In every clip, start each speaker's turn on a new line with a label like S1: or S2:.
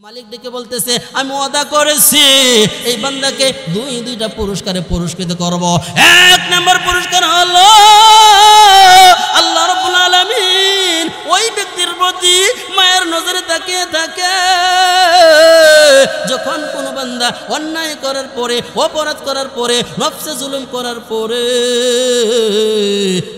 S1: মালিক ডেকে বলতেছে আমি ওয়াদা করেছি এই বান্দাকে দুইটা পুরস্কারে পুরস্কৃত করব। এক নম্বর পুরস্কার হলো আল্লাহ রাব্বুল আলামিন ওই ব্যক্তির প্রতি মায়ের নজরে তাকিয়ে থাকে যখন কোন বান্দা অন্যায় করার পরে অপরাধ করার পরে নফসে জুলুম করার পরে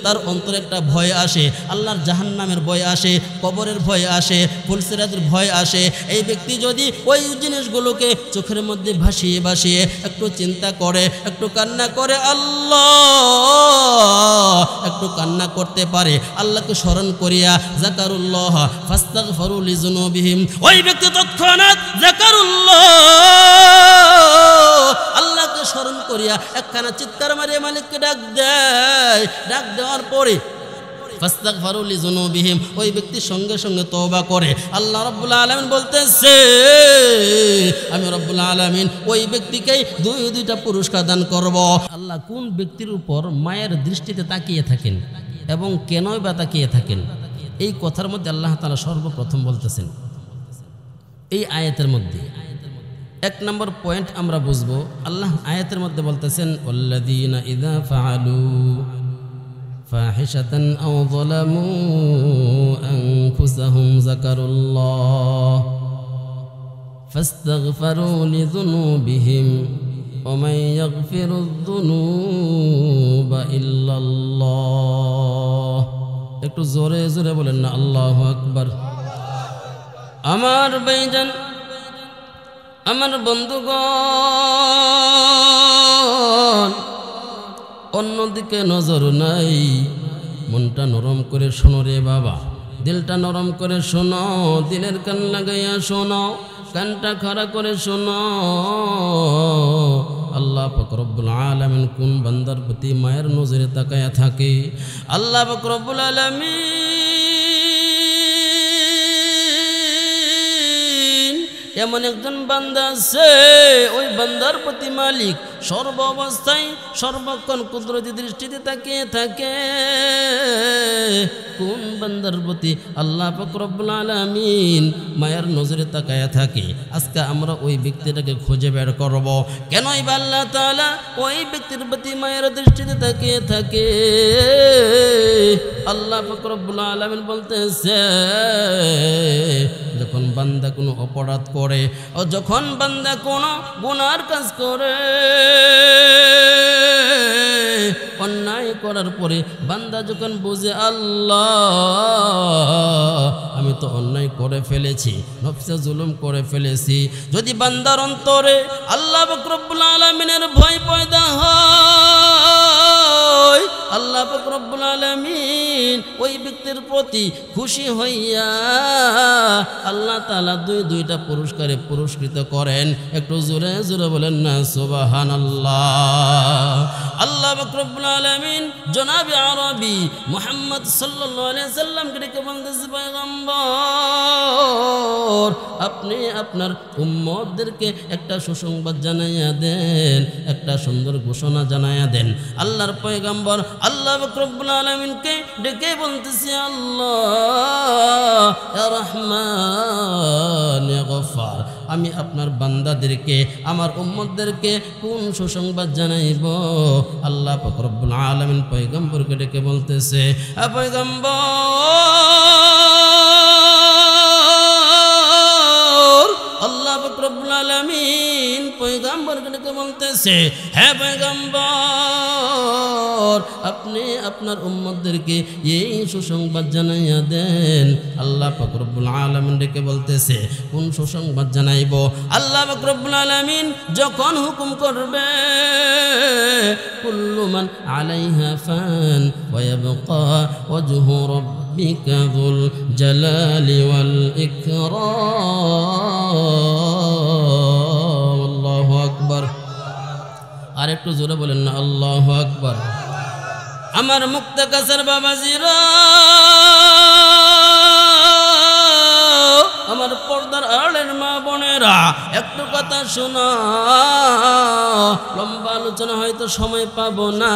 S1: তার অন্তরে একটা ভয় আসে, আল্লাহর জাহান্নামের ভয় আসে, কবরের ভয় আসে, ফুলসিরাতের ভয় আসে। এই ব্যক্তি যদি ওই জিনিসগুলোকে চোখের মধ্যে ভাসিয়ে ভাসিয়ে একটু চিন্তা করে, একটু কান্না করে, আল্লাহ একটু কান্না করতে পারে, আল্লাহকে স্মরণ করিয়া যাকারুল্লাহ ফাস্তাগফিরু লিযুনুবিহিম, ওই ব্যক্তি তৎক্ষণাৎ যাকারুল্লাহ আল্লাহকে স্মরণ করিয়া একখানা চিৎকার মারিয়া মালিককে ডাক দেয়। ডাক দেওয়ার পরে ফাস্তাগফিরু লিযুনুবিহিম, ওই ব্যক্তি সঙ্গে সঙ্গে তওবা করে। আল্লাহ রাব্বুল আলামিন বলতেছে আমি রাব্বুল আলামিন ওই ব্যক্তিকে দুইটা পুরস্কার দান করব। আল্লাহ কোন ব্যক্তির উপর মায়ের দৃষ্টিতে তাকিয়ে থাকেন এবং কেনই বা তাকিয়ে থাকেন, এই কথার মধ্যে আল্লাহ তাআলা সর্বপ্রথম বলতেছেন এই আয়াতের মধ্যে। এক নম্বর পয়েন্ট আমরা বুঝবো, আল্লাহ আয়াতের মধ্যে বলতেছেন ওয়াল্লাযীনা ইযা ফাআলু ফাহিশাতান আও যালামু আনফুসাহুম যাকারুল্লাহ ফাস্তাগফিরু লিযুনুবিহিম ওয়া মান ইয়াগফিরুয যুনুবা ইল্লাল্লাহ। একটু জোরে জোরে বলেন না আল্লাহু আকবার। আমার ভাইজান, আমার বন্ধুগণ, অন্যদিকে নজর নাই, মনটা নরম করে শোনো রে বাবা, দিলটা নরম করে শোনো, দিলের কান লাগাইয়া শোনো, কানটা খাড়া করে শোনো। আল্লাহ পাক রব্বুল আলামিন কোন বান্দার প্রতি মায়ের নজরে তাকায়া থাকে? আল্লাহ পাক রব্বুল আলামিন এমন একজন বান্দা আছে, ওই বান্দার প্রতি মালিক সর্ব অবস্থায় সর্বক্ষণ কুদরতি দৃষ্টিতে তাকিয়ে থাকে। কোন বান্দার প্রতি আল্লাহ পাক রব্বুল আলামিন মায়ের নজরে তাকায়া থাকে? আজকে আমরা ওই ব্যক্তিটাকে খুঁজে বের করব। কেনই বা আল্লাহ তাআলা ওই ব্যক্তির প্রতি মায়ের দৃষ্টিতে তাকিয়ে থাকে? আল্লাহ পাক রব্বুল আলামিন বলতেছে যখন বান্দা কোনো অপরাধ করে ও যখন বান্দা কোনো গুনার কাজ করে, অন্যায় করার পরে বান্দা যখন বুঝে আল্লাহ আমি তো অন্যায় করে ফেলেছি, নফসে জুলুম করে ফেলেছি, যদি বান্দার অন্তরে আল্লাহ পাক রব্বুল আলামিনের ভয় পয়দা হয়, আল্লাহ পাক রব্বুল আলামিন ওই ব্যক্তির প্রতি খুশি হইয়া আল্লাহ তাআলা দুইটা পুরস্কারে পুরস্কৃত করেন। একটু জোরে জোরে বলেন না সুবহানাল্লাহ। আল্লাহ পাক রব্বুল আলামিন জনাবে আরবি মুহাম্মদ সাল্লাল্লাহু আলাইহি সাল্লামকে ডেকে বলতেছে পয়গম্বর আপনি আপনার উম্মতদেরকে একটা সুসংবাদ জানাইয়া দেন, একটা সুন্দর ঘোষণা জানাইয়া দেন। আল্লাহর পয়গম্বর আল্লাহ পাক রব্বুল আলামিনকে ডেকে বলতেছে আল্লাহ ইয়া রহমান ইয়া গফফার, আমি আপনার বান্দাদেরকে আমার উম্মতদেরকে কোন সুসংবাদ জানাইব? আল্লাহ পাক রব্বুল আলামিন পয়গম্বরকে ডেকে বলতেছে পয়গম্বর, আল্লাহ পাক রব্বুল আলামিন পয়গম্বরকে ডেকে বলতেছে হে পয়গম্বর আপনি আপনার উম্মতদেরকে এই সুসংবাদ জানাইয়া দেন। আল্লাহ পাক রব্বুল আলামিন ডেকে বলতেছে কোন সুসংবাদ জানাইব? আল্লাহ পাক রব্বুল আলামিন যখন হুকুম করবে কুল্লু মান আলাইহা ফান ওয়া ইয়াবকা ওয়াজহু রাব্বিকা যুল জালালি ওয়াল ইকরাম। আল্লাহু আকবার। আর একটু জোরে বলেন না আল্লাহু আকবার। আমার মুক্তাকাসের বাবাজিরা, আমার পর্দার আড়ের মা বোনেরা, একটু কথা শোনা, লম্বা আলোচনা হয়তো সময় পাবো না,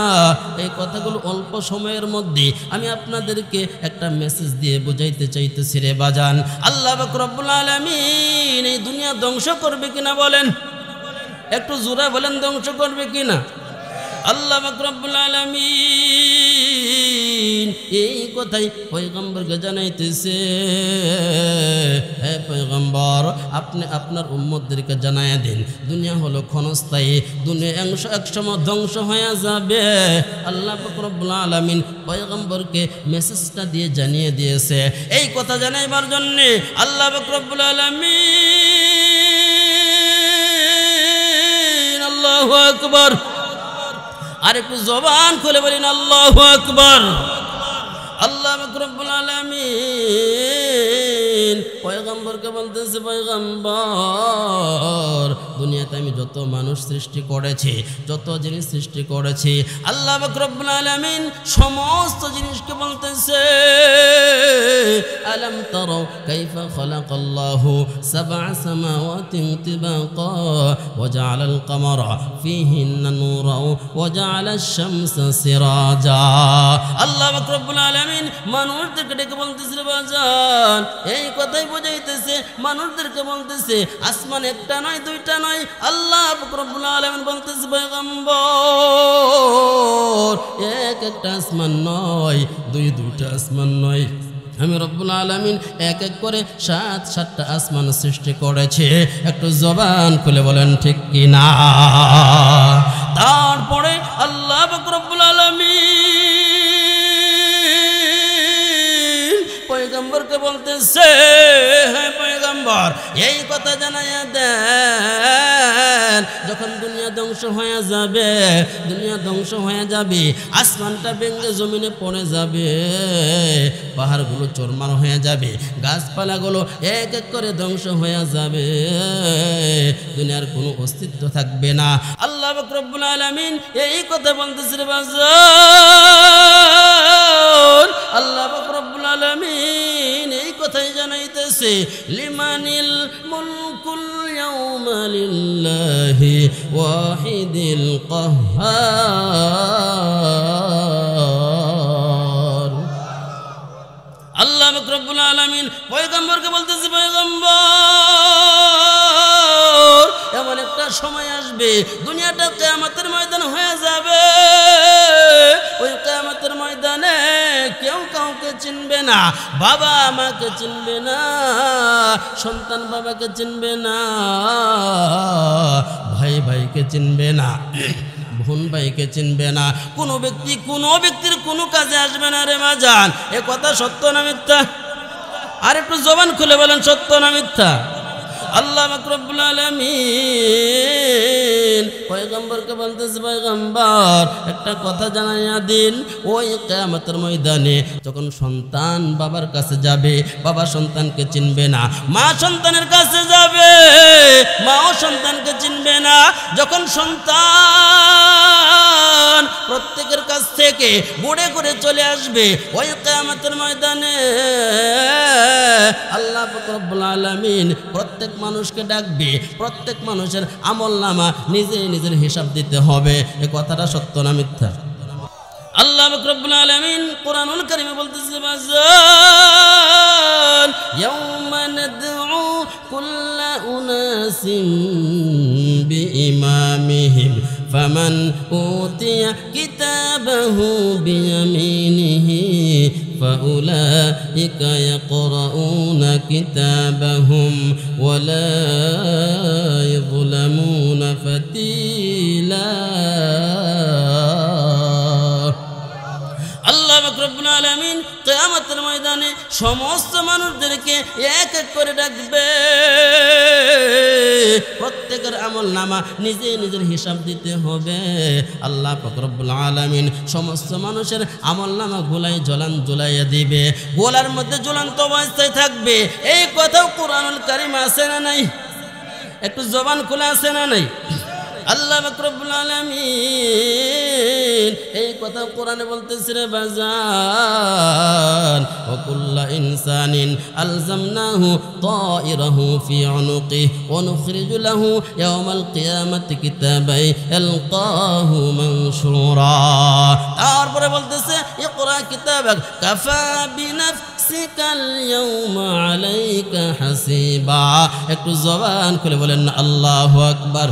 S1: এই কথাগুলো অল্প সময়ের মধ্যে আমি আপনাদেরকে একটা মেসেজ দিয়ে বোঝাইতে চাইতেছি রে বাজান। আল্লাহ পাক রব্বুল আলামিন এই দুনিয়া দুনিয়া ধ্বংস করবে কিনা বলেন, একটু জোরে বলেন, ধ্বংস করবে কিনা? আল্লাহ পাক রব্বুল আলামিন এই কথাই পয়গম্বরকে জানাইতেছে, হে পয়গম্বর, আপনি আপনার উম্মতদেরকে জানায়া দিন, দুনিয়া হলো ক্ষণস্থায়ী, দুনিয়া একসময় ধ্বংস হয়ে যাবে। আল্লাহ পাক রব্বুল আলামিন পয়গম্বরকে মেসেজটা দিয়ে জানিয়ে দিয়েছে। এই কথা জানাইবার জন্য আল্লাহ পাক রব্বুল আলামিন, আল্লাহু আকবার, আর একটু জবান খুলে বলেন আল্লাহু আকবার। আল্লাহ পাক রব্বুল আলামিন পয়গম্বরকে বলতেছে, পয়গম্বর, দুনিয়াতে আমি যত মানুষ সৃষ্টি করেছি, যত জিনিস সৃষ্টি করেছি, আল্লাহ পাক রব্বুল আলামিন সমস্ত জিনিসকে বলতেছে, আলাম তারাও কাইফা খালাকাল্লাহু সাবআ সামাওয়াতিন তিবাকা ওয়া জাআলাল কামারা ফীহিন্না নূরাও ওয়া জাআলাশ শামসা সিরাজা। আল্লাহ পাক রব্বুল আলামিন মানুষদেরকে ডেকে বলতেছে, বাজান, এই কথাই বোঝাইতেছে, মানুষদেরকে বলতেছে আসমান একটা নয়, দুইটা নয়। আল্লাহ পাক রব্বুল আলামিন বলতেছে, পয়গম্বর, এক একটা আসমান নয়, দুইটা আসমান নয়, আমি রব্বুল আলামিন এক এক করে সাতটা আসমান সৃষ্টি করেছে। একটু জবান খুলে বলেন ঠিক কি না? তারপরে আল্লাহ পাক রব্বুল আলামিন পয়গম্বরকে বলতেছে, হ্যাঁ পয়গম্বর, এই কথা জানাইয়া দেন, যখন দুনিয়া ধ্বংস হয়ে যাবে, দুনিয়া ধ্বংস হয়ে যাবে, আসমানটা ভেঙে জমিনে পড়ে যাবে, পাহাড়গুলো চুরমার হয়ে যাবে, গাছপালাগুলো এক এক করে ধ্বংস হয়ে যাবে, দুনিয়ার কোনো অস্তিত্ব থাকবে না। আল্লাহ পাক রব্বুল আলামিন এই কথা বলতেছে, বাজার, আল্লাহ পাক রব্বুল আলামিন এই কথাই জানাইতেছে, লিমানিল মুলকুল ইয়াউমা লিল্লাহি ওয়াহিদিল কাহ্হার। আল্লাহ পাক রব্বুল আলামিন পয়গম্বরকে বলতেছে, পয়গম্বর, এমন একটা সময় আসবে দুনিয়াটা কিয়ামতের ময়দান হয়ে যাবে, ওই কিয়ামতের ময়দানে কেউ কাউকে চিনবে না, বাবা মাকে চিনবে না, সন্তান বাবাকে চিনবে না, ভাই ভাইকে চিনবে না, বোন ভাইকে চিনবে না, কোনো ব্যক্তির কোনো কাজে আসবে না। রে বাজান, এ কথা সত্য না মিথ্যা? আর একটু জবান খুলে বলেন, সত্য না মিথ্যা? আল্লাহ পাক রব্বুল আলামিন পয়গম্বরকে বলতেছে, পয়গম্বর, একটা কথা জানাইয়া দিন, ওই কিয়ামতের ময়দানে যখন সন্তান বাবার কাছে যাবে, বাবা সন্তানকে চিনবে না, মা সন্তানের কাছে যাবে, মাও সন্তানকে চিনবে না, যখন সন্তান প্রত্যেকের কাছ থেকে ঘুরে ঘুরে চলে আসবে, ওই কিয়ামতের ময়দানে আল্লাহ পাক রব্বুল আলামিন প্রত্যেক মানুষকে ডাকবে, প্রত্যেক মানুষের আমলনামা নিজের হিসাব দিতে হবে। এই কথাটা সত্য না মিথ্যা? আল্লাহ পাক রব্বুল আলামিন কোরআনুল কারীমে বলতেছে, বাজান, ইয়াউমা নাদউ কুল্লা উনাসিন বিইমামিহিম ফামান উতিয়া কিতাবাহু বিয়ামিনিহি فأولئك يقرؤون كتابهم ولا يظلمون فتيلا। আল্লাহ পাক রব্বুল আলামিন কিয়ামতের ময়দানে সমস্ত মানুষদেরকে এক এক করে ডাকবে, প্রত্যেকের আমলনামা নিজের হিসাব দিতে হবে। আল্লাহ পাক রব্বুল আলামিন সমস্ত মানুষের আমলনামা ঝুলাইয়া দিবে, গোলার মধ্যে ঝুলন্ত অবস্থায় থাকবে। এই কথাও কোরআনুল কারীম আছে না নাই? একটু জবান খোলা আছে না নাই? আল্লাহ পাক রব্বুল আলামিন এই কথা কোরআনে বলতেছে, রে বাজান, ওয়া কুল্লা ইনসানিন আলজামনাহু তায়রাহু ফি উনুকিহি ওয়া নুখরিজু লাহু ইয়াওমাল কিয়ামাতি কিতাবান ইয়ালকাহু মানশুরা। তারপরে বলতেছে, ইকরা কিতাবাক কাফা বিনাফসি নাফসিকাল ইয়াউমা আলাইকা হাসিবা। একটু জবান খুলে বলেন না আল্লাহু আকবার।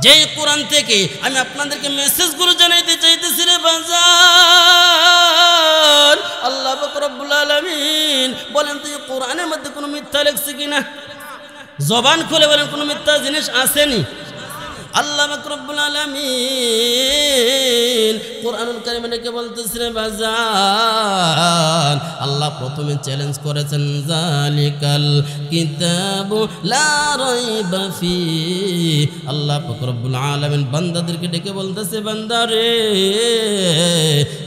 S1: যে কোরআন থেকে আমি আপনাদেরকে মেসেজগুলো জানাইতে চাইতেছি রে বাজার, আল্লাহ পাক রব্বুল আলামিন বলেন তো এই কোরআনের মধ্যে কোনো মিথ্যা লেখছে কিনা? জবান খুলে বলেন কোনো মিথ্যা জিনিস আসেনি? আল্লাহ পাক রব্বুল আলামিন কোরআনুল কারীমে কে বলতেছে রে বাজার, আল্লাহ প্রথমে চ্যালেঞ্জ করেছেন যালিকাল কিতাবু লা রাইবা ফি। আল্লাহ পাক রব্বুল আলামিন বান্দাদেরকে ডেকে বলতেছে, বান্দারে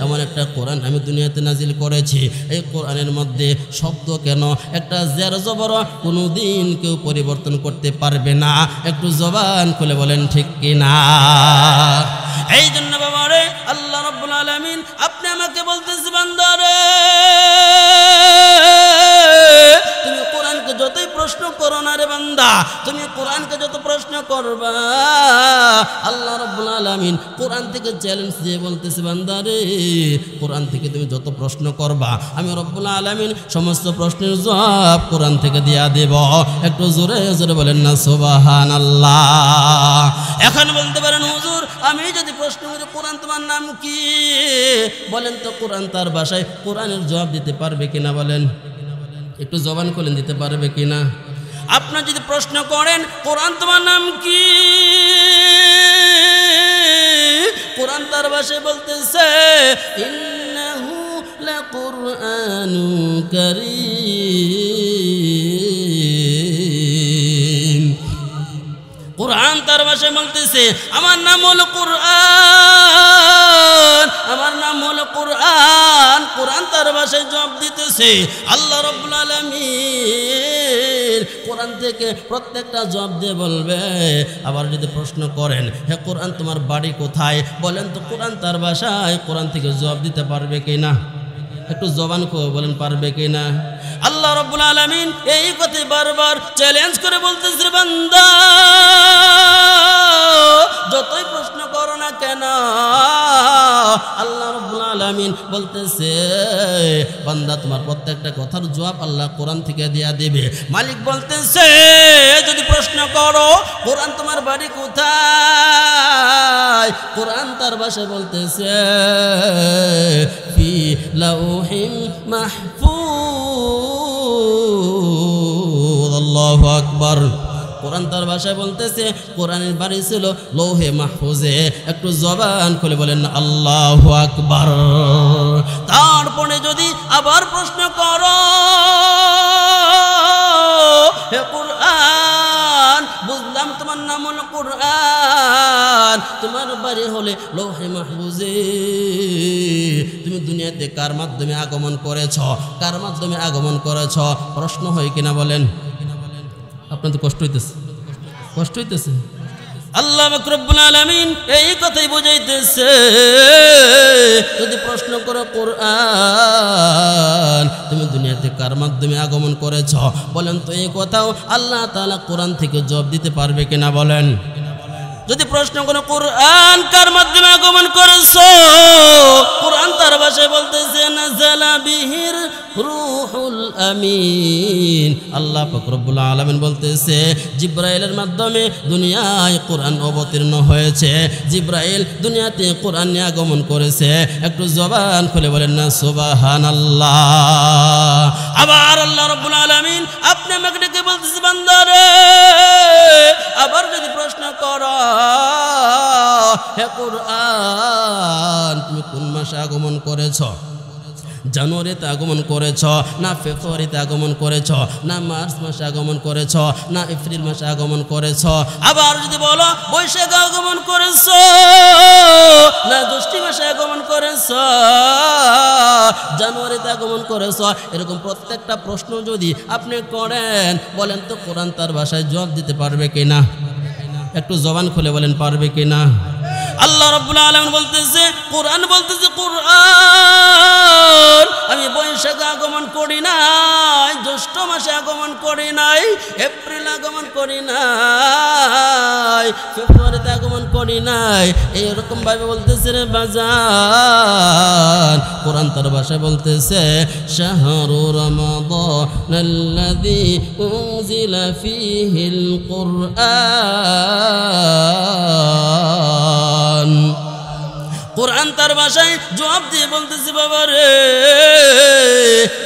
S1: এমন একটা কোরআন আমি দুনিয়াতে নাজিল করেছি, এই কোরআনের মধ্যে শব্দ কেন একটা জের জবর কোনোদিন কেউ পরিবর্তন করতে পারবে না। একটু জবান খুলে বলেন ঠিক কিনা? এই জন্য বাবারে আল্লাহ রাব্বুল আলামিন আপনি আমাকে বলতেছে, বান্দারে তুমি কোরআনকে যতই প্রশ্ন করো না রে বান্দা, তুমি কোরআনকে যত প্রশ্ন করবা আল্লাহ রাব্বুল আলামিন কোরআন থেকে চ্যালেঞ্জ দিয়ে বলতেছে, বান্দারে কোরআন থেকে তুমি যত প্রশ্ন করবা আমি রব্বুল আলামিন সমস্ত প্রশ্নের জবাব কোরআন থেকে দিয়া দেব। একটু জোরে জোরে বলেন না সুবহানাল্লাহ। এখন বলতে পারেন হুজুর আমি যদি প্রশ্ন করি কোরআন তোমার নাম কি, বলেন তো কোরআন তার ভাষায় কোরআনের জবাব দিতে পারবে কিনা? বলেন একটু জবান খুলেন, দিতে পারবে কিনা? আপনার যদি প্রশ্ন করেন কোরআন তোমার নাম কি, কোরআন তার ভাষায় বলতেছে ইন্নাহু লাকুরআনুন কারীম। কোরআন তার ভাষায় বলতেছে আমার নাম হলো কোরআন, আমার নাম হলো কোরআন। কোরআন তার ভাষায় জবাব দিতেছে। আল্লাহ রাব্বুল আলামিন কোরআন থেকে প্রত্যেকটা জবাব দিয়ে বলবে। আবার যদি প্রশ্ন করেন হে কোরআন তোমার বাড়ি কোথায়, বলেন তো কোরআন তার ভাষায় কোরআন থেকে জবাব দিতে পারবে কিনা? একটু জবান করে বলেন পারবে কিনা? আল্লাহ রাব্বুল আলামিন এই কথাই বারবার চ্যালেঞ্জ করে বলতেছে, বান্দা যতই প্রশ্ন করো না কেন আল্লাহ রাব্বুল আলামিন বলতেছে বান্দা তোমার প্রত্যেকটা কথার জবাব আল্লাহ কোরআন থেকে দিয়া দেবে। মালিক বলতেছে যদি প্রশ্ন করো কোরআন তোমার বাড়ি কোথায়, কোরআন তার ভাষায় বলতেছে ফি লাউহিম মাহফুজ। আল্লাহু আকবার। কোরআন তার ভাষায় বলতেছে কোরআনের বাড়ি ছিল লৌহে মাহফুজে। একটু জবান খুলে বলেন আল্লাহু আকবার। তারপরে যদি আবার প্রশ্ন করো হে কোরআন বুঝলাম তোমার নাম হলো কোরআন, তোমার বাড়ি হলে লৌহে মাহফুজে, তুমি দুনিয়াতে কার মাধ্যমে আগমন করেছ, কার মাধ্যমে আগমন করেছ? প্রশ্ন হয় কিনা? বলেন আপনার তো কষ্ট হইতেছে, কষ্ট হইতেছে। আল্লাহ পাক রব্বুল আলামিন এই কথাই বুঝাইতেছে যদি প্রশ্ন করো কোরআন তুমি দুনিয়াতে কার মাধ্যমে আগমন করেছ, বলেন তো এই কথাও আল্লাহ তাআলা কোরআন থেকে জবাব দিতে পারবে কিনা? বলেন যদি প্রশ্ন করো কোরআন কার মাধ্যমে আগমন করেছো, কোরআন তার ভাষায় বলতেছে নাযালা বিহির রূহুল আমিন। আল্লাহ পাক রব্বুল আলামিন বলতেছে জিবরাইলের মাধ্যমে দুনিয়ায় কোরআন অবতীর্ণ হয়েছে, জিবরাইল দুনিয়াতে কোরআন নিয়ে আগমন করেছে। একটু জবান খুলে বলেন না সুবহানাল্লাহ। আবার আল্লাহ রাব্বুল আলামিন আপনি আমাকে ডেকে বলতেছে বান্দারে আবার যদি প্রশ্ন করো হে কোরআন তুমি কোন মাসে আগমন করেছ, জানুয়ারিতে আগমন করেছ না ফেব্রুয়ারিতে আগমন করেছ না মার্চ মাসে আগমন করেছ না এপ্রিল মাসে আগমন করেছ? আবার যদি বলো বৈশাখে আগমন করেছ না জ্যৈষ্ঠ মাসে আগমন করেছ, জানুয়ারিতে আগমন করেছ, এরকম প্রত্যেকটা প্রশ্ন যদি আপনি করেন বলেন তো কোরআন তার ভাষায় জবাব দিতে পারবে কিনা? একটু জবান খুলে বলেন পারবে কিনা? আল্লাহ রাব্বুল আলামিন বলতেছে কোরআন বলতেছে কোরআন আমি বৈশাখে আগমন করি নাই, জ্যৈষ্ঠ মাসে আগমন করি নাই, এপ্রিল আগমন করি নাই, নাই, ফেব্রুয়ারিতে আগমন করি নাই, এইরকম ভাবে বলতেছে রে বাজান। কোরআন তার ভাষায় বলতেছে শাহরু রমাদানাল্লাযী উনজিলা ফীহিল কুরআন। কোরআন তার ভাষায় জবাব দিয়ে বলতেছে বাবা রে,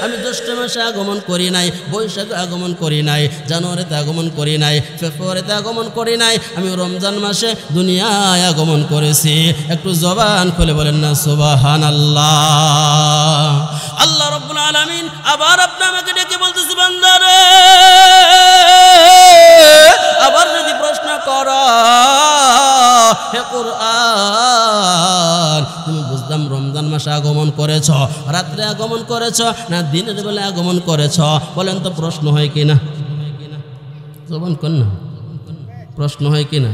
S1: আমি জ্যৈষ্ঠ মাসে আগমন করি নাই, বৈশাখে আগমন করি নাই, জানুয়ারিতে আগমন করি নাই, ফেব্রুয়ারিতে আগমন করি নাই, আমি রমজান মাসে দুনিয়ায় আগমন করেছি। একটু জবান খুলে বলেন না সুবহানাল্লাহ। আল্লাহ রাব্বুল আলামিন আবার আপনি আমাকে ডেকে বলতেছে বান্দা রে, আবার যদি প্রশ্ন করো হে কোরআন, তুমি বুঝলাম রমজান মাসে আগমন করেছ, রাত্রে আগমন করেছ না দিনের বেলা আগমন করেছ, বলেন তো প্রশ্ন হয় কিনা? জবান কর না, প্রশ্ন হয় কিনা?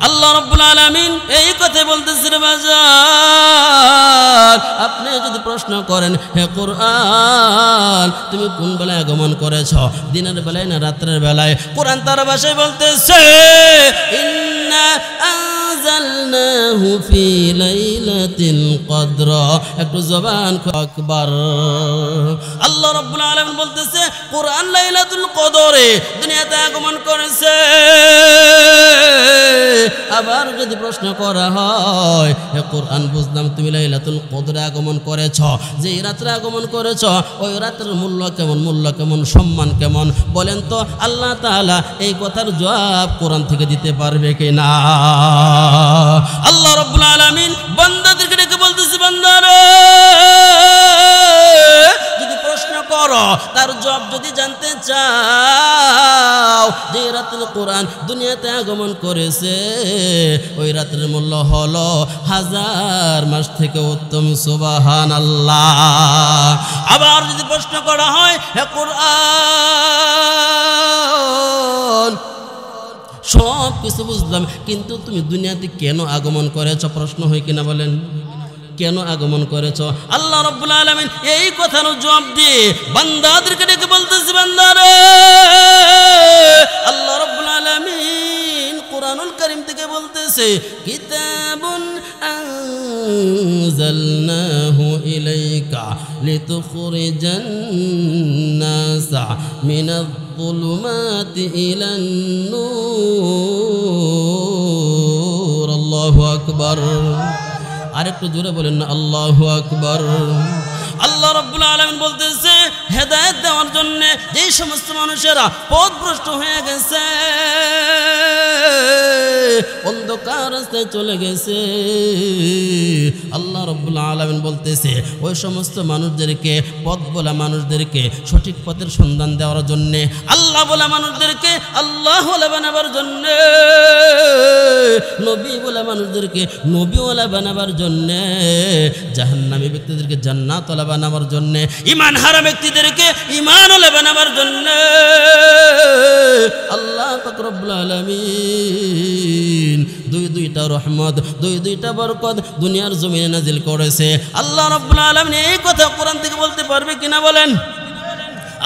S1: আল্লাহ রাব্বুল আলামিন এই কথা বলতেছে রে বাজার, আপনি যদি প্রশ্ন করেন হে কোরআন তুমি কোন বেলায় আগমন করেছ, দিনের বেলায় না রাত্রের বেলায়, কোরআন তার ভাষায় বলতেছে ইন্না আনজালনাহু ফি লাইলাতিল কদর। একটু জবান আকবার। আল্লাহ রাব্বুল আলামিন বলতেছে কোরআন লাইলাতুল কদরে দুনিয়াতে আগমন করেছে। আবার যদি প্রশ্ন করা হয় হে কোরআন বুঝলাম তুমি লাইলাতুল কদরে আগমন করেছ, যে রাত্রে আগমন করেছ ওই রাতের মূল্য কেমন, মূল্য কেমন, সম্মান কেমন, বলেন তো আল্লাহ তাআলা এই কথার জবাব কোরআন থেকে দিতে পারবে কিনা? আল্লাহ রাব্বুল আলামিন বান্দাদেরকে ডেকে বলতেছে বান্দারা যদি প্রশ্ন করো, তার জবাব যদি জানতে চাও, যে রাতের কোরআন দুনিয়াতে আগমন করেছে ওই রাতের মূল্য হলো 1000 মাস থেকে উত্তম। সুবহানাল্লাহ। আবার যদি প্রশ্ন করা হয় হে কোরআন সব কিছু বুঝলাম কিন্তু তুমি দুনিয়াতে কেন আগমন করেছ, প্রশ্ন হয় কিনা বলেন? কেন আগমন করেছ? আল্লাহ রাব্বুল আলামিন এই কথার জবাব দিয়ে বান্দাদেরকে ডেকে বলতেছে বান্দারে, আল্লাহ রাব্বুল আলামিন কুরআনুল কারীম থেকে বলতেছে কিতাবুন আনজালনাহু ইলাইকা লিতুখরিজান নাসা মিনায-যুলুমাতি ইলান নূর। আল্লাহু আকবার। আরেকটু জোরে বলেন না আল্লাহু আকবার। আল্লাহ রাব্বুল আলামিন বলতেছে হেদায়েত দেওয়ার জন্য যে সমস্ত মানুষেরা পথভ্রষ্ট হয়ে গেছে, অন্ধকার রাস্তায় চলে গেছে, আল্লাহ রাব্বুল আলামিন বলতেছে ওই সমস্ত মানুষদেরকে, পথ বলা মানুষদেরকে সঠিক পথের সন্ধান দেওয়ার জন্য, আল্লাহ বলা মানুষদেরকে আল্লাহ ওয়ালা বানাবার জন্য, নবী বলা মানুষদেরকে নবীওয়ালা বানাবার জন্য, জাহান্নামী ব্যক্তিদেরকে জান্নাতওয়ালা বানাবার জন্য, ঈমান হারা ব্যক্তিদেরকে ঈমানওয়ালা বানাবার জন্য আল্লাহ পাক রব্বুল আলামিন দুইটা রহমত, দুইটা বরকত দুনিয়ার জমিনে নাজিল করেছে। আল্লাহ রাব্বুল আলামিন এই কথা কোরআন থেকে বলতে পারবে কিনা বলেন?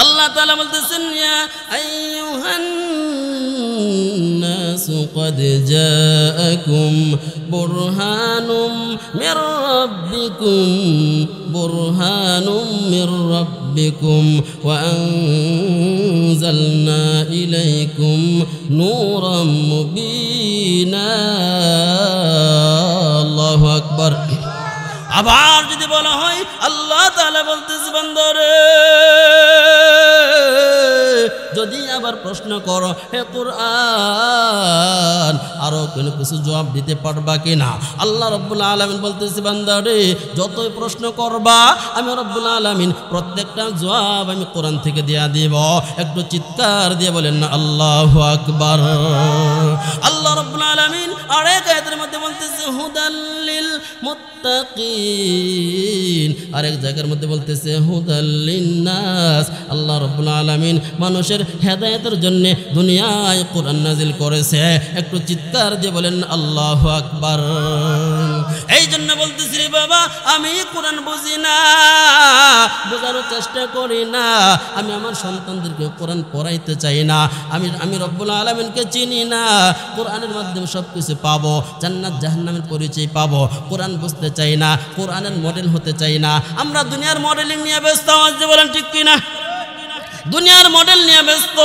S1: আল্লাহ তাআলা বলতেছেন ইয়া আইয়ুহান নাসু ক্বাদ জাআকুম বুরহানুম মির রাব্বিকুম, বুরহানুম মির রাব্বিকুম ওয়া আনজালনা ইলাইকুম নূরাম মুবিনা। আল্লাহু আকবার। আবার যদি বলা হয় আল্লাহ তাআলা বলতেছে বান্দারে যদি আবার প্রশ্ন করো হে কোরআন আরো কোনো কিছু জবাব দিতে পারবা কিনা, আল্লাহ রাব্বুল আলামিন বলতেছে বান্দারে যতই প্রশ্ন করবা আমি রাব্বুল আলামিন প্রত্যেকটা জবাব আমি কোরআন থেকে দিয়া দিব। একটু চিৎকার দিয়ে বলেন না আল্লাহু আকবার। আল্লাহ রাব্বুল আলামিন আরেক আয়াতের মধ্যে বলতেছে হুদাল্লিল মুত্তাকিন, আরেক জায়গার মধ্যে বলতেছে হুদাল্লিন নাস। আল্লাহ রাব্বুল আলামিন মানুষের হেদায়েতের জন্য দুনিয়ায় কোরআন নাজিল করেছে। একটু চিৎকার দিয়ে বলেন আল্লাহু আকবার। এই জন্য বলতেছি রে বাবা আমি কোরআন বুঝি না, বোঝার চেষ্টা করি না, আমি আমার সন্তানদেরকে কোরআন পড়াইতে চাই না, আমি রব্বুল আলামিনকে চিনি না, কোরআন কোরআনের মাধ্যমে সব কিছু পাবো, জান্নাত জাহান্নামের পরিচয় পাবো। কোরআন বুঝতে চাই না, কোরআনের মডেল হতে চাই না, আমরা দুনিয়ার মডেলিং নিয়ে ব্যস্ত। আওয়াজ দিয়ে বলেন ঠিক কিনা? দুনিয়ার মডেল নিয়ে ব্যস্ত।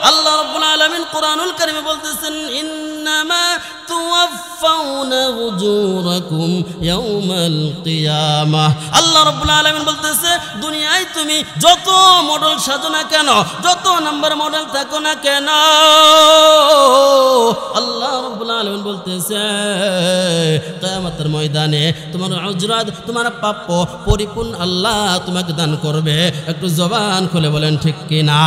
S1: আল্লাহ রাব্বুল আলামিন কোরআনুল কারীমে বলতেছেন, ইন্নামা তুওয়াফাউনা উজুরাকুম ইয়াউমাল কিয়ামাহ। আল্লাহ রাব্বুল আলামিন বলতেছে, দুনিয়ায় তুমি যত মডেল সাজো না কেন, যত নাম্বার মডেল থাকো না কেন, আল্লাহ রাব্বুল আলামিন বলতেছে কিয়ামতের ময়দানে তোমার উজরাত, তোমার প্রাপ্য পরিপূর্ণ আল্লাহ তোমাকে দান করবে। একটু জবান খুলে বলেন ঠিক কিনা?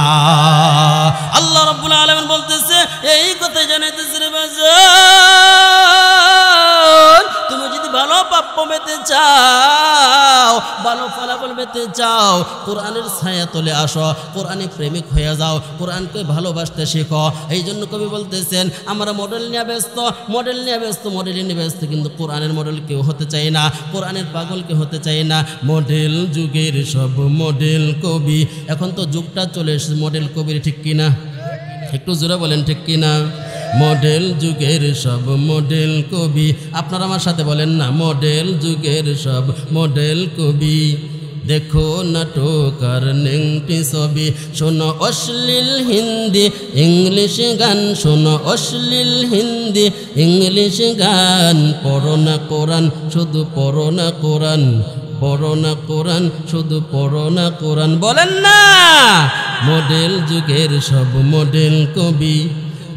S1: আল্লাহ রাব্বুল আলামিন বলতেছে, এই কথা জানাইতেছে রে বাজার, তুমি যদি ভালো প্রাপ্য পেতে চাও, ভালো ফলাফল পেতে চাও, কোরআনের ছায়া তলে আসো, কোরআনে প্রেমিক হয়ে যাও, কোরআনকে ভালোবাসতে শেখো। এই জন্য কবি বলতেছেন, আমরা মডেল নিয়ে ব্যস্ত, মডেল নিয়ে ব্যস্ত, মডেল নিয়ে ব্যস্ত, কিন্তু কোরআনের মডেল কেউ হতে চাই না, কোরআনের পাগল কেউ হতে চাই না। মডেল যুগের সব মডেল কবি, এখন তো যুগটা চলে এসেছে মডেল কবির, ঠিক কিনা? একটু জোরে বলেন ঠিক কিনা? মডেল যুগের সব মডেল কবি, আপনারা আমার সাথে বলেন না, মডেল যুগের সব মডেল কবি। দেখো নাটক আর নেংটি ছবি, শোনো অশ্লীল হিন্দি ইংলিশ গান, শোনো অশ্লীল হিন্দি ইংলিশ গান, পড়ো না কোরআন, শুধু পড়ো না কোরআন, পড়ো না কোরআন, শুধু পড়ো না কোরআন। বলেন না, মডেল যুগের সব মডেল কবি।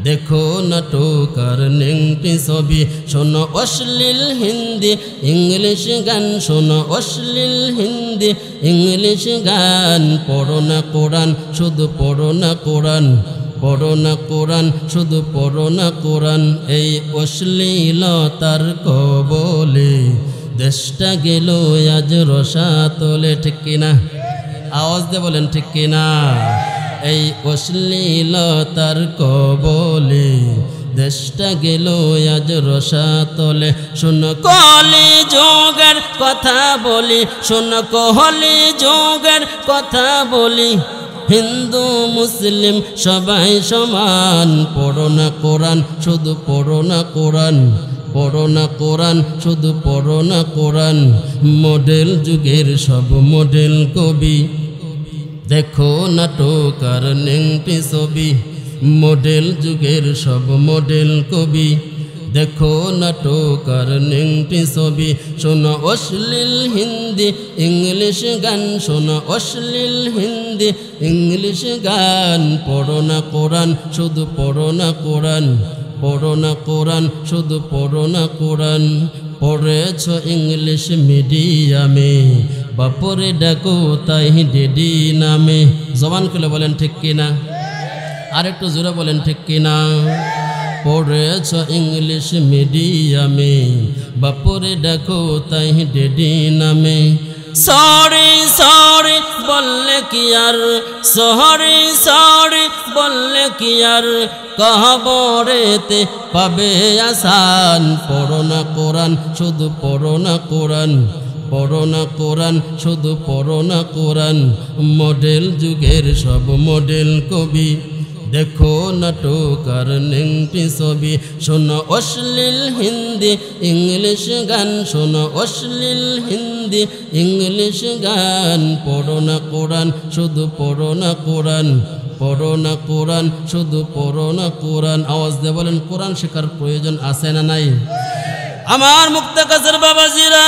S1: দেখো নাটক আর নেংটি ছবি, শোনো অশ্লীল হিন্দি ইংলিশ গান, শোনো অশ্লীল হিন্দি ইংলিশ গান, পড়ো না কোরআন, শুধু পড়ো না কোরআন, পড়ো না কোরআন, শুধু পড়ো না কোরআন। এই অশ্লীলতার কবলে দেশটা গেল আজ রসাতলে, ঠিক কিনা? আওয়াজ দিয়ে বলেন ঠিক কিনা? এই অশ্লীলতার কবলে দেশটা গেল আজ রসাতলে। শোনো কলি যুগের কথা বলি, শোনো কলি যুগের কথা বলি, হিন্দু মুসলিম সবাই সমান, পড়ো না কোরআন, শুধু পড়ো না কোরআন, পড়ো না কোরআন, শুধু পড়ো না কোরআন। মডেল যুগের সব মডেল কবি, দেখো নাটক আর নেংটি ছবি, মডেল যুগের সব মডেল কবি। দেখো নাটক আর নেংটি ছবি, শোনো অশ্লীল হিন্দি ইংলিশ গান, শোনো অশ্লীল হিন্দি ইংলিশ গান, পড়ো না কোরআন, শুধু পড়ো না কোরআন, পড়ো না কোরআন, শুধু পড়ো না কোরআন। পড়েছ ইংলিশ মিডিয়ামে, বাপরে ডাকো তাই ডেডি নামে। জবান খুলে বলেন ঠিক কিনা? আর একটু জোরে বলেন ঠিক কিনা? পড়েছ ইংলিশ মিডিয়ামে, বাপরে ডাকো তাই ডেডি নামে। সরি সরি বললে কি আর, সরি সরি বললে কি আর, কবরেতে পাবে আসান। পড়ো না কোরআন, শুধু পড়ো না কোরআন, পড়ো না কোরআন, শুধু পড়ো না কোরআন। মডেল যুগের সব মডেল কবি, দেখো নাটক আর নেংটি ছবি, শোনো অশ্লীল হিন্দি ইংলিশ গান, শোনো অশ্লীল হিন্দি ইংলিশ গান, পড়ো না কোরআন, শুধু পড়ো না কোরআন, পড়ো না কোরআন, শুধু পড়ো না কোরআন। আওয়াজ দিয়ে বলেন, কোরআন শেখার প্রয়োজন আছে না নাই? আমার মুক্তাকাশের বাবাজিরা,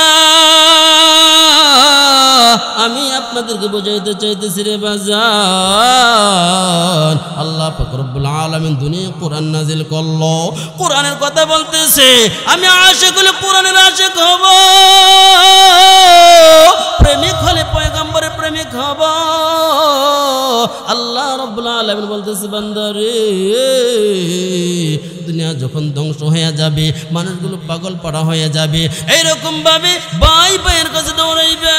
S1: আমি আপনাদেরকে বোঝাইতে চাইতেছি রে বাজান, আল্লাহ পাক রব্বুল আলামিন দুনিয়া কোরআন নাজিল করলো, কোরআনের কথা বলতেছে। আমি আশিক হলে কোরআনের আশিক হব, প্রেমিক হলে পয়গম্বরের প্রেমিক হব। আল্লাহ রব্বুল আলামিন বলতেছে, বান্দারে দুনিয়া যখন ধ্বংস হয়ে যাবে, মানুষগুলো পাগল পাড়া হয়ে যাবে, এইরকম ভাবে ভাই ভাইয়ের কাছে দৌড়াইবে,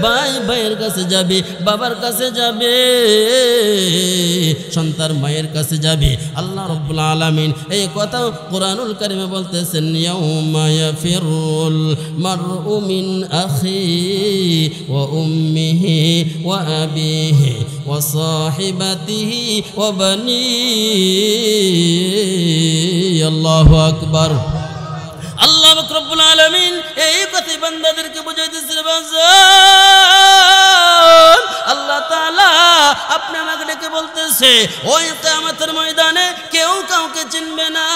S1: ভাই ভাইয়ের কাছে যাবে, বাবার কাছে যাবে, সন্তান মায়ের কাছে যাবে। আল্লাহ রাব্বুল আলামিন এই কথা কোরআনুল কারীমে বলতেছেন, ইয়াউমা ইয়াফিরুল মারউ মিন আখিহি ওয়া উম্মিহি ওয়া আবিহি ওয়া সাহিবাতিহি ওয়া বানিহি। আল্লাহু আকবার। আল্লাহ রাব্বুল আলামিন এই কথা বান্দাদেরকে বুঝাইতেছেন, বাজার আল্লাহ তাআলা আপনি আমাকে ডেকে বলতেছে, ওই কিয়ামতের ময়দানে কেউ কাউকে চিনবে না,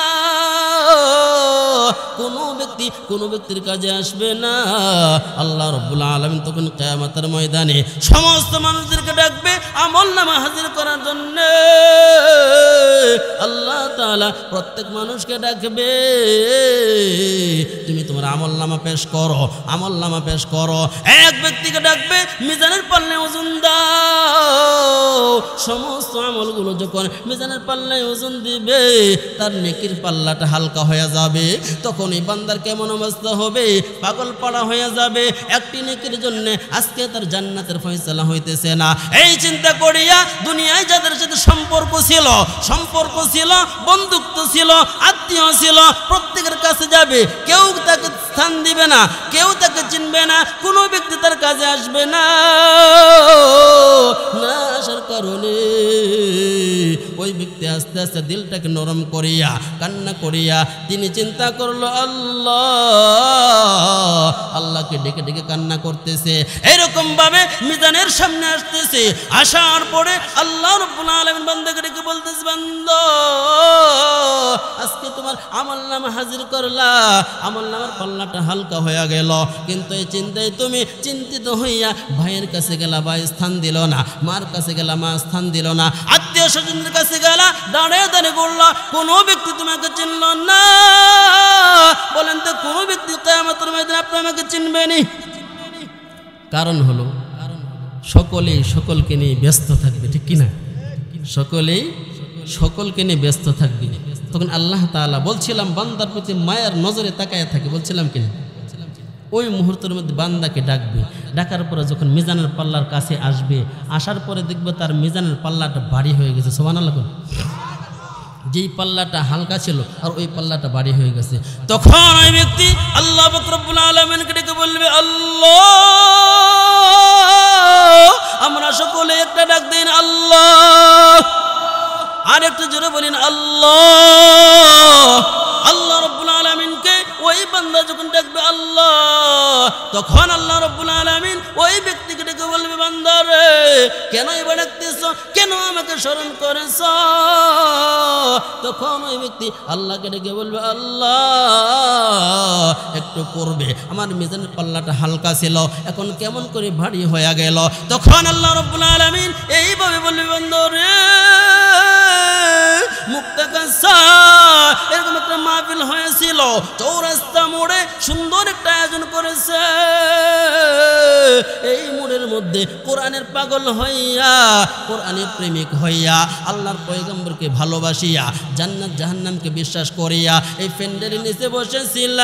S1: কোনো ব্যক্তির কাজে আসবে না। আল্লাহ রাব্বুল আলামিন তখন কিয়ামতের ময়দানে সমস্ত মানুষদেরকে ডাকবে আমলনামা হাজির করার জন্য। আল্লাহ তাআলা প্রত্যেক মানুষকে ডাকবে, তুমি তোমার আমলনামা পেশ করো, আমলনামা পেশ করো। এক ব্যক্তিকে ডাকবে, মিজানের পাল্লায় ওজন দাও। সমস্ত আমলগুলো যখন মিজানের পাল্লায় ওজন দিবে, তার নেকির পাল্লাটা হালকা হয়ে যাবে। তখন এই বান্দার কেমন অবস্থা হবে? পাগল পাড়া হয়ে যাবে। একটি নেকির জন্য আজকে তার জান্নাতের ফয়সালা হইতেছে না। এই চিন্তা করিয়া দুনিয়ায় যাদের সাথে সম্পর্ক ছিল, বন্ধুত্ব ছিল, আত্মীয় ছিল, প্রত্যেকের কাছে যাবে, কেউ তাকে স্থান দিবে না, কেউ তাকে চিনবে না, কোনো ব্যক্তি তার কাজে আসবে না। না আসার কারণে ওই ব্যক্তি আস্তে আস্তে দিলটাকে নরম করিয়া, কান্না করিয়া তিনি চিন্তা করলো, আল্লাহকে ডেকে ডেকে কান্না করতেছে। এরকম ভাবে মিজানের সামনে আসতেছে। আসার পরে আল্লাহ রাব্বুল আলামিন বান্দাকে ডেকে বলতেছে, বান্দা আজকে তোমার আমলনামা হাজির করলা, আমলনামার পাল্লাটা হালকা হয়ে গেল, কিন্তু এই চিন্তায় তুমি চিন্তিত হইয়া ভাইয়ের কাছে গেলা, ভাই স্থান দিল না, মার কাছে গেলা, মা স্থান দিল না, আত্মীয় স্বজনদের কাছে গেলা, দাঁড়িয়ে দাঁড়িয়ে করলা, কোনো ব্যক্তি তোমাকে চিনল না। বলেন তো কোনো ব্যক্তি কিয়ামতের ময়দানে আপনি আমাকে চিনবেনি? কারণ হলো সকলেই সকলকে নিয়ে ব্যস্ত থাকবে, ঠিক কিনা? সকলেই সকলকে নিয়ে ব্যস্ত থাকবে। তখন আল্লাহ তাআলা বলছিলাম বান্দার প্রতি মায়ার নজরে তাকায় থাকে, বলছিলাম কিনা? ওই মুহূর্তের মধ্যে বান্দাকে ডাকবে, ডাকার পরে যখন মিজানের পাল্লার কাছে আসবে, আসার পরে দেখবে তার মিজানের পাল্লাটা ভারী হয়ে গেছে। সুবহানাল্লাহ। যেই পাল্লাটা হালকা ছিল আর ওই পাল্লাটা ভারী হয়ে গেছে। তখন ওই ব্যক্তি আল্লাহ রাব্বুল আলামিনকে ডেকে বলবে, আল্লাহ, আমরা সকলে একটা ডাক দিন আল্লাহ, আর একটু জোরে বলেন আল্লাহ। আল্লাহ রাব্বুল আলামিনকে ওই বান্দা যখন ডাকবে আল্লাহ, তখন আল্লাহ রাব্বুল আলামিন ওই ব্যক্তিকে ডেকে বলবে, বান্দা রে, কেন এবার ডাকতেছ? কেন আমাকে স্মরণ করেছ? তখন ওই ব্যক্তি আল্লাহকে ডেকে বলবে, আল্লাহ, একটু পূর্বে আমার মিজানের পাল্লাটা হালকা ছিল, এখন কেমন করে ভারী হয়ে গেল। তখন আল্লাহ রাব্বুল আলামিন এইভাবে বলবে, বান্দা রে, এরকম একটা মাহফিল হয়েছিল, চৌরাস্তা মোড়ে সুন্দর একটা আয়োজন করেছে। এই মোড়ের মধ্যে কোরআনের পাগল হইয়া, কোরআনের প্রেমিক হইয়া, আল্লাহর পয়গম্বরকে ভালোবাসিয়া, জান্নাত জাহান্নামকে বিশ্বাস করিয়া এই প্যান্ডেলের নিচে বসেছিল।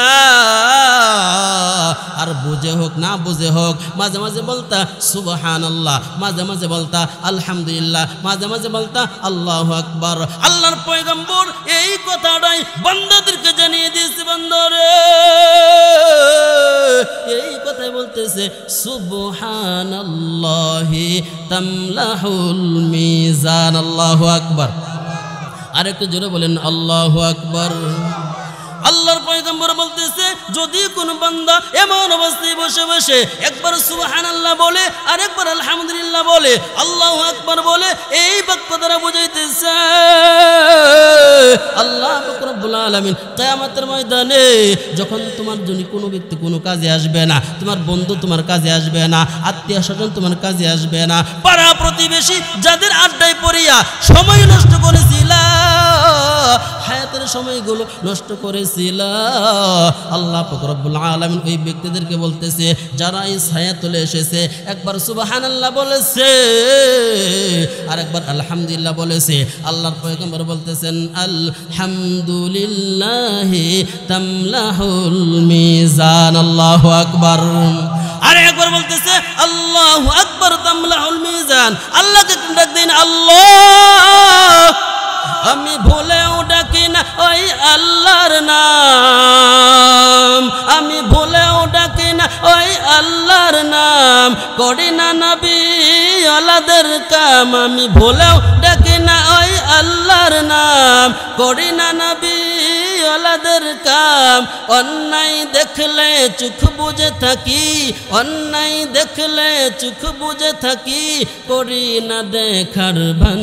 S1: আর বুঝে হোক না বুঝে হোক, মাঝে মাঝে বলতা সুবহানাল্লাহ, মাঝে মাঝে বলতা আলহামদুলিল্লাহ, মাঝে মাঝে বলতা আল্লাহু আকবার। আল্লাহর পয়গম্বর এই কথাটাই বান্দাদেরকে জানিয়ে দিয়েছে, বান্দারে এই কথাই বলতেছে, সুবহানাল্লাহি তামলাহুল মিজান। আল্লাহু আকবার। আরেকটু জোরে বলেন আল্লাহু আকবার। আল্লাহর পয়গম্বর বলতেছে, যদি কোনো বান্দা এমন অবস্থায় বসে বসে একবার সুবহানাল্লাহ বলে আর একবার আলহামদুলিল্লাহ বলে, আল্লাহু আকবার বলে, এই বাক্য দ্বারা বুঝাইতেছে আল্লাহ রাব্বুল আলামিন কিয়ামতের ময়দানে যখন তোমার জন্য কোনো ব্যক্তি কোনো কাজে আসবে না, তোমার বন্ধু তোমার কাজে আসবে না, আত্মীয় স্বজন তোমার কাজে আসবে না, পাড়া প্রতিবেশী যাদের আড্ডায় পড়িয়া সময় নষ্ট করেছিল, হায়াতের সময়গুলো নষ্ট করেছিল, আল্লাহ পাক রব্বুল আলামিন ওই ব্যক্তিদেরকে বলতেছে, যারা এই ছায়া তুলে এসেছে, একবার সুবহানাল্লাহ বলেছে আর একবার আলহামদুলিল্লাহ বলেছে, আল্লাহর পয়গম্বর বলতেছেন, আলহামদুলিল্লাহি তামলাহুল মিজান। আল্লাহু আকবার। আর একবার বলতেছে আল্লাহু আকবার তামলাউল মিজান, আল্লাহকে ডাক দেন আল্লাহ। আমি ভুলেও ডাকি না ওই আল্লাহর নাম, আমি ভুলেও ডাকি না ওই আল্লাহর নাম, করি না নবী ওয়ালাদের কাম। আমি ভুলেও ডাকি না ওই আল্লাহর নাম, করি না নবী ওয়ালাদের কাম। অন্যায় দেখলে চোখ বুজে থাকি, অন্যায় দেখলে চোখ বুজে থাকি, করি না দেখার ভান।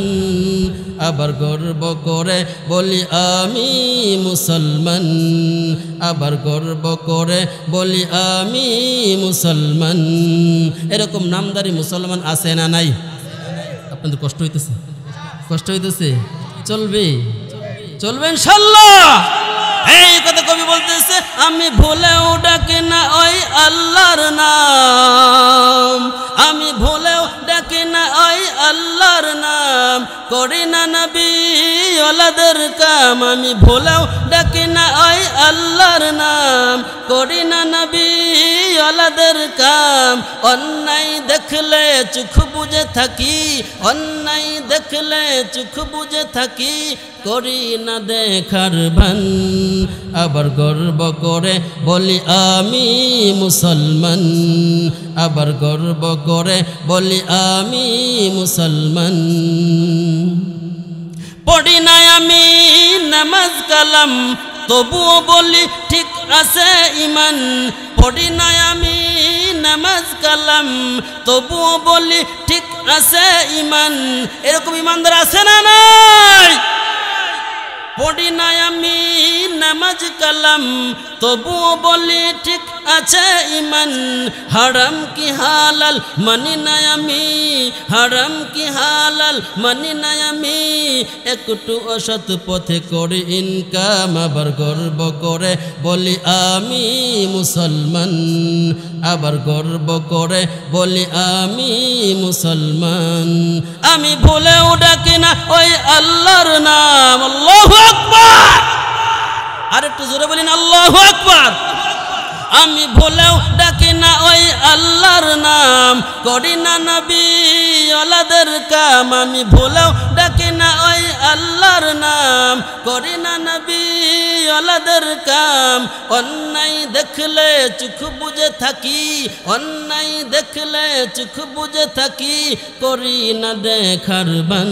S1: আবার গর্ব করে বলি আমি মুসলমান, আবার গর্ব করে বলি আমি মুসলমান। এরকম নামদারি মুসলমান আছে না নাই? আপনাদের কষ্ট হইতেছে? কষ্ট হইতেছে? চলবে, চলবে ইনশাআল্লাহ। এই কথা কবি বলতেছে আমি ভুলেও ডাকি না ওই আল্লাহর নাম, আমি ভুলেও ডাকি না ওই আল্লাহর নাম, করি না নবী ওয়ালাদের কাম। আমি ভুলেও ডাকি না ওই আল্লাহর নাম, করি না নবী ওয়ালাদের কাম। অন্যায় দেখলে চোখ বুজে থাকি, অন্যায় দেখলে চোখ বুজে থাকি, করি না দেখার ভান। আবার গর্ব করে বলি আমি মুসলমান, আবার গর্ব করে বলি আমি মুসলমান। পড়ি না আমি নামাজ কালাম, তবুও বলি ঠিক আছে ইমান। পড়ি না আমি নামাজ কালাম, তবুও বলি ঠিক আছে ইমান। এরকম ইমানদার আছে না নাই? পড়ি না আমি নামাজ কালাম, তবুও বলি ঠিক আছে ইমান। হারাম কি হালাল মানি না আমি, হারাম কি হালাল মানি না আমি, একটু অসৎ পথে করি ইনকাম। আবার গর্ব করে বলি আমি মুসলমান, আবার গর্ব করে বলি আমি মুসলমান। আমি ভুলেও ডাকি না ওই আল্লাহর নাম। আল্লাহু আকবার, আর একটু জোরে বলেন আল্লাহু আকবার। আমি ভুলেও ডাকি না ওই আল্লাহর নাম, করি না নবী ওয়ালাদের কাম। আমি ভুলেও ডাকি না ওই আল্লাহর নাম, করি না নবী ওয়ালাদের কাম। অন্যায় দেখলে চোখ বুজে থাকি, অন্যায় দেখলে চোখ বুজে থাকি, করি না দেখার ভান।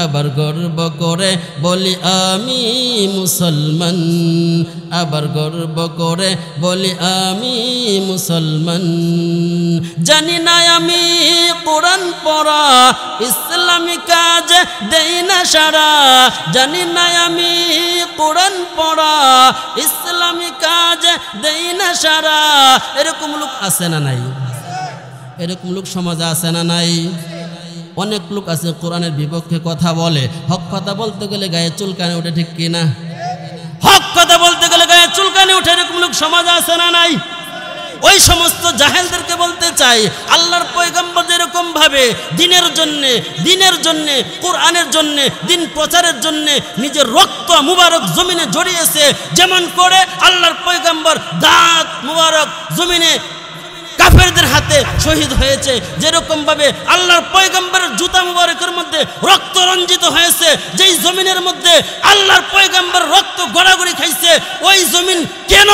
S1: আবার গর্ব করে বলি আমি মুসলমান, আবার গর্ব করে বলি আমি মুসলমান। জানি না আমি কোরআন পড়া, ইসলামী কাজ দেই না সারা। জানি না আমি কোরআন পড়া, ইসলামী কাজ দেই না সারা। এরকম লোক আছে না নাই? এরকম লোক সমাজে আছে না নাই? অনেক লোক আছে কোরআনের বিপক্ষে কথা বলে, হক কথা বলতে গেলে গায়ে চুলকানি ওঠে, ঠিক কিনা? হক কথা বলতে গেলে গায়ে চুলকানি ওঠে, এরকম লোক সমাজে আছে না নাই? ওই সমস্ত জাহেলদেরকে বলতে চাই, আল্লাহর পয়গম্বর যেরকম ভাবে দিনের জন্যে কোরআনের জন্যে দিন প্রচারের জন্যে নিজের রক্ত মুবারক জমিনে জড়িয়েছে, যেমন করে আল্লাহর পয়গম্বর দাঁত মুবারক জমিনে কাফেরদের হাতে শহীদ হয়েছে, যেরকম ভাবে আল্লাহর পয়গম্বরের জুতা মুবারকের মধ্যে রক্ত রঞ্জিত হয়েছে, যেই জমিনের মধ্যে আল্লাহর পয়গম্বর রক্ত গড়াগড়ি খাইছে, ওই জমিন কেন,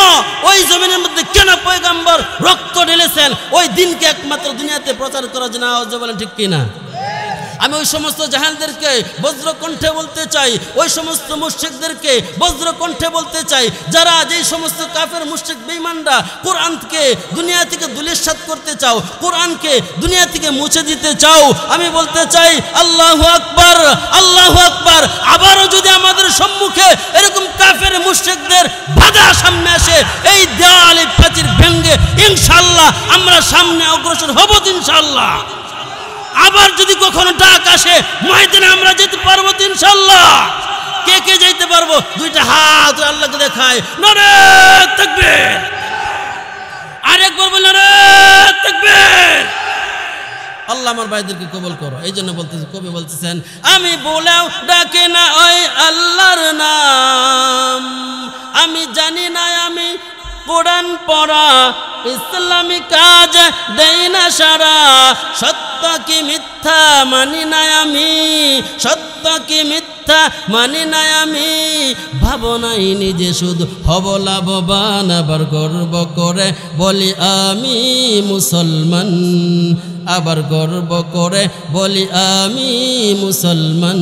S1: ওই জমিনের মধ্যে কেন পয়গম্বর রক্ত ঢেলেছেন? ওই দিনকে একমাত্র দুনিয়াতে প্রচার করার জন্য। আওয়াজ বলেন ঠিক কিনা? আমি ওই সমস্ত জাহেলদেরকে বজ্রকণ্ঠে বলতে চাই, ওই সমস্ত মুশরিকদেরকে বজ্রকণ্ঠে বলতে চাই, যারা যেই সমস্ত কাফের মুশরিক বেঈমানরা কোরআনকে দুনিয়া থেকে ধূলিসাৎ করতে চাও, কোরআনকে দুনিয়া থেকে মুছে দিতে চাও, আমি বলতে চাই আল্লাহু আকবার, আল্লাহু আকবার। আবারও যদি আমাদের সম্মুখে এরকম কাফের মুশরিকদের বাধা সামনে আসে, এই দেওয়াল প্রাচীর ভেঙে ইনশাআল্লাহ আমরা সামনে অগ্রসর হব ইনশাআল্লাহ। আবার যদি কখনো ডাক আসে ময়দানে আমরা যেতে পারবো ইনশাআল্লাহ। কে কে যেতে পারবো? দুইটা হাত আল্লাহকে দেখায়, নারে তাকবীর। আরেকবার বল, নারে তাকবীর। আল্লাহ আমার ভাইদেরকে কবুল করো। এই জন্য বলতেছি, কবি বলতেছেন আমি বলেও ডাকি না ওই আল্লাহর নাম, আমি জানি না আমি কোরআন পড়া ইসলামী কাজ দেই না সারা সত্য কি মিথ্যা মানি না আমি সত্য কি মিথ্যা মানি না আমি ভাবনাই নিজে শুধু হব লাভবান আবার গর্ব করে বলি আমি মুসলমান আবার গর্ব করে বলি আমি মুসলমান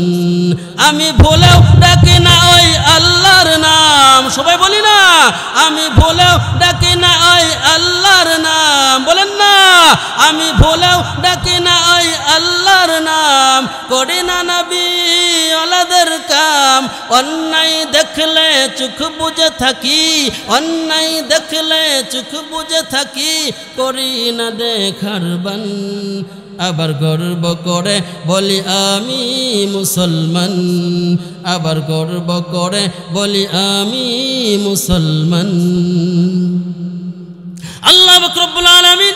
S1: আমি ভুলেও ডাকি না ওই আল্লাহর নাম সবাই বলি না আমি ভুলেও ডাকি না ওই আল্লাহর নাম বলেন না আমি ভুলেও ডাকি না ওই আল্লাহর নাম করি না নবী ওলাদের কাম অন্যায় দেখলে চোখ বুজে থাকি অন্যায় দেখলে চোখ বুজে থাকি করি না দেখার বান আবার গর্ব করে বলি আমি মুসলমান আবার গর্ব করে বলি আমি মুসলমান আল্লাহ রব্বুল আলামিন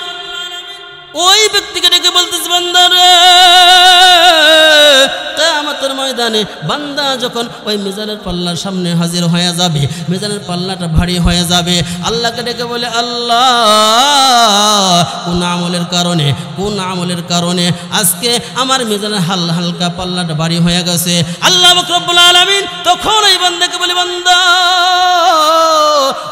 S1: ওই ব্যক্তিকে ডেকে বলতেছে বান্দা রে কিয়ামতের ময়দানে বান্দা যখন ওই মিজানের পাল্লার সামনে হাজির হয়ে যাবে মিজানের পাল্লাটা ভারী হয়ে যাবে আল্লাহকে ডেকে বলে আল্লাহ কোন আমলের কারণে আজকে আমার মিজানের হালকা পাল্লাটা ভারী হয়ে গেছে আল্লাহ রব্বুল আলামিন তখন ওই বান্দাকে বলে বান্দা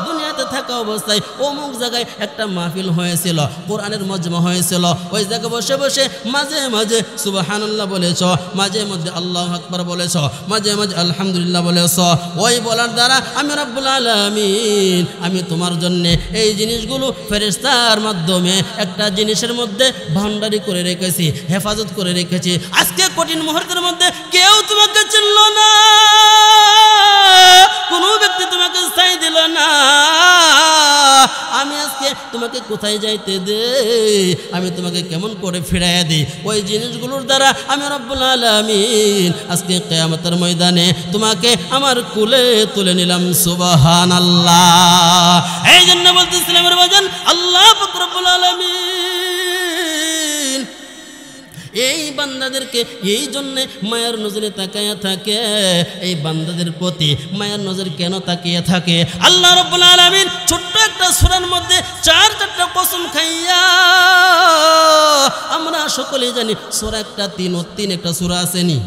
S1: দুনিয়াতে থাকা অবস্থায় অমুক জায়গায় একটা মাহফিল হয়েছিল কোরআনের মজমা হয়েছিল ওই জায়গায় বসে বসে মাঝে মাঝে সুবহানাল্লাহ বলেছ মাঝে মধ্যে আল্লাহু আকবার বলেছ মাঝে মাঝে আলহামদুলিল্লাহ বলেছ ওই বলার দ্বারা আমি রব্বুল আলামিন আমি তোমার জন্য এই জিনিসগুলো ফেরেশতার মাধ্যমে একটা জিনিসের মধ্যে ভান্ডারি করে রেখেছি হেফাজত করে রেখেছি আজকে কঠিন মুহূর্তের মধ্যে কেউ তোমাকে চিনল না কোনো ব্যক্তি তোমাকে স্থায়ী দিল না আমি আজকে তোমাকে কোথায় যাইতে দে আমি তোমাকে কেমন করে ফিরাইয়া দিই ওই জিনিসগুলোর দ্বারা আমি রব্বুল আলামিন আজকে কিয়ামতের ময়দানে তোমাকে আমার কুলে তুলে নিলাম সুবহানাল্লাহ এই জন্য বলতেছিলাম আমার বাজান আল্লাহ পাক রব্বুল আলামিন এই বান্দাদেরকে এই জন্যে মায়ের নজরে তাকায়া থাকে এই বান্দাদের প্রতি মায়ের নজর কেন তাকিয়ে থাকে আল্লাহ রাব্বুল আলামিন ছোট্ট একটা সূরার মধ্যে 4-4টা কসম খাইয়া আমরা সকলেই জানি সূরা একটা 3 একটা সূরা আসেনি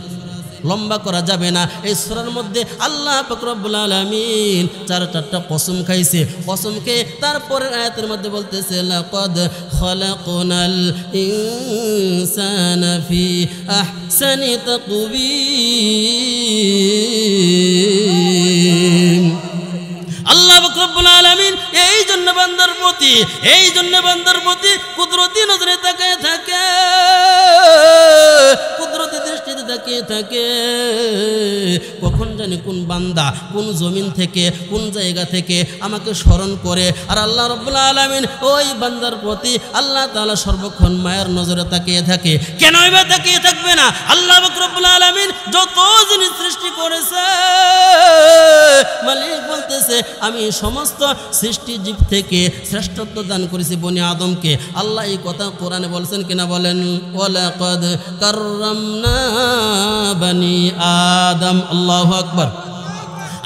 S1: লম্বা করা যাবে না এই সূরার মধ্যে আল্লাহ পাক রব্বুল আলামিন 4-4টা কসম খাইছে কসমকে তারপরের আয়াতের মধ্যে বলতেছে লাকাদ খালাকনাল ইনসানা ফি আহসানি তাকবীর আল্লাহ পাক রব্বুল আলামিন এই জন্য বান্দার প্রতি কুদরতি নজরে তাকিয়ে থাকে কুদরতি দৃষ্টিতে তাকিয়ে থাকে কখন জানি কোন বান্দা কোন জমিন থেকে কোন জায়গা থেকে আমাকে স্মরণ করে আর আল্লাহ রাব্বুল আলামিন ওই বান্দার প্রতি আল্লাহ তাআলা সর্বক্ষণ মায়ের নজরে তাকিয়ে থাকে কেন এবার তাকিয়ে থাকবে না আল্লাহ পাক রব্বুল আলামিন যত জিনিস সৃষ্টি করেছে মালিক বলতেছে আমি সমস্ত সৃষ্টি জীব থেকে শ্রেষ্ঠত্ব দান করেছি বনি আদমকে আল্লাহ এই কথা কোরআনে বলছেন কিনা বলেন ওয়ালাকাদ কাররামনা বনি আদম আল্লাহু আকবার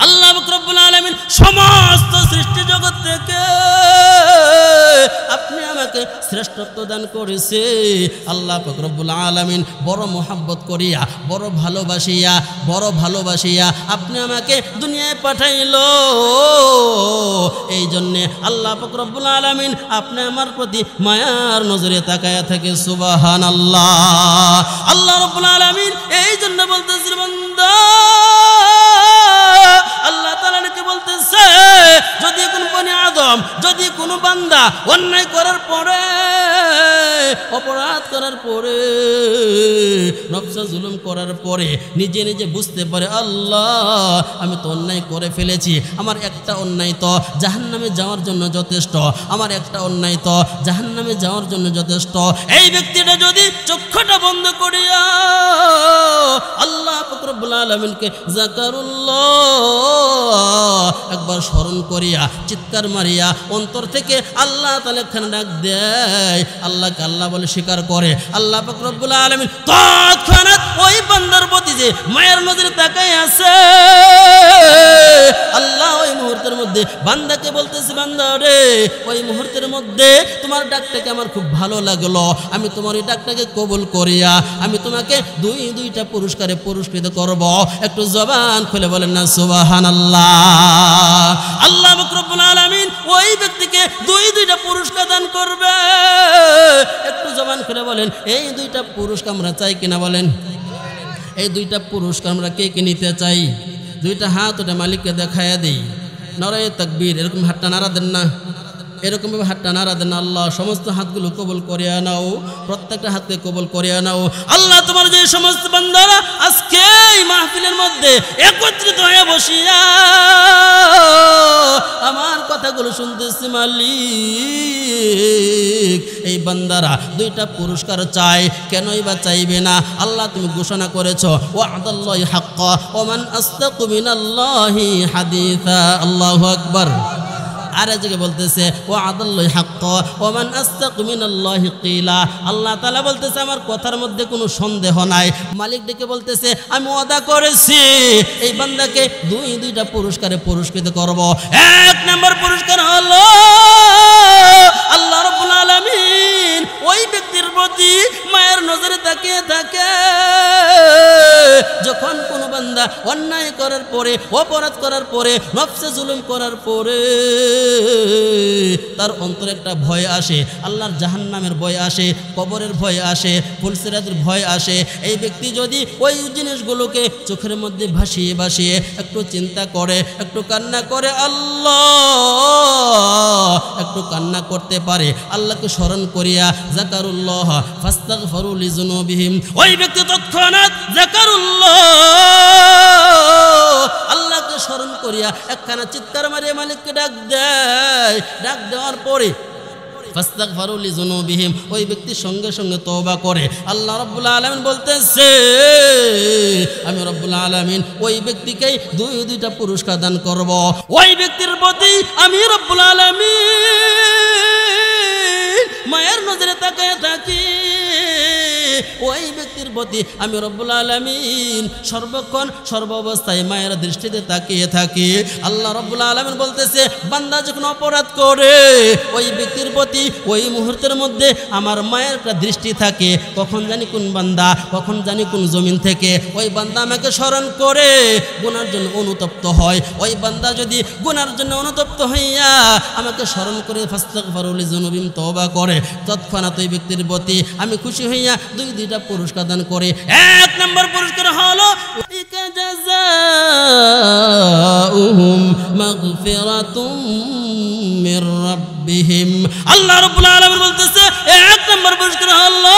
S1: আল্লাহ রব্বুল আলামিন সমস্ত সৃষ্টি জগৎ থেকে আপনি আমাকে শ্রেষ্ঠত্ব দান করেছে আল্লাহ পাক রব্বুল আলামিন বড় মোহাব্বত করিয়া বড় ভালোবাসিয়া আপনি আমাকে দুনিয়ায় পাঠাইলো এই জন্যে আল্লাহ পাক রব্বুল আলামিন আপনি আমার প্রতি মায়ার নজরে তাকায়া থাকে সুবহানাল্লাহ আল্লাহ রব্বুল আলামিন এই জন্য বলতেছেন বান্দা আল্লাহ তাআলাকে বলতেছে যদি কোন বনি আদম যদি কোনো বান্দা অন্যায় করার পরে অপরাধ করার পরে নফসে জুলুম করার পরে নিজে নিজে বুঝতে পারে আল্লাহ আমি তো অন্যায় করে ফেলেছি আমার একটা অন্যায় তো জাহান্নামে যাওয়ার জন্য যথেষ্ট আমার একটা অন্যায় তো জাহান্নামে যাওয়ার জন্য যথেষ্ট এই ব্যক্তিটা যদি চক্ষুটা বন্ধ করিয়া আল্লাহ পাক রব্বুল আলামিনকে যাকারুল্লাহ একবার স্মরণ করিয়া চিৎকার মারিয়া অন্তর থেকে আল্লাহ তাআলা খান ডাক দেয় আল্লাহকে আল্লাহ বলে স্বীকার করে আল্লাহ পাক রব্বুল আলামিন তৎক্ষণাৎ ওই বান্দার প্রতি যে মায়ের নজরে তাকায় আছে আল্লাহ ওই মুহূর্তে মুহূর্তের মধ্যে বান্দাকে বলতেছে, বান্দা রে ওই মুহূর্তের মধ্যে তোমার ডাকটাকে আমার খুব ভালো লাগলো, আমি তোমার এই ডাকটাকে কবুল করিয়া আমি তোমাকে দুইটা পুরস্কারে পুরস্কৃত করব। একটু জবান খুলে বলেন না সুবহানাল্লাহ। আল্লাহ রব্বুল আলামিন ওই ব্যক্তিকে দুইটা পুরস্কার দান করবে। একটু জবান খুলে বলেন এই দুইটা পুরস্কার আমরা চাই কিনা বলেন? এই দুইটা পুরস্কার আমরা কে কে নিতে চাই? দুইটা হাত ওটা মালিককে দেখাইয়া দিই, নারায়ে তাকবীর, এরকম হাতটা নাড়া দেন না, এরকমভাবে হাতটা নাড়া দেন। আল্লাহ সমস্ত হাতগুলো কবুল করিয়া নাও, প্রত্যেকটা হাতকে কবুল করিয়া নাও। আল্লাহ তোমার যে সমস্ত বান্দারা আজকে এই মাহফিলের মধ্যে একত্রিত হয়ে বসিয়া আমার কথাগুলো শুনতেছি মালিক, এই বান্দারা দুইটা পুরস্কার চায়, কেনই বা চাইবে না? আল্লাহ তুমি ঘোষণা করেছো ওয়াদাল্লাহি হাক্কা ওয়া মান আসতাকু মিনাল্লাহি হাদিসা। আল্লাহু আকবার। আর এদিকে বলতেছে ওয়াদাল্লাহি হাক্কা ওয়া মান আসতাকু মিনাল্লাহি কিলা। আল্লাহ তাআলা বলতেছে আমার কথার মধ্যে কোনো সন্দেহ নাই। মালিক ডেকে বলতেছে আমি ওয়াদা করেছি এই বান্দাকে দুইটা পুরস্কারে পুরস্কৃত করব। এক নম্বর পুরস্কার হলো আল্লাহ রাব্বুল আলামিন ওই ব্যক্তির প্রতি মায়ের নজরে তাকিয়ে থাকে। যখন কোনো বান্দা অন্যায় করার পরে, অপরাধ করার পরে, নফসে জুলুম করার পরে তার অন্তরে একটা ভয় আসে, আল্লাহর জাহান্নামের ভয় আসে, কবরের ভয় আসে, ফুলসিরাতের ভয় আসে। এই ব্যক্তি যদি ওই জিনিসগুলোকে চোখের মধ্যে ভাসিয়ে ভাসিয়ে একটু চিন্তা করে, একটু কান্না করে, আল্লাহ একটু কান্না করতে পারে, আল্লাহকে স্মরণ করিয়া যাকারুল্লাহ ফাস্তাগফিরু লিযুনুবিহিম, ওই ব্যক্তি তৎক্ষণাৎ যাকারুল্লাহ আল্লাহকে স্মরণ করিয়া একখানা চিৎকার মারিয়া মালিককে ডাক দেয়। ডাক দেওয়ার পরে ফাস্তাগফিরু লিযুনুবিহিম, ওই ব্যক্তি সঙ্গে সঙ্গে তওবা করে। আল্লাহ রাব্বুল আলামিন বলতেছে আমি রাব্বুল আলামিন ওই ব্যক্তিকে দুইটা পুরস্কার দান করব। ওই ব্যক্তির প্রতি আমি রাব্বুল আলামিন মায়ের নজরে তাকায় থাকি। ওই ব্যক্তির প্রতি আমি রব্বুল আলামিন সর্বক্ষণ সর্বাবস্থায় মায়ের দৃষ্টিতে তাকিয়ে থাকি। আল্লাহ রব্বুল আলামিন বলতেছে বান্দা যখন অপরাধ করে ওই ব্যক্তির প্রতি ওই মুহূর্তের মধ্যে আমার মায়ের একটা দৃষ্টি থাকে। কখন জানি কোন বান্দা, কখন জানি কোন জমিন থেকে ওই বান্দা আমাকে স্মরণ করে গুনার জন্য অনুতপ্ত হয়। ওই বান্দা যদি গুনার জন্য অনুতপ্ত হইয়া আমাকে স্মরণ করে ফাস্তাগফিরু লিযুনুবিহিম তওবা করে, তৎক্ষণাৎ ওই ব্যক্তির প্রতি আমি খুশি হইয়া দুইটা পুরস্কার দান করে। এক নম্বর পুরস্কার হলো জাযাউহুম মাগফিরাতুম মির রাব্বিহিম। আল্লাহ রাব্বুল আলামিন বলতেছে এক নম্বর পুরস্কার হলো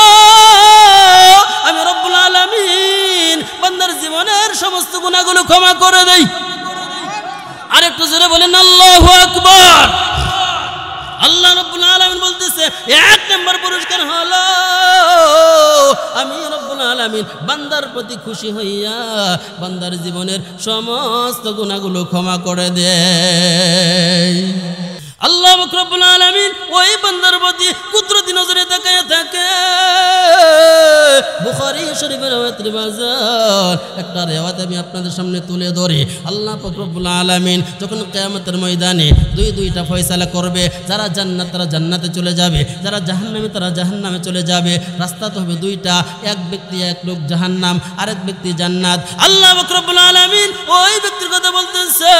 S1: আমি রাব্বুল আলামিন বান্দার জীবনের সমস্ত গুনাহগুলো ক্ষমা করে দেই। আরেকটু জোরে বলেন আল্লাহু আকবার। আল্লাহ রাব্বুল আলামিন বলতেছে এক নম্বর পুরস্কার হলো আমি রাব্বুল আলামিন বান্দার প্রতি খুশি হইয়া বান্দার জীবনের সমস্ত গুনাহগুলো ক্ষমা করে দেয়। আল্লাহ রাব্বুল আলামিন ওই বান্দার প্রতি কুদরতি নজরে তাকায় থাকে। বুখারী শরীফের রওয়ায়াতের বাজার একটা রিওয়ায়াত আমি আপনাদের সামনে তুলে ধরি। আল্লাহ রাব্বুল আলামিন যখন কিয়ামতের ময়দানে দুইটা ফয়সালা করবে, যারা জান্নাত তারা জান্নাতে চলে যাবে, যারা জাহান্নামে তারা জাহান্নামে চলে যাবে। রাস্তা তো হবে দুইটা, এক ব্যক্তি এক লোক জাহান্নাম, আরেক ব্যক্তি জান্নাত। আল্লাহ রাব্বুল আলামিন ওই ব্যক্তির কথা বলতেছে।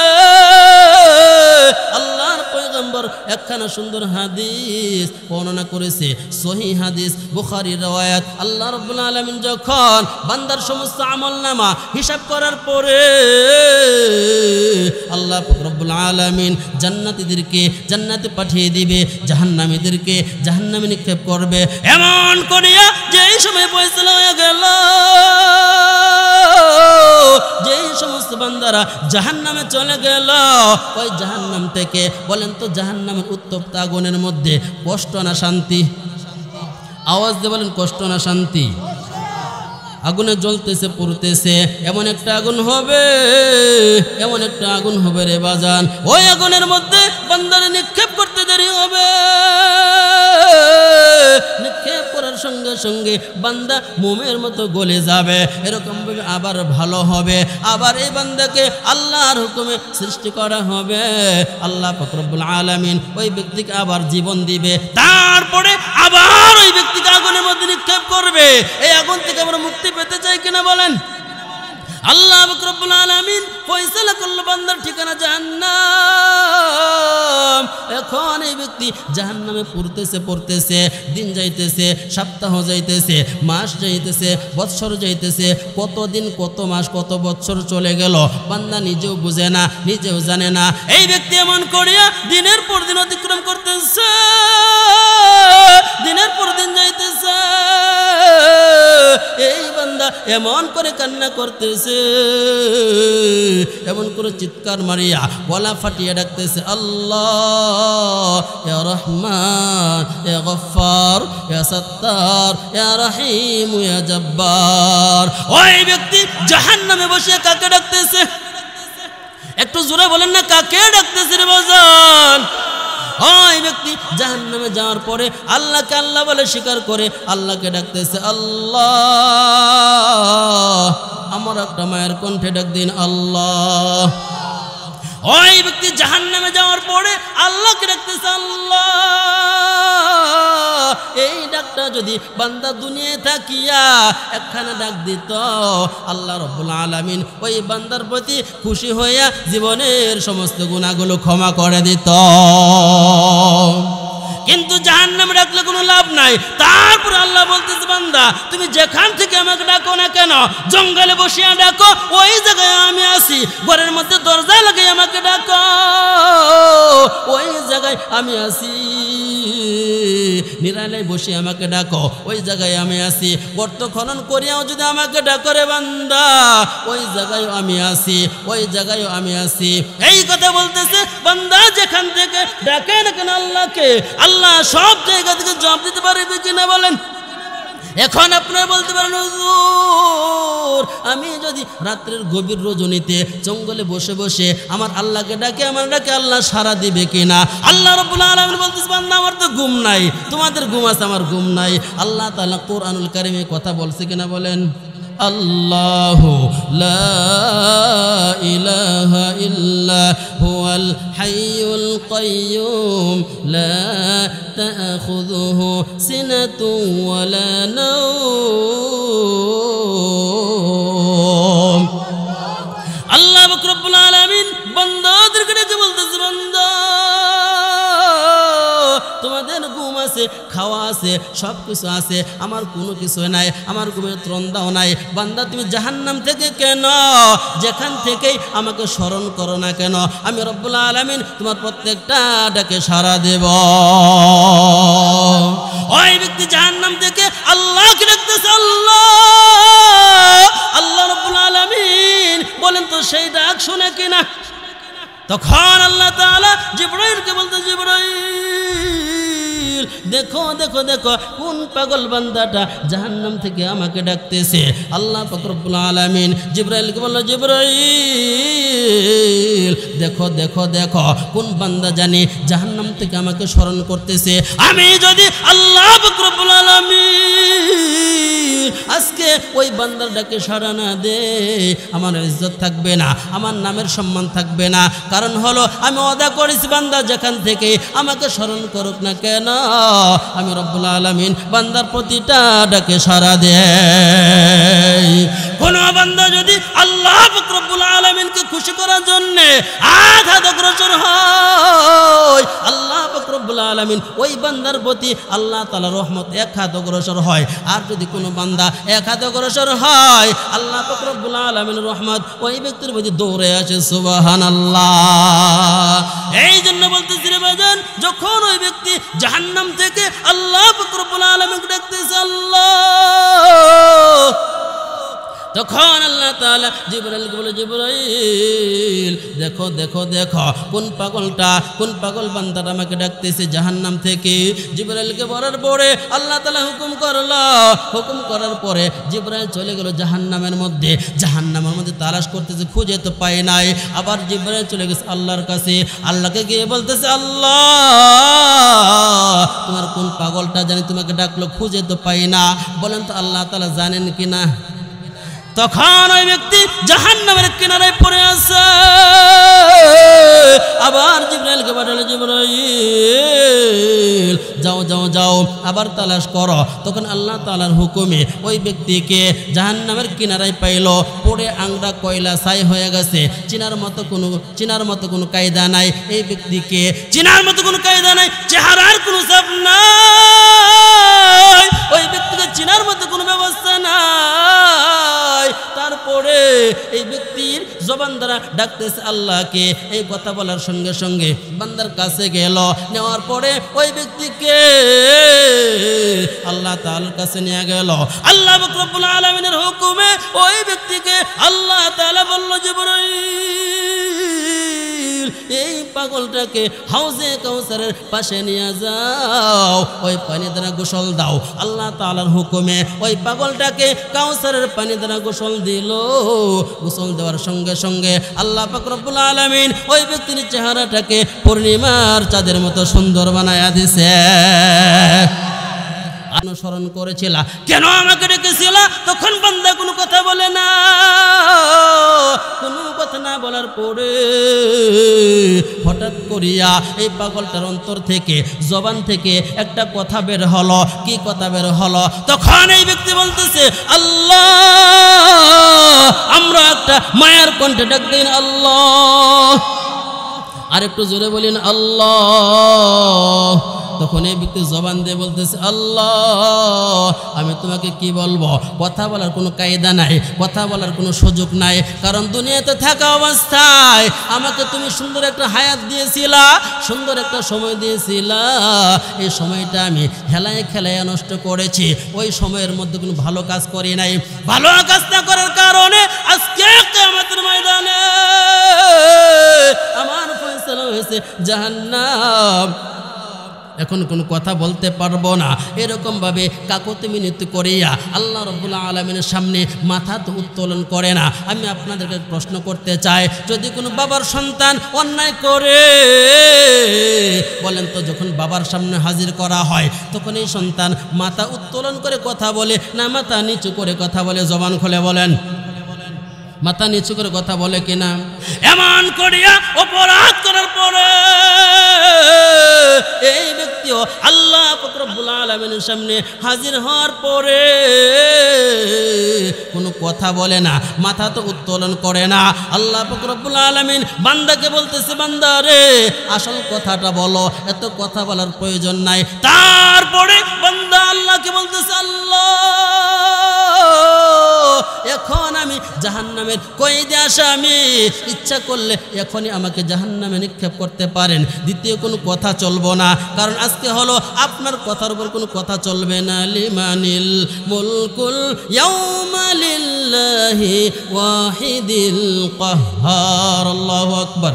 S1: আল্লাহর পয়গম্বর একখানা সুন্দর হাদিস বর্ণনা করেছে, সহিহ হাদিস, বুখারীর রওয়ায়াত। আল্লাহ রাব্বুল আলামিন যখন বান্দার সমস্ত আমলনামা হিসাব করার পরে আল্লাহ রাব্বুল আলামিন জান্নাতীদেরকে জান্নাতে পাঠিয়ে দিবে, জাহান্নামীদেরকে জাহান্নামে নিক্ষেপ করবে। এমন করিয়া যেই সময় ফয়সালা হয়ে গেল, যেই সমস্ত বান্দারা জাহান্নামে চলে গেল, ওই জাহান্নাম থেকে বলেন তো জাহান্নামের উত্তপ্ত আগুনের মধ্যে কষ্ট না শান্তি? আওয়াজ দিয়ে বলেন কষ্ট না শান্তি? আগুনে জ্বলতেছে, পুড়তেছে, এমন একটা আগুন হবে, এমন একটা আগুন হবে রে বাজান, ওই আগুনের মধ্যে বান্দারে নিক্ষেপ করতে দেরি হবে। নিক্ষেপ করার করার সঙ্গে সঙ্গে বান্দা মোমের মতো গলে যাবে, এরকমভাবে আবার ভালো হবে, আবার এই বান্দাকে আল্লাহর হুকুমে সৃষ্টি করা হবে। আল্লাহ পাক রব্বুল আলামিন ওই ব্যক্তিকে আবার জীবন দিবে, তারপরে আবার ওই ব্যক্তিকে আগুনের মধ্যে নিক্ষেপ করবে। এই আগুন থেকে আমরা মুক্তি পেতে চাই কিনা বলেন? আল্লাহ পাক রব্বুল আলামিন ফয়সালা করল বান্দার ঠিকানা জাহান্নাম। এখন এই ব্যক্তি জাহান্নামে পড়তেছে, দিন যাইতেছে, সপ্তাহ যাইতেছে, মাস যাইতেছে, বৎসর যাইতেছে, কতদিন, কত মাস, কত বৎসর চলে গেল বান্দা নিজেও বুঝে না, নিজেও জানে না। এই ব্যক্তি এমন করিয়া দিনের পর দিন অতিক্রম করতেছে, দিনের পর দিন যাইতেছে। এই বান্দা এমন করে কান্না করতেছে, এমন করে চিৎকার মারিয়া গলা ফাটিয়ে ডাকতেছে, আল্লাহ ইয়া রহমান ইয়া গফফার ইয়া সত্তার ইয়া রহিম ইয়া জব্বার। ওই ব্যক্তি জাহান্নামে বসে কাকে ডাকতেছে? একটু জোরে বলেন না, কাকে ডাকতেছে রে বাজান? ওই ব্যক্তি জাহান্নামে যাওয়ার পরে আল্লাহকে আল্লাহ বলে স্বীকার করে আল্লাহকে ডাকতেছে, আল্লাহ। আমার একটা মায়ের কণ্ঠে ডাক দিন, আল্লাহ। ওই ব্যক্তি জাহান্নামে যাওয়ার পরে আল্লাহকে ডাকতেছে, আল্লাহ। এই ডাকটা যদি বান্দা দুনিয়ায় থাকিয়া একখানা ডাক দিত, আল্লাহ রাব্বুল আলামিন ওই বান্দার প্রতি খুশি হইয়া জীবনের সমস্ত গুনাহগুলো ক্ষমা করে দিত। কিন্তু জাহান্নামে ডাকলে কোনো লাভ নাই। তারপর আল্লাহ বলতেছে, বান্দা তুমি যেখান থেকে আমাকে ডাকো না কেন, জঙ্গলে বসিয়া ডাকো, ওই জায়গায় আমি আছি। ঘরের মধ্যে দরজা লাগিয়ে আমাকে ডাকো, ওই জায়গায় আমি আছি। নিরালায় বসে আমাকে ডাকো, ওই জায়গায় আমি আছি। গর্ত খনন করিয়াও যদি আমাকে ডাকো রে বান্দা, ওই জায়গায় আমি আছি, ওই জায়গায় আমি আছি। এই কথা বলতেছে, বান্দা যেখান থেকে ডাকে না কেন আল্লাহকে, আল্লাহ সব জায়গা থেকে জবাব দিতে পারবে কিনা বলেন? এখন আপনারা বলতে পারেন, হুজুর আমি যদি রাত্রের গভীর রজনীতে জঙ্গলে বসে বসে আমার আল্লাহকে ডাকে, আমার ডাকে আল্লাহ সাড়া দিবে কিনা? আল্লাহ রাব্বুল আলামিন বলতেছে, বান্দা আমার তো ঘুম নাই, তোমাদের ঘুম আছে, আমার ঘুম নাই। আল্লাহ তাআলা কোরআনুল কারীমে কথা বলছে কিনা বলেন? আল্লাহু লা ইলাহা ইল্লা হুয়াল হাইয়ুল কাইয়্যুম লা তাখুযুহু সিনাতুন ওয়ালা নাওম। আল্লাহ পাক রব্বুল আলামিন বান্দাদেরকে ডেকে বলতেছে, বান্দা তোমাদের ঘুম আছে, খাওয়া আছে, সব কিছু আছে, আমার কোনো কিছু নাই, আমার ঘুমের ত্রন্দাও নাই। বান্দা তুমি জাহান্নাম থেকে কেন, যেখান থেকেই আমাকে স্মরণ করো না কেন, আমি রব্বুল আলামিন তোমার প্রত্যেকটা ডাকে সাড়া দেব। ওই ব্যক্তি জাহান্নাম থেকে আল্লাহকে ডাকতেছে, আল্লাহ। আল্লাহ রব্বুল আলামিন বলেন তো সেই ডাক শোনে কিনা? তখন আল্লাহ তাআলা জিবরাইলকে বলতে, জিবরাইল দেখো দেখো দেখো কোন পাগল বান্দাটা জাহান্নাম থেকে আমাকে ডাকতেছে। আল্লাহ পাক রব্বুল আলামিন জিবরাইলকে বলল, জিবরাইল দেখো দেখো দেখো কোন বান্দা জানি জাহান্নাম থেকে আমাকে স্মরণ করতেছে। আমি যদি আল্লাহ পাক রব্বুল আলামিন আজকে ওই বান্দার ডাকে সাড়া না দে, আমার ইজ্জত থাকবে না, আমার নামের সম্মান থাকবে না। কারণ হলো আমি ওয়াদা করেছি বান্দা যেখান থেকে আমাকে স্মরণ করুক না কেন, আমি রব্বুল আলামিন বান্দার প্রতিটা ডাকে সাড়া দেই। কোন বান্দা যদি আল্লাহ পাক রব্বুল আলামিনকে খুশি করার জন্য হাত অগ্রসর হয়, আল্লাহ পাক রব্বুল আলামিন ওই বান্দার প্রতি আল্লাহ তাআলার রহমত এক হাত অগ্রসর হয়। আর যদি কোনো বান্দা এক হাত অগ্রসর হয়, আল্লাহ পাক রব্বুল আলামিনের রহমত ওই ব্যক্তির প্রতি দৌড়ে আসে। সুবহানাল্লাহ। এই জন্য বলতেছি রে বাজান, যখন ওই ব্যক্তি জাহান্নাম থেকে আল্লাহ পাক রব্বুল আলামিনকে ডাকতেছে, আল্লাহ তখন আল্লাহ তাআলা জিবরাইলকে বলে, জিবরাইল দেখো দেখো দেখো কোন পাগল বান্দাটা আমাকে ডাকতেছে জাহান্নাম থেকে। জিবরাইলকে বলার পরে আল্লাহ তাআলা হুকুম করার পরে জিবরাইল চলে গেল জাহান্নামের মধ্যে তালাশ করতেছে, খুঁজে তো পায় নাই। আবার জিবরাইল চলে গেছে আল্লাহর কাছে, আল্লাহকে গিয়ে বলতেছে, আল্লাহ তোমার কোন পাগলটা জানি তোমাকে ডাকলো, খুঁজে তো পাই না, বলেন তো আল্লাহ তাআলা জানেন কিনা। তখন ওই ব্যক্তি জাহান্নামের কিনারায় পড়ে আছে। আবার জিবরাইলকে পাঠালো, জিবরাইল যাও আবার তালাশ করো। তখন আল্লাহ তাআলার হুকুমে ওই ব্যক্তিকে জাহান্নামের কিনারায় পাইল, পড়ে আংরা কয়লা ছাই হয়ে গেছে। চিনার মতো কোনো কায়দা নাই এই ব্যক্তিকে, চিনার মতো কোনো কায়দা নাই, চেহারার কোনো ছাপ নাই, ওই ব্যক্তিকে চিনার মতো কোনো ব্যবস্থা নাই। তারপরে এই ব্যক্তির জবান দ্বারা ডাকতেছে আল্লাহকে। এই কথা বলার সঙ্গে সঙ্গে বান্দার কাছে গেল, নেওয়ার পরে ওই ব্যক্তিকে আল্লাহ তাআলার কাছে নিয়ে গেল। আল্লাহ রব্বুল আলামিনের হুকুমে ওই ব্যক্তিকে আল্লাহ তাআলা বলল, জিবরাইল এই পাগলটাকে হাউজে কাউসারের পাশে নিয়ে যাও, ওই পানি দ্বারা গোসল দাও। আল্লাহ তাআলার হুকুমে ওই পাগলটাকে কাউসারের পানি দ্বারা গোসল দিল। গোসল দেওয়ার সঙ্গে সঙ্গে আল্লাহ পাক রব্বুল আলামিন ওই ব্যক্তির চেহারাটাকে পূর্ণিমার চাঁদের মতো সুন্দর বানায়া দিছে। অনুসরণ করেছিল, কেন আমাকে ডেকেছিল? তখন বান্দা কোনো কথা বলে না। কোনো কথা না বলার পরে হঠাৎ করিয়া এই পাগলটার অন্তর থেকে, জবান থেকে একটা কথা বের হলো। কি কথা বের হলো? তখন এই ব্যক্তি বলতেছে, আল্লাহ, আমরা একটা মায়ের কণ্ঠে ডাক দিন আল্লাহ। আর একটু জোরে বলেন আল্লাহ। তখন এই ব্যক্তি জবান দিয়ে বলতেছে, আল্লাহ আমি তোমাকে কি বলবো, কথা বলার কোনো কায়দা নাই, কথা বলার কোনো সুযোগ নাই, কারণ দুনিয়াতে থাকা অবস্থায় আমাকে তুমি সুন্দর একটা হায়াত দিয়েছিলা, সুন্দর একটা সময় দিয়েছিলা। এই সময়টা আমি খেলায় নষ্ট করেছি। ওই সময়ের মধ্যে কোনো ভালো কাজ করি নাই। ভালো কাজ না করার কারণে আজকে কিয়ামতের ময়দানে আমার ফয়সালা হয়েছে জাহান্নাম। এখন কোনো কথা বলতে পারবো না। এরকম ভাবে কাকুতি মিনতি করিয়া আল্লাহ রাব্বুল আলামিনের সামনে মাথা তো উত্তোলন করে না। আমি আপনাদেরকে প্রশ্ন করতে চাই, যদি কোনো বাবার সন্তান অন্যায় করে, বলেন তো যখন বাবার সামনে হাজির করা হয় তখন এই সন্তান মাথা উত্তোলন করে কথা বলে না মাথা নিচু করে কথা বলে? জবান খুলে বলেন, মাথা নিচু করে কথা বলে কিনা? এমন করিয়া অপরাধ করার পরে এই ব্যক্তিও আল্লাহ পাক রব্বুল আলামিনের সামনে হাজির হওয়ার পরে কোনো কথা বলে না, মাথা তো উত্তোলন করে না। আল্লাহ পাক রব্বুল আলামিন বান্দাকে বলতেছে, বান্দা রে আসল কথাটা বলো, এত কথা বলার প্রয়োজন নাই। তারপরে বান্দা আল্লাহকে বলতেছে, আল্লাহ এখন আমি জাহান্নামের কয়েদে আসামি, ইচ্ছা করলে এখনই আমাকে জাহান্নামে নিক্ষেপ করতে পারেন, দ্বিতীয় কোনো কথা চলবো না। কারণ আজকে হলো আপনার কথার উপর কোনো কথা চলবে না। লিমানিল মুলকুল ইয়াউমা লিল্লাহি ওয়াহিদিল কাহ্হার। আল্লাহু আকবার।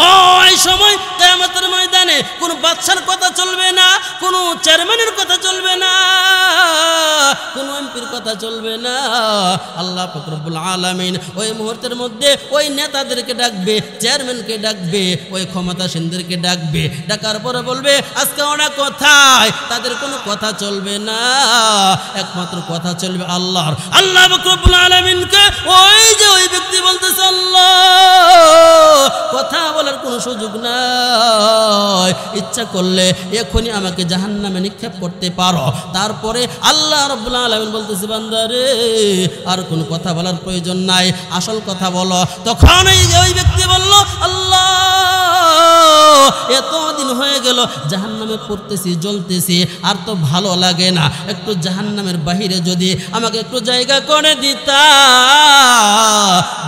S1: ওই সময় কিয়ামতের ময়দানে কোনো বাদশার কথা চলবে না, কোনো চেয়ারম্যানের কথা চলবে না, কোনো এমপির কথা চলবে না। আল্লাহ পাক রব্বুল আলামিন ওই মুহূর্তের মধ্যে ওই নেতাদেরকে ডাকবে, চেয়ারম্যানকে ডাকবে, ওই ক্ষমতাসীনদেরকে ডাকবে। ডাকার পরে বলবে, আজকে ওরা কোথায়? তাদের কোনো কথা চলবে না, একমাত্র কথা চলবে আল্লাহর। আল্লাহ পাক রব্বুল আলামিনকে ওই ব্যক্তি বলতেছে, আল্লাহ কথা বলার কোনো সুযোগ নাই, ইচ্ছা করলে এখনই আমাকে জাহান্নামে নিক্ষেপ করতে পারো। তারপরে আল্লাহ রাব্বুল আলামিন বলতেছে, বান্দা রে আর কোনো কথা বলার প্রয়োজন নাই, আসল কথা বলো। তখন ওই ব্যক্তি বলল, আল্লাহ এতদিন হয়ে গেল জাহান্নামে পড়তেছি, জ্বলতেছি, আর তো ভালো লাগে না, একটু জাহান্নামের বাহিরে যদি আমাকে একটু জায়গা করে দিতা,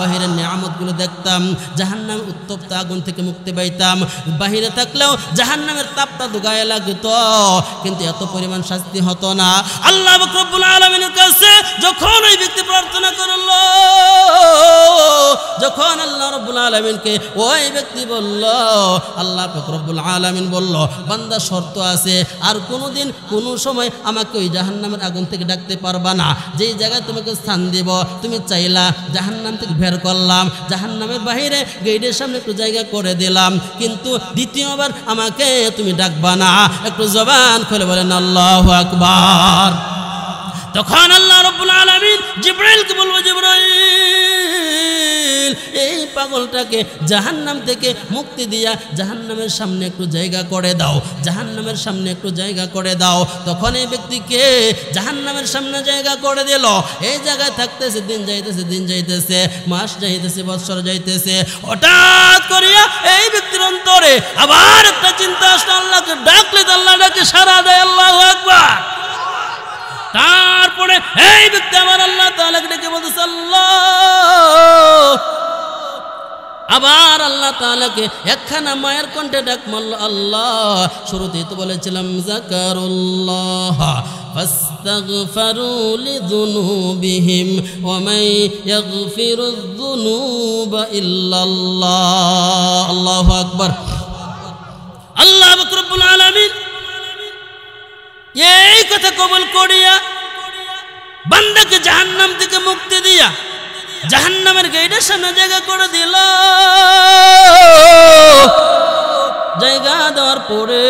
S1: বাহিরের নিয়ামতগুলো দেখতাম, জাহান্নামের উত্তপ্ত আগুন থেকে মুক্তি পাইতাম, বাহিরে থাকলেও জাহান্নামের তাপটা তো গায়ে লাগতো, কিন্তু এত পরিমাণ শাস্তি হতো না। আল্লাহ রব্বুল আলামিনের কাছে যখন ওই ব্যক্তি প্রার্থনা করলো, যখন আল্লাহ রব্বুল আলামিনকে ওই ব্যক্তি বলল, আল্লাহ রব্বুল আলামিন বলল, বান্দা শর্ত আছে, আর কোনোদিন কোনো সময় আমাকে ওই জাহান্নামের আগুন থেকে ডাকতে পারবা না, যেই জায়গায় তোমাকে স্থান দেব তুমি চাইলা জাহান্নাম থেকে বের করলাম, জাহান্নামের বাহিরে গেটের সামনে একটু জায়গা করে দিলাম, কিন্তু দ্বিতীয়বার আমাকে তুমি ডাকবা না। একটু জবান খুলে বলেন আল্লাহু আকবার। তখন আল্লাহ রাব্বুল আলামিন জিবরাইলকে বলবো, জিবরাইল এই পাগলটাকে জাহান্নাম থেকে মুক্তি দিয়া জাহান্নামের সামনে একটু জায়গা করে দাও, জাহান্নামের সামনে একটু জায়গা করে দাও। তখন এই ব্যক্তিকে জাহান্নামের সামনে জায়গা করে দিল। এই জায়গায় থাকতেছে, দিন যাইতেছে, দিন যাইতেছে, মাস যাইতেছে, বৎসর যাইতেছে। হঠাৎ করিয়া এই ব্যক্তির অন্তরে আবার একটা চিন্তা আসলো, আল্লাহকে ডাকলে আল্লাহ ডাকে সাড়া দেয়। আল্লাহু আকবার। তারপরে এই ব্যক্তি আমার আল্লাহ তাআলাকে ডেকে বলতেছে আল্লাহ, আবার আল্লাহ তাআলাকে একখানা মায়ের কণ্ঠে ডাক মারল আল্লাহ। শুরুতেই তো বলেছিলাম যাকারুল্লাহ ফাস্তাগফারু লিযুনুবিহিম ওয়া মান ইয়াগফিরুয যুনুবা ইল্লাল্লাহ। আল্লাহু আকবার। আল্লাহ রব্বুল আলামিন এই কথা কবুল করিয়া বান্দাকে জাহান্নাম থেকে মুক্তি দিয়া জাহান্নামের গেটের সামনে জায়গা করে দিল। জায়গা দেওয়ার পরে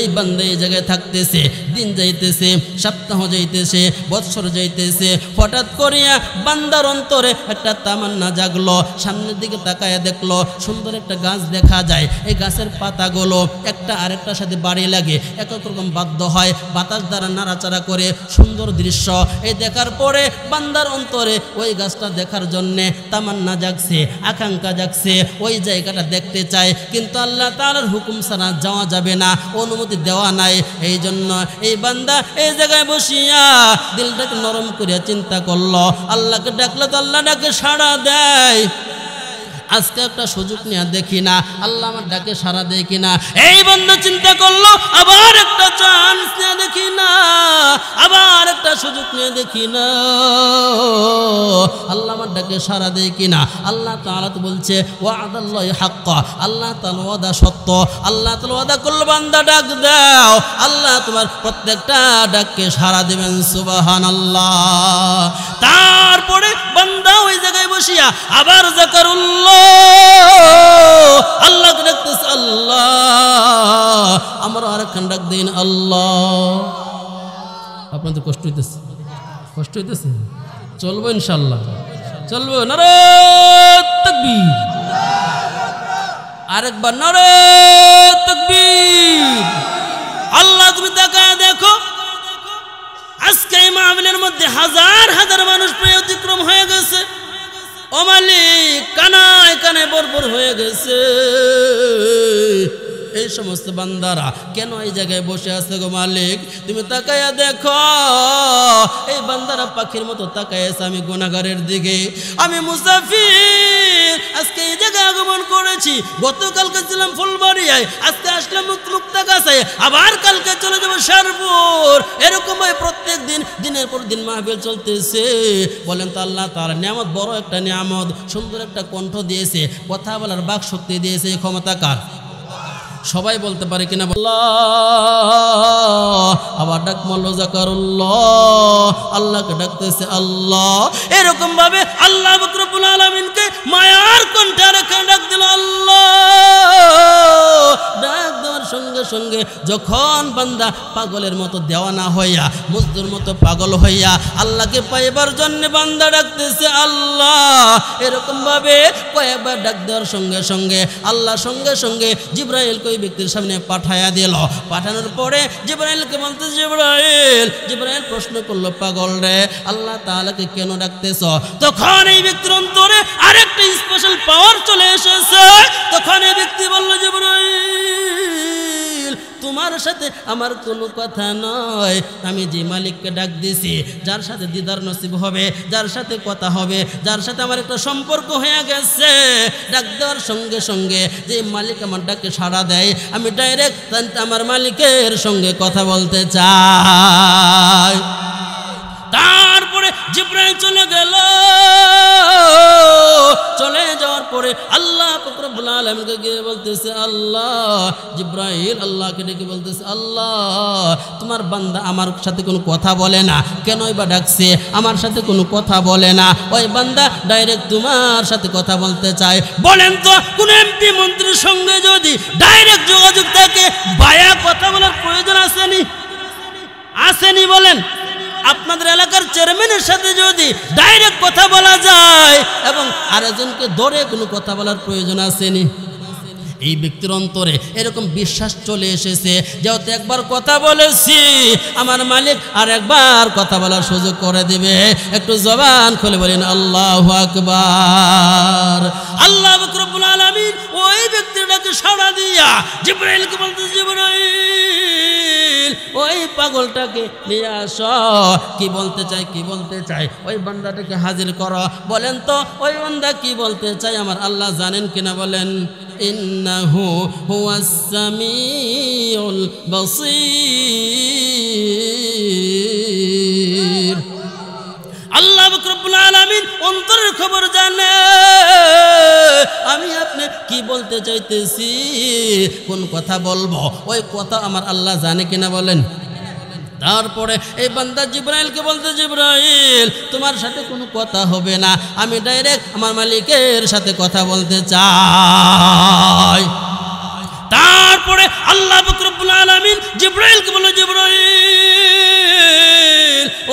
S1: এই বান্দা এই জায়গায় থাকতেছে, দিন যাইতেছে, সপ্তাহ যাইতেছে, বৎসর যাইতেছে। হঠাৎ করিয়া বান্দার অন্তরে একটা তামান্না জাগলো, সামনের দিকে তাকায়া দেখলো সুন্দর একটা গাছ দেখা যায়। এই গাছের পাতাগুলো একটা আরেকটার সাথে বাড়ি লাগে, এক এক রকম বাদ্য হয়, বাতাস দ্বারা নাড়াচাড়া করে, সুন্দর দৃশ্য। এই দেখার পরে বান্দার অন্তরে ওই গাছটা দেখার জন্যে তামান্না জাগছে, আকাঙ্ক্ষা জাগছে, ওই জায়গাটা দেখতে চায়, কিন্তু আল্লাহ তাআলার হুকুম ছাড়া যাওয়া যাবে না, অনুমতি দেওয়া নাই। এই জন্য এই বান্দা এই জায়গায় বসিয়া দিলটাকে নরম করিয়া চিন্তা করলো, আল্লাহকে ডাকলে তো আল্লাহ ডাকে সাড়া দেয়, আজকে একটা সুযোগ নিয়ে দেখি না আল্লাহ আমার ডাকে সাড়া দেয় কিনা। এই বান্দা চিন্তা করলো, আবার একটা চান্স নিয়ে দেখি না, আবার একটা সুযোগ নিয়ে দেখি না, আল্লাহ আমার ডাকে সাড়া দেয় কিনা। আল্লাহ তাআলা তো বলছে ওয়াদাল্লাহি হাক্কা, আল্লাহ তাআলা ওয়াদা সত্য। আল্লাহ তাআলা ওয়াদা করলো বান্দা ডাক দাও, আল্লাহ তোমার প্রত্যেকটা ডাককে সাড়া দেবেন। সুবহানাল্লাহ। তারপরে বান্দা ওই জায়গায় বসিয়া আবার যাকারুল্লাহ, আল্লাহকে ডাকতেছে আল্লাহ, আমরা আরেকখান ডাক দিন আল্লাহ। আপনাদের কষ্ট হইতেছে, কষ্ট হইতেছে, চলবো ইনশাআল্লাহ, চলবো। নারে তাকবীর, আরেকবার নারে তাকবীর। আল্লাহ তুমি তাকায় দেখো, আজকে এই মাহফিলের মধ্যে হাজার হাজার মানুষ প্রায় অতিক্রম হয়ে গেছে। ও মালিক, কানায় কানায় বরবর হয়ে গেছে। এই সমস্ত বান্দারা কেন এই জায়গায় বসে আছে গো মালিক? তুমি তাকায়া দেখো, এই বান্দারা পাখির মতো তাকায় আছে আমি গুনাহগারের দিকে। আমি মুসাফির, আজকে এই জায়গায় আগমন করেছি। গতকালকে ছিলাম ফুলবাড়িয়ায়, আজকে আসলাম মুক্তাগাছায়, আবার কালকে চলে যাবো শেরপুর। এরকম প্রত্যেক দিন দিনের পর দিন মাহফিল চলতেছে। বলেন তো আল্লাহ তাআলা নিয়ামত, বড় একটা নিয়ামত, সুন্দর একটা কণ্ঠ দিয়েছে, কথা বলার বাক শক্তি দিয়েছে, ক্ষমতা কার? সবাই বলতে পারে কিনা? আবার ডাক মারলো যাকারুল্লাহ, আল্লাহকে ডাকতেছে আল্লাহ। এরকম ভাবে আল্লাহ রব্বুল আলামিনকে মায়ার কণ্ঠে রেখে ডাক দিল আল্লাহ। ডাক দেওয়ার সঙ্গে সঙ্গে যখন বান্দা পাগলের মতো দেওয়ানা হইয়া, মজদুর মতো পাগল হইয়া আল্লাহকে পাইবার জন্য বান্দা ডাকতেছে আল্লাহ। এরকম ভাবে কয়েকবার ডাক দেওয়ার সঙ্গে সঙ্গে আল্লাহ সঙ্গে সঙ্গে জিবরাইলকে ওই ব্যক্তির সামনে পাঠায়া দিল। পাঠানোর পরে জিবরাইলকে বলতে, জিবরাইল প্রশ্ন করলো, পাগল রে, আল্লাহ তাআলাকে কেন ডাকতেছ? তখন এই ব্যক্তির অন্তরে আরেকটা স্পেশাল পাওয়ার চলে এসেছে। তখন এই ব্যক্তি বলল, জিবরাইল তোমার সাথে আমার কোনো কথা নয়, আমি যে মালিককে ডাক দিছি, যার সাথে দিদার নসিব হবে, যার সাথে কথা হবে, যার সাথে আমার একটা সম্পর্ক হয়ে গেছে, ডাক দেওয়ার সঙ্গে সঙ্গে যে মালিক আমার ডাকে সাড়া দেয়, আমি ডাইরেক্ট আমার মালিকের সঙ্গে কথা বলতে চাই। তারপরে জিবরাইল চলে গেল। চলে যাওয়ার পরে আল্লাহ পাক রব্বুল আলামিনকে গিয়ে বলতেছে, আল্লাহ, জিবরাইল আল্লাহকে ডেকে বলতেছে, আল্লাহ তোমার বান্দা আমার সাথে কোনো কথা বলে না, কেনই বা ডাকছে? আমার সাথে কোনো কথা বলে না, ওই বান্দা ডাইরেক্ট তোমার সাথে কথা বলতে চায়। বলেন তো, কোন এমপি মন্ত্রীর সঙ্গে যদি ডাইরেক্ট যোগাযোগ থাকে, বায়া কথা বলার প্রয়োজন আসেনি? আসেনি বলেন? আপনাদের এলাকার চেয়ারম্যানের সাথে যদি ডাইরেক্ট কথা বলা যায় এবং আরেকজনকে ধরে কোনো কথা বলার প্রয়োজন আসেনি? এই ব্যক্তির অন্তরে এরকম বিশ্বাস চলে এসেছে, যেহেতু একবার কথা বলেছি, আমার মালিক আর একবার কথা বলার সুযোগ করে দেবে। একটু জবান খুলে বলেন আল্লাহু আকবার। আল্লাহ রব্বুল আলামিন ওই ব্যক্তিটাকে সাড়া দিয়া জিবরাইলকে বলতে, জিবরাইল ওই পাগলটাকে নিয়ে আসো, কি বলতে চাই, কি বলতে চাই, ওই বান্দাটাকে হাজির করো। বলেন তো ওই বান্দা কি বলতে চাই আমার আল্লাহ জানেন কিনা? বলেন, ইন্নাহু হুয়াস সামিউল বাসীর। আল্লাহ রব্বুল আলামিন অন্তরের খবর জানে, আমি আপনি কি বলতে চাইতেছি, কোন কথা বলবো, ওই কথা আমার আল্লাহ জানে কিনা? বলেন। তারপরে এই বান্দা জিবরাইলকে বলতে, জিবরাইল তোমার সাথে কোনো কথা হবে না, আমি ডাইরেক্ট আমার মালিকের সাথে কথা বলতে চাই। তারপরে আল্লাহ রব্বুল আলামিন জিবরাইলকে বলল, জিবরাইল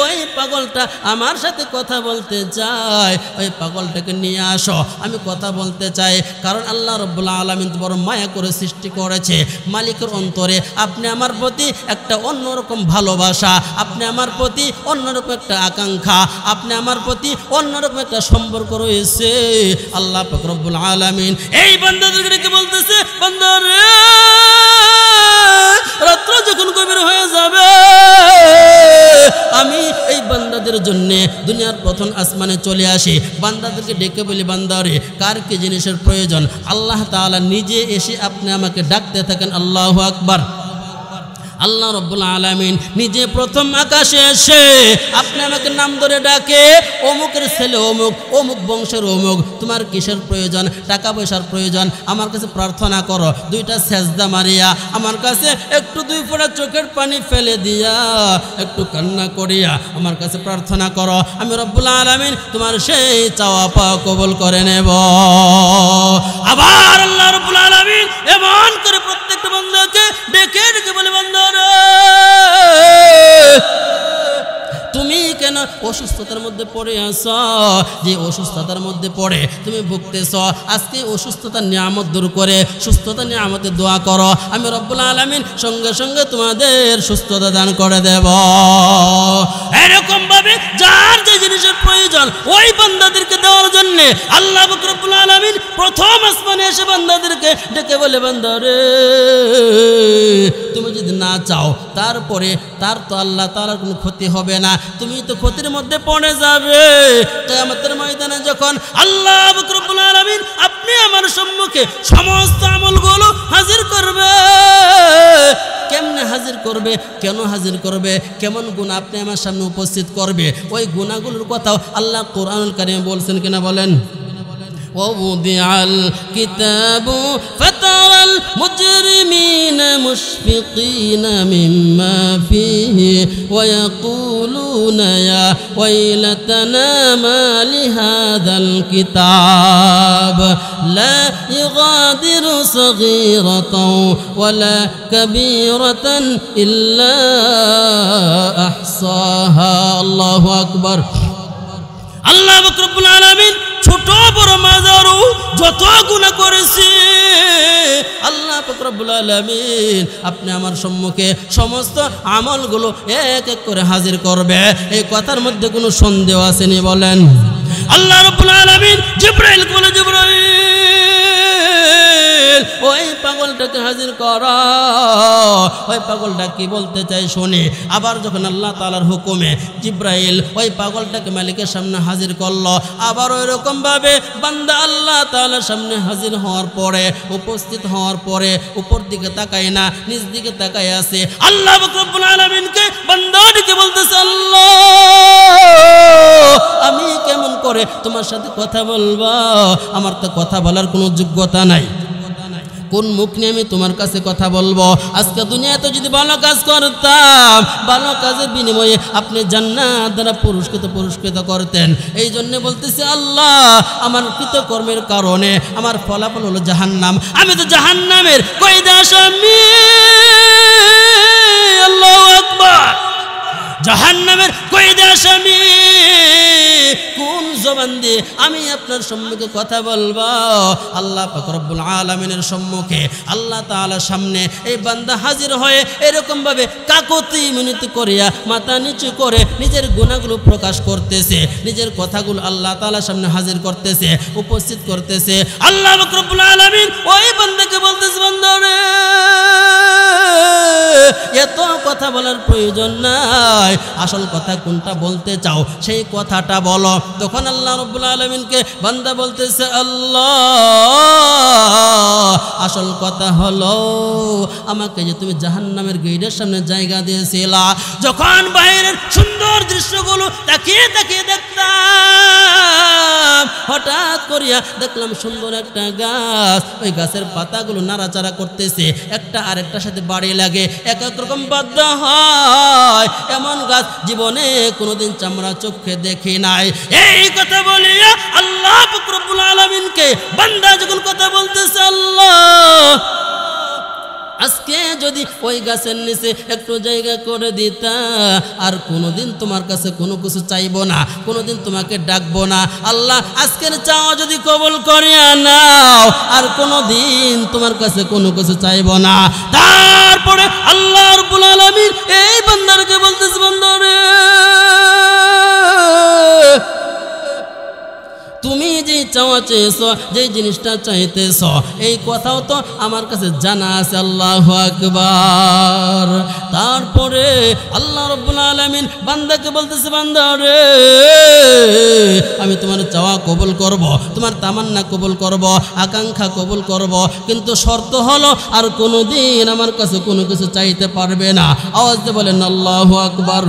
S1: ওই পাগলটা আমার সাথে কথা বলতে চায়, ওই পাগলটাকে নিয়ে আসো, আমি কথা বলতে চাই। কারণ আল্লাহ রব্বুল আলামিন বড় মায়া করে সৃষ্টি করেছে, মালিকের অন্তরে আপনি আমার প্রতি একটা অন্যরকম ভালোবাসা, আপনি আমার প্রতি অন্যরকম একটা আকাঙ্ক্ষা, আপনি আমার প্রতি অন্যরকম একটা সম্পর্ক রয়েছে। আল্লাহ পাক রব্বুল আলামিন এই বান্দাদেরকে বলতেছে, বান্দারে রাত্র যখন গভীর হয়ে যাবে, আমি এই বান্দাদের জন্য দুনিয়ার প্রথম আসমানে চলে আসি, বান্দাদেরকে ডেকে বলি, বান্দারে কার কি জিনিসের প্রয়োজন? আল্লাহ তাআলা নিজে এসে আপনি আমাকে ডাকতে থাকেন, আল্লাহু আকবার। আল্লাহ রব্বুল আলামিন নিজে প্রথম আকাশে এসে আপনি আমাকে নাম ধরে ডাকে, অমুকের ছেলে অমুক, অমুক বংশের অমুক, তোমার কিসের প্রয়োজন? টাকা পয়সার প্রয়োজন? আমার কাছে প্রার্থনা করো, দুইটা সেজদা মারিয়া আমার কাছে একটু দুই ফোঁটা চোখের পানি ফেলে দিয়া একটু কান্না করিয়া আমার কাছে প্রার্থনা করো, আমি রব্বুল আলামিন তোমার সেই চাওয়া পাওয়া কবুল করে নেব। আবার আল্লাহ রব্বুল আলামিন এমন করে প্রত্যেকটা বান্দাকে ডেকে ডেকে বলে, বান্দা তুমি কেন অসুস্থতার মধ্যে পড়ে আছো? যে অসুস্থতার মধ্যে পড়ে তুমি ভুগতেছ, আজকে অসুস্থতার নিয়ামত দূর করে সুস্থতার নিয়ামতে দোয়া করো, আমি রব্বুল আলামিন সঙ্গে সঙ্গে তোমাদের সুস্থতা দান করে দেব। এরকম ভাবে যার যে জিনিসের প্রয়োজন ওই বান্দাদেরকে দেওয়ার জন্য আল্লাহ রব্বুল আলামিন প্রথম আসমানে এসে বান্দাদেরকে ডেকে বলে, বান্দারে তুমি যদি না চাও তারপরে তার তো আল্লাহ তাআলার কোনো ক্ষতি হবে না, তুমি তো ক্ষতির মধ্যে পড়ে যাবে। কিয়ামতের ময়দানে যখন আল্লাহ রব্বুল আলামিন আপনি আমার সম্মুখে সমস্ত আমলগুলো হাজির করবে, কেমনে হাজির করবে, কেন হাজির করবে, কেমন গুনাহ আপনি আমার সামনে উপস্থিত করবে, ওই গুনাহগুলোর কথাও আল্লাহ কোরআনুল কারীমে বলছেন কিনা? বলেন, ووضع الكتاب فترى المجرمين مشفقين مما فيه ويقولون يا ويلتنا ما لهذا الكتاب لا يغادر صغيرة ولا كبيرة إلا أحصاها الله أكبر। আল্লাহ রব্বুল আলামিন ছোট বড় মাঝারু যত গুনাহ করেছি আল্লাহ রব্বুল আলামিন আপনি আমার সম্মুখে সমস্ত আমলগুলো এক এক করে হাজির করবে, এই কথার মধ্যে কোনো সন্দেহ আসেনি? বলেন। আল্লাহ রব্বুল আলামিন জিবরাইলকে বলে, জিবরাইল পাগলটাকে হাজির করো। ওই পাগলটা কি বলতে চাই শুনে আবার যখন আল্লাহ তাআলার হুকুমে জিব্রাইল ওই পাগলটাকে মালিকের সামনে হাজির করলো, আবার ওই রকম ভাবে বান্দা আল্লাহ তাআলার সামনে হাজির হওয়ার পরে, উপস্থিত হওয়ার পরে উপর দিকে তাকায় না, নিচ দিকে তাকায় আছে। আল্লাহ রব্বুল আলামিনকে বান্দাটিকে বলতেছে, আল্লাহ আমি কেমন করে তোমার সাথে কথা বলবো? আমার তো কথা বলার কোনো যোগ্যতা নাই। কোন মুখ নিয়ে আমি তোমার কাছে কথা বলবো? আজকে দুনিয়াতে যদি ভালো কাজ করতাম, ভালো কাজের বিনিময়ে আপনি জান্নাত দ্বারা পুরস্কৃত করতেন। এই জন্য বলতেছি, আল্লাহ আমার কৃতকর্মের কারণে আমার ফলাফল হলো জাহান্নাম। আমি তো জাহান্নামের কয়দা আসামি। আল্লাহু আকবার। জাহান্নামের কয়দা আসামি। কোন জবান দিয়ে আমি আপনার সম্মুখে কথা বলবো? আল্লাহ পাক রব্বুল আলামিনের সম্মুখে আল্লাহ তাআলার সামনে এই বান্দা হাজির হয়ে এরকম ভাবে কাকুতি মিনতি করিয়া মাথা নিচু করে নিজের গুনাহগুলো প্রকাশ করতেছে, নিজের কথাগুলো আল্লাহ তাআলার সামনে হাজির করতেছে, উপস্থিত করতেছে। আল্লাহ পাক রব্বুল আলামিন ওই বান্দাকে বলতেছে, বান্দা রে এত কথা বলার প্রয়োজন নাই, আসল কথা কোনটা বলতে চাও সেই কথাটা বলো। তখন আল্লাহ রাব্বুল আলামিনকে বান্দা বলতেছে, আল্লাহ আসল কথা হলো আমাকে যে তুমি জাহান্নামের গেটের সামনে জায়গা দিয়েছিলা, যখন বাইরের সুন্দর দৃশ্যগুলো তাকিয়ে তাকিয়ে দেখতাম, হঠাৎ করিয়া দেখলাম সুন্দর একটা গাছ, ওই গাছের পাতাগুলো নাড়াচাড়া করতেছে, একটা আরেকটার সাথে বাড়ি লাগে, এক এক রকম বাদ্য হয়। এমন গাছ জীবনে কোনোদিন চামড়া চোখে দেখি নাই। এই কথা বলিয়া আল্লাহ পাক রব্বুল আলামিনকে বান্দা যখন কথা বলতেছে, আল্লাহ আজকে যদি ওই গাছের নিচে একটু জায়গা করে দিতা, আর কোনোদিন তোমার কাছে কোনো কিছু চাইবো না, কোনোদিন তোমাকে ডাকবো না। আল্লাহ আজকের চাওয়া যদি কবুল করিয়া নাও, আর কোনোদিন তোমার কাছে কোনো কিছু চাইবো না। তারপরে আল্লাহ রাব্বুল আলামিন এই বান্দাকে বলতেছে, বান্দা রে তুমি যে চাওয়া চেয়েছ, যে জিনিসটা চাইতেছ, এই কথাও তো আমার কাছে জানা আছে। আল্লাহু আকবার। তারপরে আল্লাহ রাব্বুল আলামিন বান্দাকে বলতেছে, বান্দা রে আমি তোমার চাওয়া কবুল করব, তোমার তামান্না কবুল করব, আকাঙ্ক্ষা কবুল করব, কিন্তু শর্ত হলো আর কোনোদিন আমার কাছে কোনো কিছু চাইতে পারবে না। আওয়াজ দিয়ে বলেন আল্লাহু আকবার।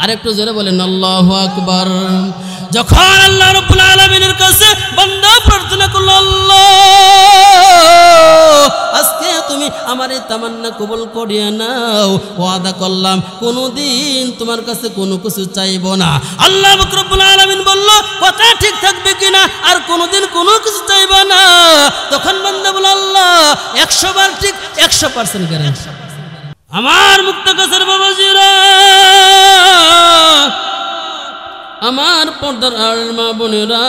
S1: আরেকটু জোরে বলেন আল্লাহু আকবার। যখন আল্লাহ রাব্বুল আলামিনের কাছে বান্দা প্রার্থনা করল, আল্লাহ আজকে তুমি আমার এই তামান্না কবুল করিয়া নাও, ওয়াদা করলাম কোনোদিন তোমার কাছে কোনো কিছু চাইব না। আল্লাহ রাব্বুল আলামিন বলল, কথা ঠিক থাকবে কিনা? আর কোনোদিন কোনো কিছু চাইব না। তখন বান্দা বলল, আল্লাহ 100 বার ঠিক, 100% গ্যারান্টি। আমার মুক্ত কাছের বাবাজিরা, আমার পর্দার আর মা বোনেরা,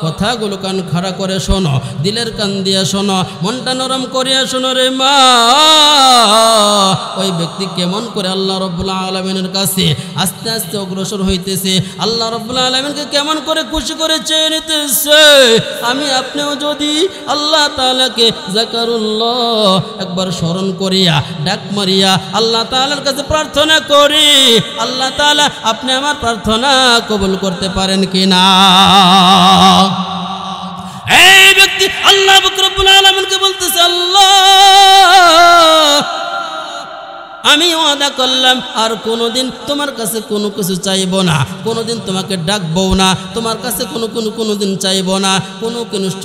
S1: কথাগুলো কান খাড়া করে শোনো, দিলের কান দিয়া শোনো, মনটা নরম করিয়া শোনো রে মা। ওই ব্যক্তি কেমন করে আল্লাহ রাব্বুল আলামিনের কাছে আস্তে আস্তে অগ্রসর হইতেছে, আল্লাহ রাব্বুল আলামিনকে কেমন করে খুশি করে চেয়ে নিতেছে। আমি আপনিও যদি আল্লাহ তাআলাকে যাকারুল্লাহ একবার স্মরণ করিয়া ডাক মারিয়া আল্লাহ তাআলার কাছে প্রার্থনা করি, আল্লাহ তাআলা আপনি আমার প্রার্থনা কবুল করতে পারেন কিনা? এই ব্যক্তি আল্লাহ রাব্বুল আলামিনকে বলতেছে, আল্লাহ আমি ওয়াদা করলাম আর কোনোদিন তোমার কাছে কোনো কিছু চাইব না, কোনোদিন তোমাকে ডাকবো না, তোমার কাছে কোনোদিন চাইব না,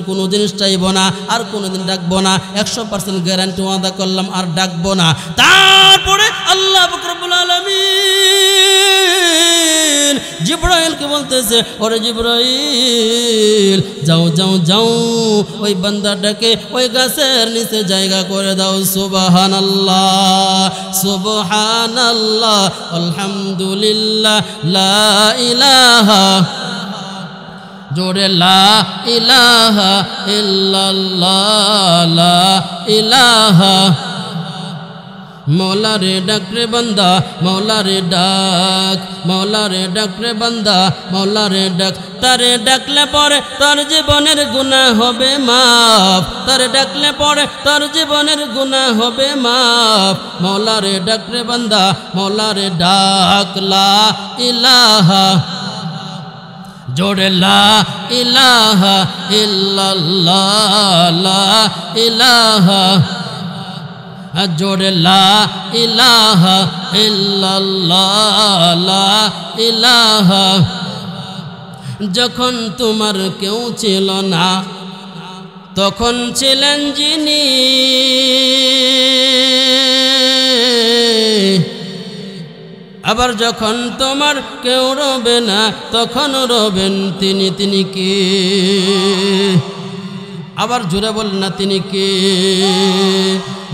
S1: কোনো জিনিস চাইব না, আর কোনোদিন ডাকবো না। 100% গ্যারান্টি ওয়াদা করলাম, আর ডাকবো না। তারপরে আল্লাহ রাব্বুল আলামিন জিবরাইলকে বলতেছে, ওরে জিবরাইল যাও যাও যাও, ওই বান্দাটাকে ওই গাছের নিচে জায়গা করে দাও। সুবহানাল্লাহ সুবহানাল্লাহ আলহামদুলিল্লাহ লা ইলাহা, জোরে লা ইলাহা ইল্লাল্লাহ লা ইলাহা मौला रे डाक रे बंदा मौला रे डाक मौला रे डाक रे बंदा मौला रे डाक तारे डाकले परे तार जीवनेर गुनाह होबे माफ तारे डाकले परे तार जीवनेर गुनाह होबे माफ मौला रे डाक रे बंदा मौला रे डाक ला इलाहा जोड़े ला इलाहा इल्लल्लाह ला इलाहा जोड़े ला इलाहा इल्लल्लाह ला इलाहा যখন তোমার কেউ ছিল না তখন ছিলেন যিনি আবার যখন তোমার কেউ রবে না তখন রবেন তিনি তিনি কে আবার জোরে বল না তিনি কে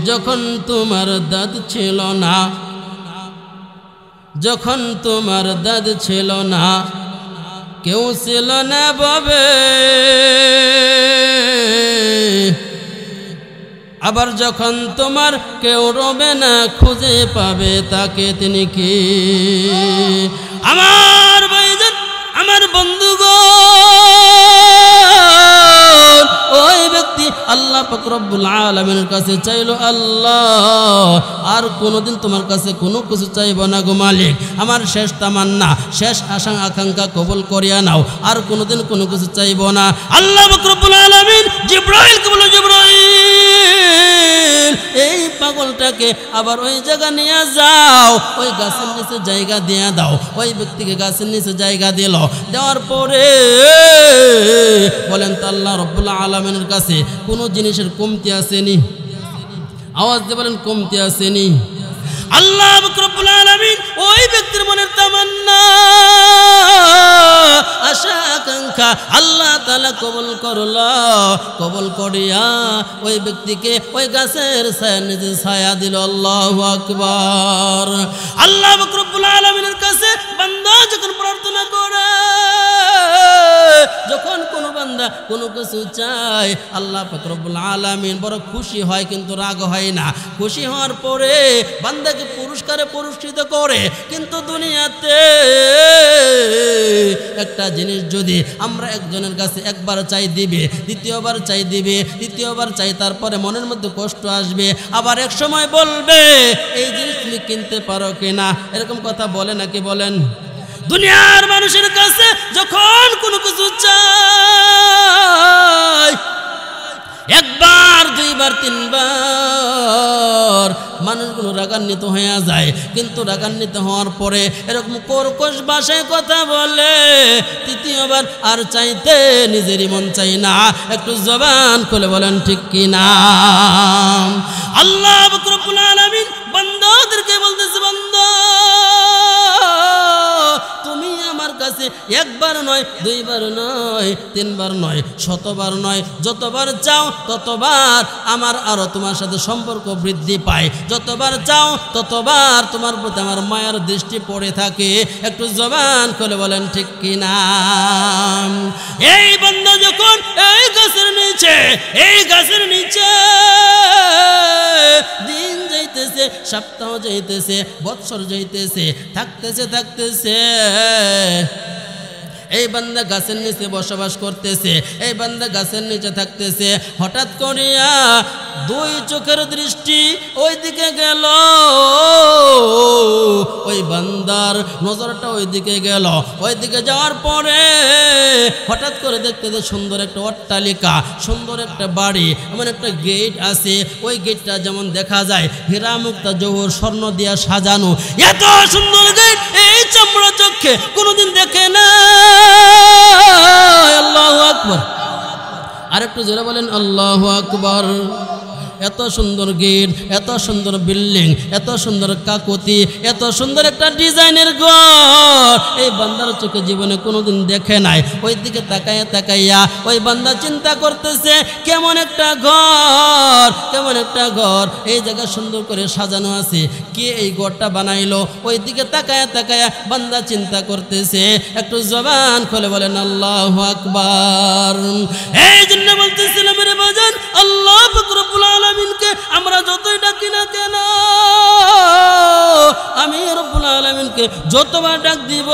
S1: যখন তোমার দাদ ছিল না যখন তোমার দাদ ছিল না কেউ ছিল না বাবে আবার যখন তোমার কেউ রবে না খুঁজে পাবে তাকে তিনি কি আমার ভাইজান আমার বন্ধুগণ ওই ব্যক্তি আল্লাহ পাক রব্বুল আলামিনের কাছে চাইলো আল্লাহ আর কোনোদিন তোমার কাছে কোনো কিছু চাইব না গো মালিক আমার শেষ তামান্না শেষ আশা আকাঙ্ক্ষা কবুল করিয়া নাও আর কোনোদিন কোনো কিছু চাইব না আল্লাহ পাক রব্বুল আলামিন জিবরাইলকে বলল জিবরাইল এই পাগলটাকে আবার ওই জায়গা নিয়ে যাও ওই গাছের নিচে জায়গা দিয়ে দাও ওই ব্যক্তিকে গাছের নিচে জায়গা দিল দেওয়ার পরে বলেন তো আল্লাহ রব্বুল আলামিনের কাছে কোনো জিনিসের কমতি আসেনি আওয়াজ দিয়ে বলেন কমতি আসেনি আল্লাহ রব্বুল আলামিন ওই ব্যক্তির মনের তামান্না আশা আকাঙ্ক্ষা আল্লাহ তাআলা কবুল করলো কবুল করিয়া ওই ব্যক্তিকে ওই গাছের ছায়ার নিচে ছায়া দিল আল্লাহু আকবার আল্লাহ রব্বুল আলামিনের কাছে বান্দা যখন প্রার্থনা করে যখন কোনো বান্দা কোনো কিছু চায় আল্লাহ পাক রব্বুল আলামিন বড় খুশি হয় কিন্তু রাগ হয় না খুশি হওয়ার পরে বান্দাকে পুরস্কারে পুরস্কৃত করে কিন্তু দুনিয়াতে একটা জিনিস যদি আমরা একজনের কাছে একবার চাই দিবে দ্বিতীয়বার চাই দিবে তৃতীয়বার চাই তারপরে মনের মধ্যে কষ্ট আসবে আবার এক সময় বলবে এই জিনিস তুমি কিনতে পারো কিনা এরকম কথা বলে নাকি বলেন দুনিয়ার মানুষের কাছে যখন কোনো কিছু চাই একবার দুইবার তিনবার মানুষগুলো রাগান্বিত হয়ে যায় কিন্তু রাগান্বিত হওয়ার পরে এরকম কর্কশ ভাষায় কথা বলে তৃতীয়বার আর চাইতে নিজেরই মন চাই না একটু জবান খুলে বলেন ঠিক কি না আল্লাহ রব্বুল আলামিন বান্দাদেরকে বলতেছে বান্দা তুমি আমার কাছে একবার নয় দুইবার নয় তিনবার নয় শতবার নয় যতবার চাও ততবার আমার আরো তোমার সাথে সম্পর্ক বৃদ্ধি পায় যতবার চাও ততবার তোমার প্রতি আমার মায়ার দৃষ্টি পড়ে থাকে একটু জবান খুলে বলেন ঠিক কি না এই বান্দা যখন এই গাছের নিচে দিন যাইতেছে সপ্তাহ যাইতেছে বৎসর যাইতেছে থাকতেছে এই বান্দা গাছের নিচে বসবাস করতেছে এই বান্দা গাছের নিচে থাকতেছে হঠাৎ করিয়া দুই চোখের দৃষ্টি ওই দিকে গেল ওই বান্দার নজরটা ওই দিকে গেল ওই দিকে যাওয়ার পরে হঠাৎ করে দেখতে সুন্দর একটা অট্টালিকা সুন্দর একটা বাড়ি এমন একটা গেট আছে ওই গেটটা যেমন দেখা যায় হীরা মুক্তা জওহর স্বর্ণ দিয়া সাজানো এত সুন্দর গেট এই চামড়া চোখে কোনোদিন দেখে না আল্লাহু আকবার আরেকটু জোরে বলেন আল্লাহু আকবার এত সুন্দর গেট এত সুন্দর বিল্ডিং এত সুন্দর কাকুতি এত সুন্দর একটা ডিজাইনের ঘর এই বান্দার চোখে জীবনে কোনোদিন দেখে নাই ওই দিকে তাকাইয়া ওই বান্দা চিন্তা করতেছে কেমন একটা ঘর এই জায়গা সুন্দর করে সাজানো আছে কে এই ঘরটা বানাইলো ওই দিকে তাকাইয়া বান্দা চিন্তা করতেছে একটু জবান খুলে বলেন আল্লাহু আকবার এই জন্য বলতেছিলাম রে বাজান আল্লাহ পাক রব্বুল আলামিনকে আমরা যতই ডাকি না কেন আমি রব্বুল আলামিনকে যতবার ডাক দিব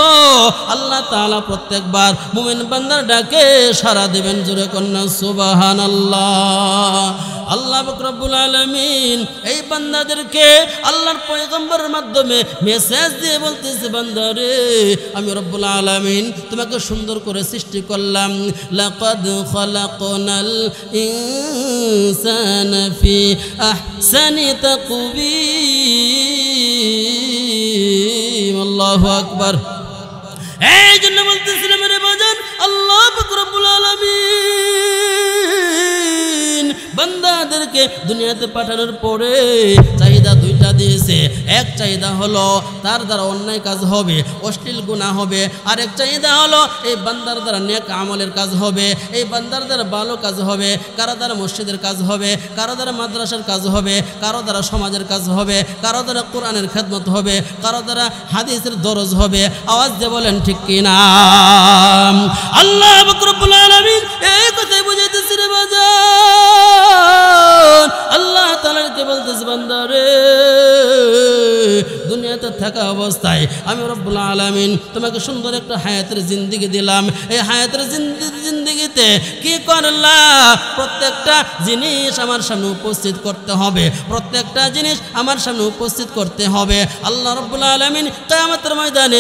S1: আল্লাহ তাআলা প্রত্যেকবার মুমিন বান্দার ডাকে সাড়া দিবেন। জোরে কন্যা সুবহানাল্লাহ। আল্লাহ পাক রব্বুল আলামিন এই বান্দাদেরকে আল্লাহর পয়গম্বরের মাধ্যমে মেসেজ দিয়ে বলতেছে, বান্দারে আমি রব্বুল আলামিন তোমাকে সুন্দর করে সৃষ্টি করলাম। লাকাদ খালাকনাল ইনসানা ফি আহসানি তাকওয়িম। আল্লাহু আকবার। এই জন্য বলতেছিলাম রে বাজান, আল্লাহ পাক রব্বুল আলামিন বান্দাদেরকে দুনিয়াতে পাঠানোর পরে চাহিদা দুইটা দিয়েছে। এক চাহিদা হলো তার দ্বারা অন্যায় কাজ হবে, অশ্লীল গুনাহ হবে। আরেক চাহিদা হলো এই বান্দার দ্বারা নেক আমলের কাজ হবে, এই বান্দার দ্বারা ভালো কাজ হবে। কারো দ্বারা মসজিদের কাজ হবে, কারো দ্বারা মাদ্রাসার কাজ হবে, কারো দ্বারা সমাজের কাজ হবে, কারো দ্বারা কোরআনের খেদমত হবে, কারো দ্বারা হাদিসের দরজ হবে। আওয়াজ দিয়ে বলেন ঠিক কিনা? আল্লাহ পাক রব্বুল আলামিন এই কথাই বুঝাইতেছে রে বাজান। আল্লাহ তাআলাকে বলতেছে, বান্দারে দুনিয়াতে থাকা অবস্থায় আমি রব্বুল আলামিন তোমাকে সুন্দর একটা হায়াতের জিন্দেগি দিলাম। এই হায়াতের জিন্দেগিতে কি করলাম? প্রত্যেকটা জিনিস আমার সামনে উপস্থিত করতে হবে, প্রত্যেকটা জিনিস আমার সামনে উপস্থিত করতে হবে। আল্লাহ রব্বুল আলামিন কিয়ামতের ময়দানে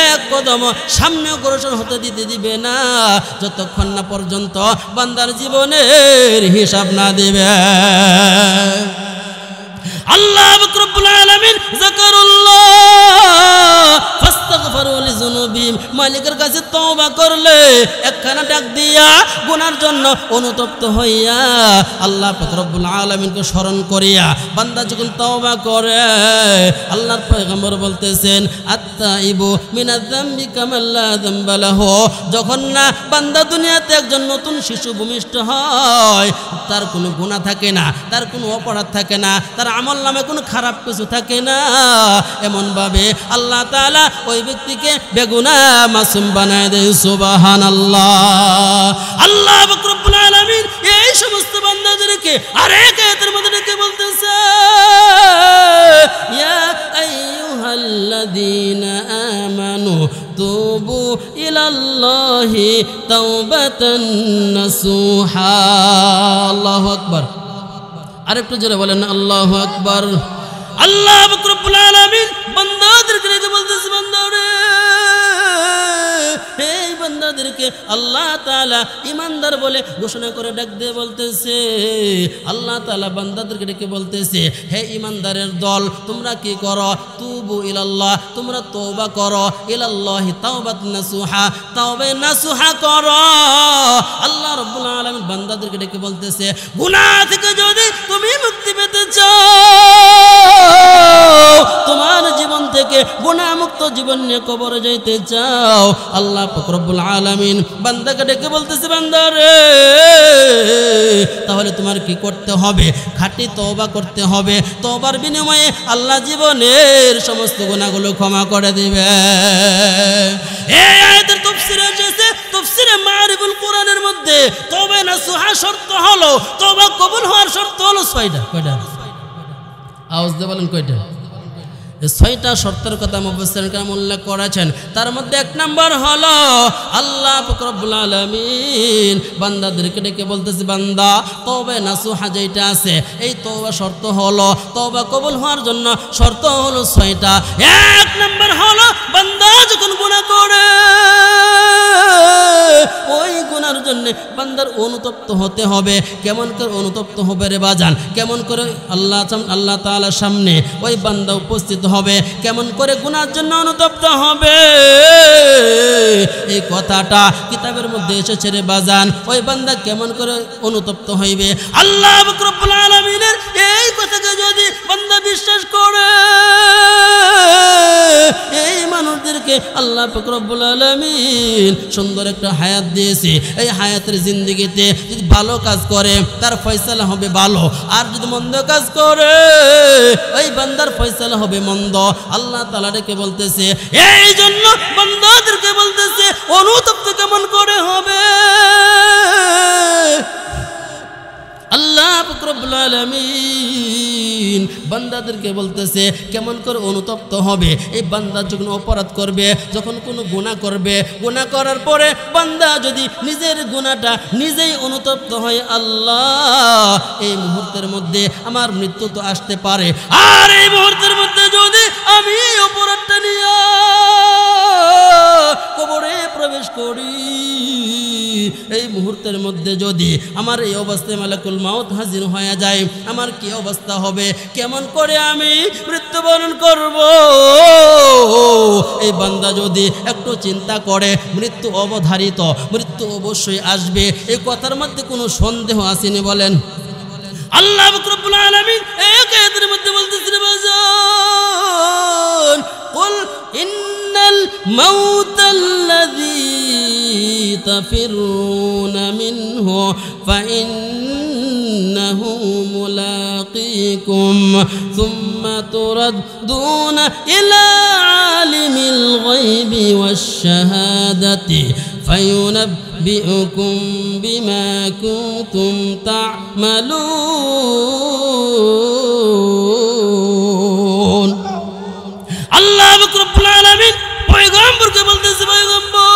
S1: এক কদম সামনে অগ্রসর হতে দিবে না যতক্ষণ না পর্যন্ত বান্দার জীবনের হিসাব না দিবে। আল্লাহ পাক রব্বুল আলামিন যাকারুল্লাহ ফাস্তাগফিরু লিযুনুবিহিম। মালিকের কাছে তওবা করলে একখানা ডাক দিয়া গুনার জন্য অনুতপ্ত হইয়া আল্লাহ পাক রব্বুল আলামিনকে স্মরণ করিয়া বান্দা যখন তওবা করে, আল্লাহর পয়গম্বর বলতেছেন, আত্তাইবু মিনাজ যামবি কামান লা যামবা লাহু। যখন না বান্দা দুনিয়াতে একজন নতুন শিশু ভূমিষ্ঠ হয়, তার কোনো গুনাহ থাকে না, তার কোনো অপরাধ থাকে না, তার আমল নামে কোনো খারাপ কিছু থাকে না। এমন ভাবে আল্লাহ তাআলা ওই ব্যক্তিকে বেগুনাহ মাসুম বানায় দেয়। সুবহানাল্লাহ। আল্লাহ পাক রব্বুল আলামিন এই সমস্ত বান্দাদেরকে আরেক আয়াতের মধ্যে ডেকে বলতেছে, ইয়া আইয়ুহাল্লাযীনা আমানু তুবু ইলাল্লাহি তাওবাতান নাসুহা। আল্লাহু আকবার। আরেকটু জোরে বলেন আল্লাহু আকবার। আল্লাহ পাক রব্বুল আলামিন বান্দাদেরকে ডেকে বলতেছে, বান্দারে এই বান্দাদেরকে আল্লাহ তাআলা ঈমানদার বলে ঘোষণা করে ডাক দিয়ে বলতেছে। আল্লাহ তাআলা বান্দাদেরকে ডেকে বলতেছে, হে ঈমানদারের দল, তোমরা কি করো? তুবু ইলাল্লাহ, তোমরা তওবা করো। ইলাল্লাহি তাওবাতান নাসুহা, তওবা নাসুহা করো। আল্লাহ রাব্বুল আলামিন বান্দাদেরকে ডেকে বলতেছে, গুনাহ থেকে যদি তুমি মুক্তি পেতে চাও, তোমার জীবন থেকে গুনাহমুক্ত জীবন নিয়ে কবরে যাইতে চাও, আল্লাহ পাক রব্বুল আলামিন বান্দাকে ডেকে বলতেছে, বান্দারে তাহলে তোমার কি করতে হবে? খাঁটি তওবা করতে হবে। তওবার বিনিময়ে আল্লাহ জীবনের সমস্ত গুনাহগুলো ক্ষমা করে দিবে। এই আয়াতের তাফসীরে এসেছে, তাফসীরে মারিফুল কোরআনের মধ্যে তওবা নাসুহা শর্ত হলো, তওবা কবুল হওয়ার শর্ত হলো 6টা। কয়টা? আওয়াজ দিয়ে বলেন কয়টা? 6টা শর্তের কথা মুফাসসিরিন কেরাম উল্লেখ করেছেন। তার মধ্যে 1 নম্বর হলো আল্লাহ পাক রব্বুল আলামিন বান্দাদেরকে ডেকে বলতেছে, বান্দা তওবা নাসুহা যেটা আছে, এই তওবা শর্ত হলো, তওবা কবুল হওয়ার জন্য শর্ত হলো 6টা। 1 নম্বর হলো বান্দা যখন গুনাহ করে ওই গুনার জন্য বান্দার অনুতপ্ত হতে হবে। কেমন করে অনুতপ্ত হবে রে বাজান? কেমন করে আল্লাহ তাআলার সামনে ওই বান্দা উপস্থিত হবে? কেমন করে গুনার জন্য অনুতপ্ত হবে? এই কথাটা কিতাবের মধ্যে এসেছে রে বাজান। ওই বান্দা কেমন করে অনুতপ্ত হইবে? আল্লাহ পাক রব্বুল আলামিনের এই কথাকে যদি বান্দা বিশ্বাস করে, এই মানুষদেরকে আল্লাহ পাক রব্বুল আলামিন সুন্দর একটা হায়াত দিয়েছে। এই হায়াতের জিন্দেগিতে যদি ভালো কাজ করে তার ফয়সালা হবে ভালো, আর যদি মন্দ কাজ করে ওই বান্দার ফয়সালা হবে মন্দ। আল্লাহ তাআলা ডেকে বলতেছে, এই জন্য বান্দাদেরকে বলতেছে অনুতপ্ত কেমন করে হবে? আল্লাহ পাক রব্বুল আলামিন বান্দাদেরকে বলতেছে কেমন করে অনুতপ্ত হবে। এই বান্দা যখন অপরাধ করবে, যখন কোনো গুনাহ করবে, গুনাহ করার পরে বান্দা যদি নিজের গুনাহটা নিজেই অনুতপ্ত হয়, আল্লাহ এই মুহূর্তের মধ্যে আমার মৃত্যু তো আসতে পারে, আর এই মুহূর্তের মধ্যে যদি আমি অপরাধটা নিয়ে কবরে প্রবেশ করি, এই মুহূর্তের মধ্যে যদি আমার এই অবস্থায় মালাকুল মাউত হাজির হয়ে যায়, আমার কি অবস্থা হবে, কেমন করে আমি মৃত্যুবরণ করব। এই বান্দা যদি একটু চিন্তা করে মৃত্যু অবধারিত, মৃত্যু অবশ্যই আসবে, এই কথার মধ্যে কোনো সন্দেহ আসেনি বলেন। আল্লাহ রাব্বুল আলামিন এই আয়াতের মধ্যে বলতেছেন বাজান কুল ইন্নাল মাউতাল্লাযী তাফিরুনা মিনহু ফাইন্নাহু মুলাকীকুম সুম্মা তুরাদ্দুনা ইলা আলিমিল গায়বি ওয়াশ শাহাদাতি فينبئكم بما كنتم تعملون আল্লাহ রাব্বুল আলামিন পয়গম্বরকে বলতেছে, পয়গম্বর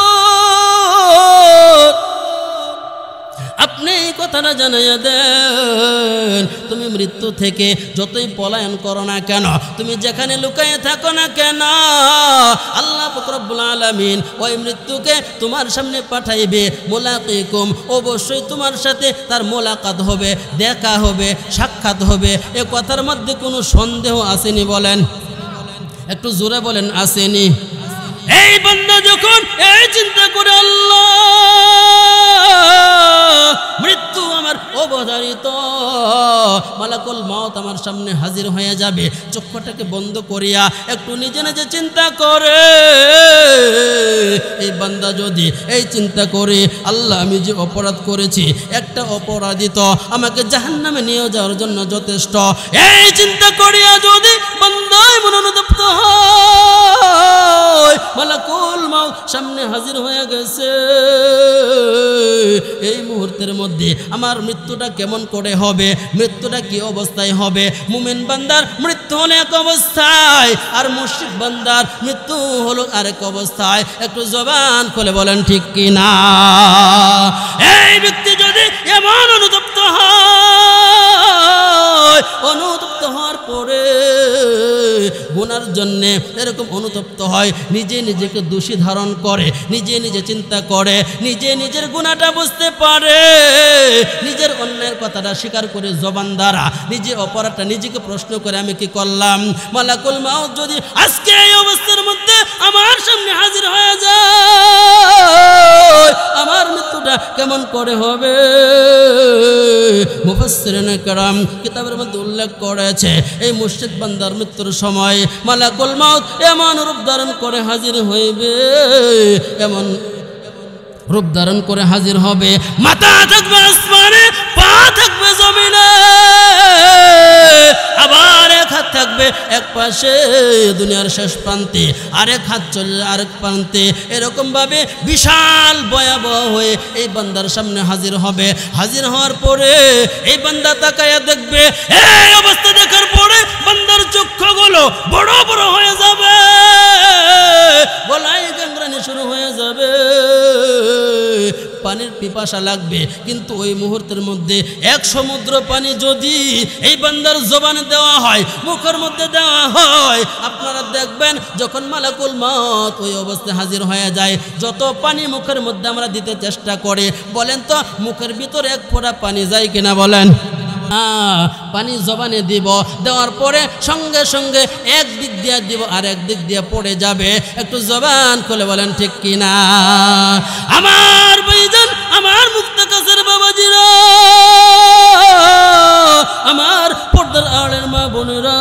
S1: আপনি এই কথাটা জানাইয়া দেন, তুমি মৃত্যু থেকে যতই পলায়ন করো না কেন, তুমি যেখানে লুকায়ে থাকো না কেন, আল্লাহ রাব্বুল আলামিন ওই মৃত্যুকে তোমার সামনে পাঠাইবে। মুলাকীকুম অবশ্যই তোমার সাথে তার মোলাকাত হবে, দেখা হবে, সাক্ষাৎ হবে, এ কথার মধ্যে কোনো সন্দেহ আসেনি বলেন। একটু জোরে বলেন আসেনি। এই বান্দা যখন এই চিন্তা করে আল্লাহ মৃত্যু আমার অবধারিত, মালাকুল মাউত আমার সামনে হাজির হয়ে যাবে, চক্ষুটাকে বন্ধ করিয়া একটু নিজে নিজে চিন্তা করে, এই বান্দা যদি এই চিন্তা করে আল্লাহ আমি যে অপরাধ করেছি, একটা অপরাধী তো আমাকে জাহান্নামে নিয়ে যাওয়ার জন্য যথেষ্ট, এই চিন্তা করিয়া যদি বান্দায় মনোনুতপ্ত হয়, মালাকুল মাউত সামনে হাজির হয়ে গেছে, এই মুহূর্তের মধ্যে আমার মৃত্যুটা কেমন করে হবে, মৃত্যুটা কি অবস্থায় হবে। মুমিন বান্দার মৃত্যু হলো এক অবস্থায়, আর মুশরিক বান্দার মৃত্যু হলো আরেক অবস্থায়। একটু জবান খুলে বলেন ঠিক কি না। এই ব্যক্তি যদি এমন অনুতপ্ত হয়, অনুতপ্ত হওয়ার পরে গুনার জন্যে এরকম অনুতপ্ত হয়, নিজে নিজেকে দোষী ধারণ করে, নিজে নিজে চিন্তা করে, নিজে নিজের গুনাহটা বুঝতে পারে, নিজের অন্যের কথাটা স্বীকার করে জবান দ্বারা নিজে অপরাধটা নিজেকে প্রশ্ন করে আমি কি করলাম। মালাকুল মাউত যদি আজকে এই অবস্থার মধ্যে আমার সামনে হাজির হয়ে যায়, আমার মৃত্যুটা কেমন করে হবে। মুফাসসিরিনে কেরাম কিতাবের মধ্যে উল্লেখ করেছে, এই মুশরিক বান্দার মৃত্যুর সময় মালাকুল মাউত এমন রূপ ধারণ করে হাজির হইবে, এমন রূপ ধারণ করে হাজির হবে, মাথা থাকবে আসমানে, পা থাকবে জমিনে, আবার এক হাত থাকবে এক পাশে দুনিয়ার শেষ প্রান্তে, আরেক হাত চলে আরেক প্রান্তে, এরকম ভাবে বিশাল ভয়াবহ হয়ে এই বান্দার সামনে হাজির হবে। হাজির হওয়ার পরে এই বান্দা তাকায়া দেখবে, এই অবস্থা দেখার পরে বান্দার চক্ষুগুলো বড় বড় হয়ে যাবে, গলায় গাংরানি শুরু হয়ে যাবে, পানির পিপাসা লাগবে। কিন্তু ওই মুহূর্তের মধ্যে এক সমুদ্র পানি যদি এই বান্দার জবানে দেওয়া হয়, মুখের মধ্যে দেওয়া হয়, আপনারা দেখবেন যখন মালাকুল মাউত ওই অবস্থায় হাজির হয়ে যায়, যত পানি মুখের মধ্যে আমরা দিতে চেষ্টা করি, বলেন তো মুখের ভিতরে এক ফোঁটা পানি যায় কিনা বলেন। পানি জবানে দিব, দেওয়ার পরে সঙ্গে সঙ্গে এক দিক দিয়ে দিব আর এক দিক দিয়ে পড়ে যাবে। একটু জবান খুলে বলেন ঠিক কিনা। আমার ভাইজান, আমার মুক্তাকাশের বাবাজিরা, আমার পর্দার আড়ের মা বোনেরা,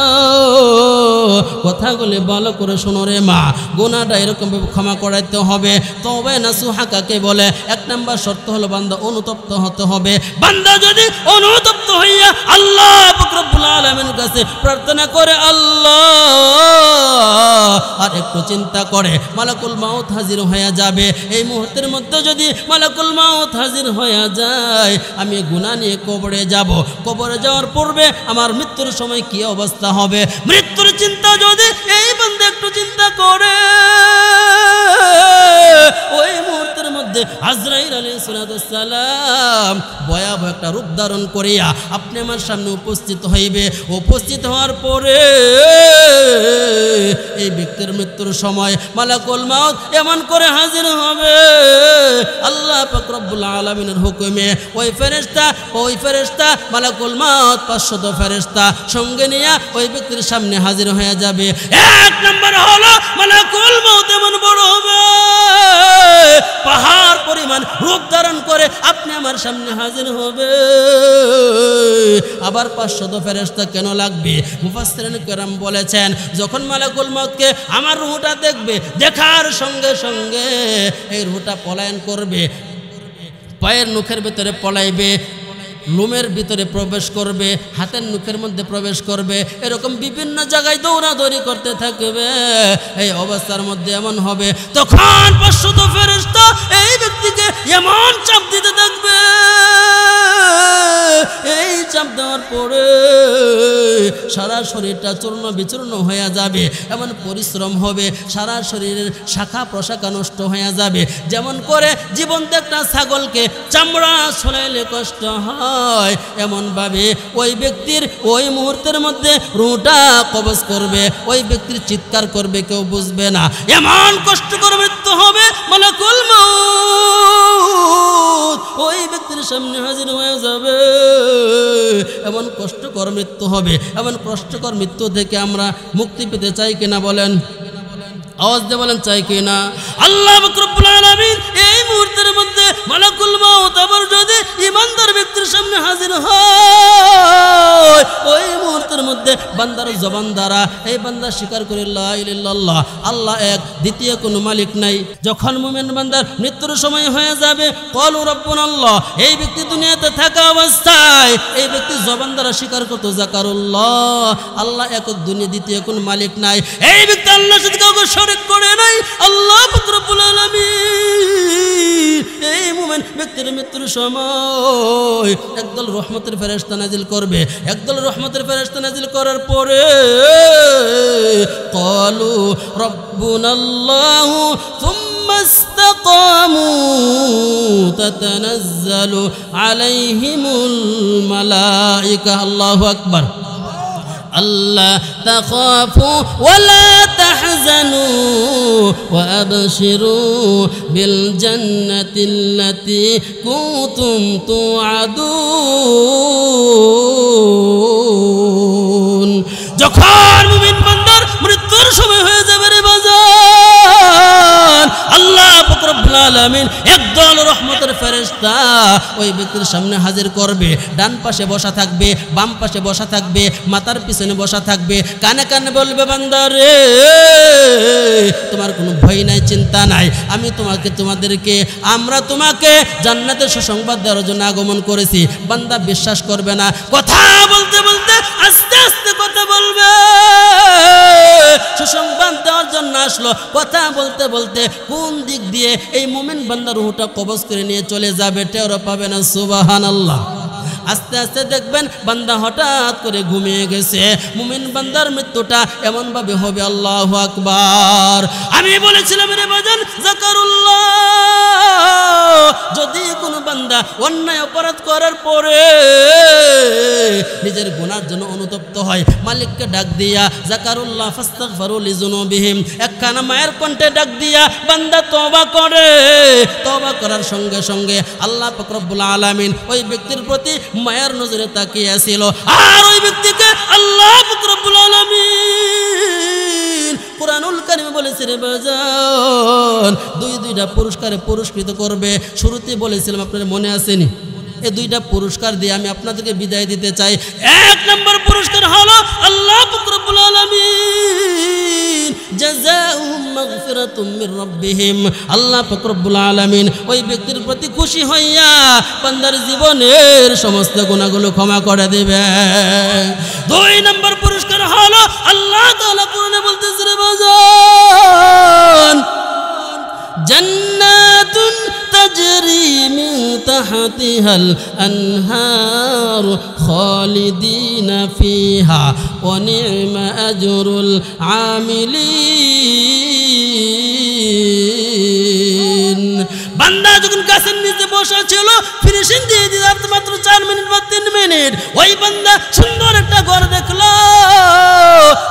S1: কথাগুলি ভালো করে শোনো রে মা। গুনাহটা এরকম ভাবে ক্ষমা করাইতে হবে। তবে নাসুহা কাকে বলে? এক নাম্বার শর্ত হলো বান্দা অনুতপ্ত হতে হবে। বান্দা যদি অনুতপ্ত হইয়া আল্লাহ পাক রব্বুল আলামিনের কাছে প্রার্থনা করে আল্লাহ, আর একটু চিন্তা করে মালাকুল মাউত হাজির হয়ে যাবে। এই মুহূর্তের মধ্যে যদি মালাকুল মাউত হাজির হয়ে যায়, আমি গুনাহ নিয়ে কবরে যাব। কবরে যাওয়ার পূর্বে আমার মৃত্যুর সময় কি অবস্থা হবে, মৃত্যুর চিন্তা যদি এই বান্দা একটু চিন্তা করে, ওই মুহূর্তের মধ্যে আজরাইল আলাইহিস সালাম ভয়াবহ একটা রূপ ধারণ করিয়া আপনি আমার সামনে উপস্থিত হইবে। উপস্থিত হওয়ার পরে এই ব্যক্তির মৃত্যুর সময় মালাকুল মাউত এমন করে হাজির হবে, আল্লাহ পাক রব্বুল আলামিনের হুকুমে ওই ফেরেশতা মালাকুল মাউত 500 ফেরেশতা সঙ্গে নিয়ে ওই ব্যক্তির সামনে হাজির হয়ে যাবে। এক নম্বর হলো মালাকুল মাউত এমন বড় হবে, পাহাড় পরিমাণ রূপ ধারণ করে আপনি আমার সামনে হাজির হবে। আবার 500 ফেরেশতা কেন লাগবে? মুফাসসিরিন কেরাম বলেছেন, যখন মালাকুল মাউতকে আমার রূহটা দেখবে, দেখার সঙ্গে সঙ্গে এই রূহটা পলায়ন করবে, পায়ের নখের ভিতরে পলাইবে, লোমের ভিতরে প্রবেশ করবে, হাতের নখের মধ্যে প্রবেশ করবে, এরকম বিভিন্ন জায়গায় দৌড়াদৌড়ি করতে থাকবে। এই অবস্থার মধ্যে এমন হবে, তখন 500 ফেরেশতা এই ব্যক্তিকে এমন চাপ দিতে থাকবে, এই চাপ দেওয়ার পরে সারা শরীরটা চূর্ণ বিচূর্ণ হয়ে যাবে, এমন পরিশ্রম হবে, সারা শরীরের শাখা প্রশাখা নষ্ট হয়ে যাবে। যেমন করে জীবন্ত একটা ছাগলকে চামড়া ছড়াইলে কষ্ট হয়, এমনভাবে ওই ব্যক্তির ওই মুহূর্তের মধ্যে রূহটা কবজ করবে, ওই ব্যক্তির চিৎকার করবে, কেউ বুঝবে না, এমন কষ্টকর মৃত্যু হবে। মালাকুল মাউত ওই ব্যক্তির সামনে হাজির হয়ে যাবে, এমন কষ্টকর মৃত্যু হবে। এমন কষ্টকর মৃত্যু থেকে আমরা মুক্তি পেতে চাই কিনা বলেন? আওয়াজ দিয়ে বলেন, চাই কিনা? আল্লাহ পাক রব্বুল আলামিন এই মুহূর্তের মধ্যে মালাকুল মাউত আবার যদি ইমানদার ব্যক্তির সামনে হাজির হয়, ওই মুহূর্তের মধ্যে বান্দার জবান দ্বারা এই বান্দা স্বীকার করে লা ইলাহা ইল্লাল্লাহ, আল্লাহ এক, দ্বিতীয় কোনো মালিক নাই। যখন মুমিন বান্দার মৃত্যুর সময় হয়ে যাবে, ক্বালু রাব্বুনাল্লাহ, এই ব্যক্তি দুনিয়াতে থাকা অবস্থায় এই ব্যক্তি জবান দ্বারা স্বীকার করতো যাকারুল্লাহ, আল্লাহ একক, দুনিয়া দ্বিতীয় কোনো মালিক নাই। এই ব্যক্তি আল্লাহর সাথে কাউকে শরীক করে নাই। আল্লাহ পাক রব্বুল আলামিন এই মুমিন ব্যক্তির মৃত্যুর সময় একদল রহমতের ফেরেশতা নাজিল করবে। একদল রহমতের ফেরেশতা নাজিল করার পরে ক্বালু রাব্বুনাল্লাহু থুম্মা ইসতাকামু তাতানাজ্জালু আলাইহিমুল মালায়েকা। আল্লাহু আকবার। আল্লাহ তাখাফু ওয়ালা তাহজানু ওয়াবশিরু বিল জান্নাতিল্লাতী কুনতুম তুআদুন। যখন মুমিন বান্দার মৃত্যুর সময় হয়ে যাবে রে বাজান, আল্লাহ পাক রব্বুল আলামিন একদল রহমতের ফেরেশতা ওই ব্যক্তির সামনে হাজির করবে। ডান পাশে বসা থাকবে, বাম পাশে বসা থাকবে, মাথার পিছনে বসা থাকবে, কানে কানে বলবে, বান্দা রে, তোমার কোনো ভয় নাই, চিন্তা নাই, আমি আমরা তোমাকে জান্নাতের সুসংবাদ দেওয়ার জন্য আগমন করেছি। বান্দা বিশ্বাস করবে না, কথা বলতে বলতে আস্তে আস্তে কথা বলবে, সুসংবাদ দেওয়ার জন্য আসলো। কথা বলতে বলতে কোন দিক দিয়ে এই মুমিন বান্দার রূহটা কবজ করে নিয়ে চলে যাবে, টেরও পাবে না। সুবহানাল্লাহ। আস্তে আস্তে দেখবেন বান্দা হঠাৎ করে ঘুমিয়ে গেছে। মুমিন বান্দার মৃত্যুটা এমন ভাবে হবে, আল্লাহু আকবার। আমি বলেছিলাম রে বাজান, যাকারুল্লাহ, যদি কোনো বান্দা অন্যায় অপরাধ করার পরে নিজের গুনার জন্য অনুতপ্ত হয়, মালিককে ডাক দিয়া যাকারুল্লাহ ফাস্তাগফিরু লিযুনুবিহিম, একখানা মায়ের কণ্ঠে ডাক দিয়া বান্দা তওবা করে। তওবা করার সঙ্গে সঙ্গে আল্লাহ পাক রব্বুল আলামিন ওই ব্যক্তির প্রতি মায়ের নজরে তাকিয়ে ছিল, আর ওই ব্যক্তিকে আল্লাহ পাক রব্বুল আলামিন কুরআনুল কারীমে বলেছে রে বাজান, দুইটা পুরস্কারে পুরস্কৃত করবে। শুরুতে বলেছিলাম, আপনার মনে আসেনি? এই দুইটা পুরস্কার দিয়ে আমি আপনাদেরকে বিদায় দিতে চাই। এক নম্বর পুরস্কার হলো আল্লাহ পাক রব্বুল আলামিন জাযাউহুম মাগফিরাতুম মির রাব্বিহিম। আল্লাহ পাক রব্বুল আলামিন ওই ব্যক্তির প্রতি খুশি হইয়া বান্দার জীবনের সমস্ত গুনাহগুলো ক্ষমা করে দিবে। 2 নম্বর পুরস্কার হলো আল্লাহ তাআলা কোরআনে বলতেছে রে বাজান, জান্নাতুন তাজরি মিন তাহতিহাল আনহার খালিদিনা ফিহা ওয়া নি'মা আজরুল আমিলিন। বান্দা যখন গাছের নিচে বসা ছিল, ফিনিশিং দিয়ে দিতে মাত্র 4 মিনিট বা 3 মিনিট, ওই বান্দা সুন্দর একটা ঘর দেখলো,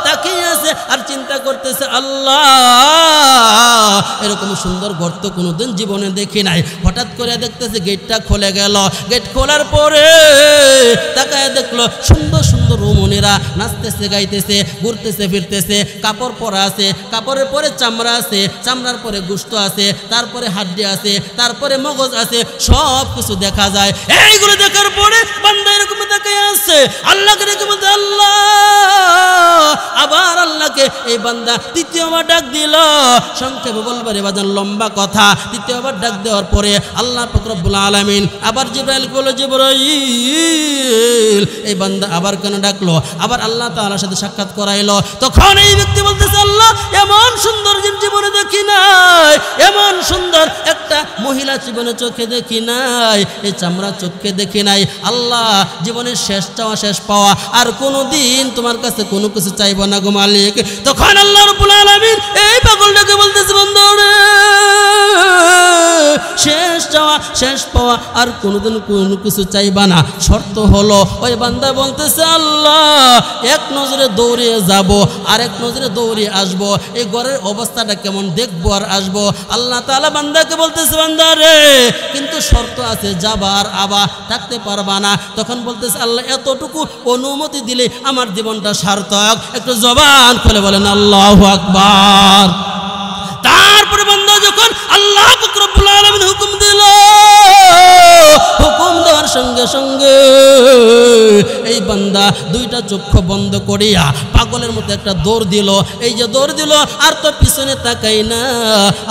S1: তাকিয়ে আছে আর চিন্তা করতেছে আল্লাহ এরকম সুন্দর ঘর তো কোনোদিন জীবনে দেখি নাই। হঠাৎ করে দেখতেছে গেটটা খুলে গেল। গেট খোলার পরে তাকায় দেখলো সুন্দর সুন্দর রমণীরা নাচতেছে, গাইতেছে, ঘুরতেছে, ফিরতেছে। কাপড় পরা আছে, কাপড়ের পরে চামড়া আছে, চামড়ার পরে গোশত আছে, তারপরে হাড্ডি আছে, তারপরে মগজ আছে, সব কিছু দেখা যায়। এইগুলো দেখার পরে বান্দা এরকম তাকায় আছে, আল্লাহকে রেখে বলতে আল্লাহ, আবার আল্লাহকে এই বান্দা তৃতীয়বার ডাক দিল। সংক্ষেপে বলবারে বাজান লম্বা কথা। তৃতীয়বার ডাক দেওয়ার পরে আল্লাহ পাক রব্বুল আলামিন আবার জিবরাইল বলল, জিবরাইল এই বান্দা আবার কেন ডাকলো? আবার আল্লাহ তাআলার সাথে সাক্ষাৎ করাইলো। তখন এই ব্যক্তি বলতেছে আল্লাহ এমন সুন্দর জীবনে দেখি নাই, এমন সুন্দর একটা মহিলা জীবনে চোখে দেখি নাই, এই চামড়া চোখে দেখি নাই। আল্লাহ জীবনের শেষ চাওয়া শেষ পাওয়া, আর কোনোদিন তোমার কাছে কোনো কিছু চাইব না গো মালিক। তখন আল্লাহ রাব্বুল আলামিন এই পাগলটাকে বলতেছে বান্দারে শেষ চাওয়া শেষ পাওয়া আর কোনোদিন কোনো কিছু চাইবা না, শর্ত হলো। ওই বান্দা বলতেছে আল্লাহ এক নজরে দৌড়িয়ে যাব আর এক নজরে দৌড়িয়ে আসব, এই ঘরের অবস্থাটা কেমন দেখবো আর আসবো। আল্লাহ তাআলা বান্দাকে বলতেছে বান্দারে কিন্তু শর্ত আছে, যাবা আর আবা থাকতে পারবা না। তখন বলতেছে আল্লাহ এতটুকু অনুমতি দিলে আমার জীবনটা সার্থক। একটু জবান খুলে বলেন আল্লাহু আকবার। তারপরে বান্দা যখন আল্লাহ পাক রব্বুল আলামিন হুকুম দিল, হুকুম দেওয়ার সঙ্গে সঙ্গে এই বান্দা 2টা চক্ষু বন্ধ করিয়া পাগলের মতো একটা দৌড় দিল। এই যে দৌড় দিল আর তো পিছনে তাকাই না।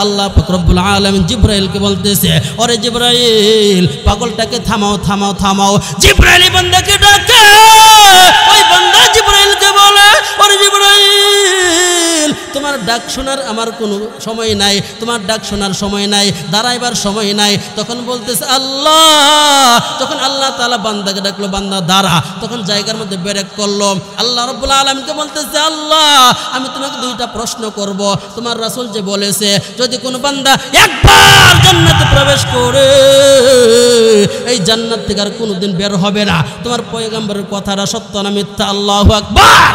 S1: আল্লাহ পাক রব্বুল আলামিন জিবরাইলকে বলতেছে, ওরে জিবরাইল পাগলটাকে থামাও থামাও থামাও। জিবরাইল এই বান্দাকে ডাকে, ওই বান্দা জিবরাইলকে বলে, ওরে জিবরাইল তোমার ডাক শোনার আমার কোনো সময় নাই, তোমার ডাক শোনার সময় নাই, দাঁড়াইবার সময় নাই। তখন বলতেছে আল্লাহ, তখন আল্লাহ তাআলা বান্দাকে ডাকলো, বান্দা দাঁড়া। তখন জায়গার মধ্যে ব্রেক করলো। আল্লাহ রাব্বুল আলামিনকে বলতেছে আল্লাহ আমি তোমাকে 2টা প্রশ্ন করব। তোমার রাসূল যে বলেছে যদি কোনো বান্দা একবার জান্নাতে প্রবেশ করে এই জান্নাত থেকে আর কোনোদিন বের হবে না, তোমার পয়গম্বরের কথাটা সত্য না মিথ্যা? আল্লাহু আকবার,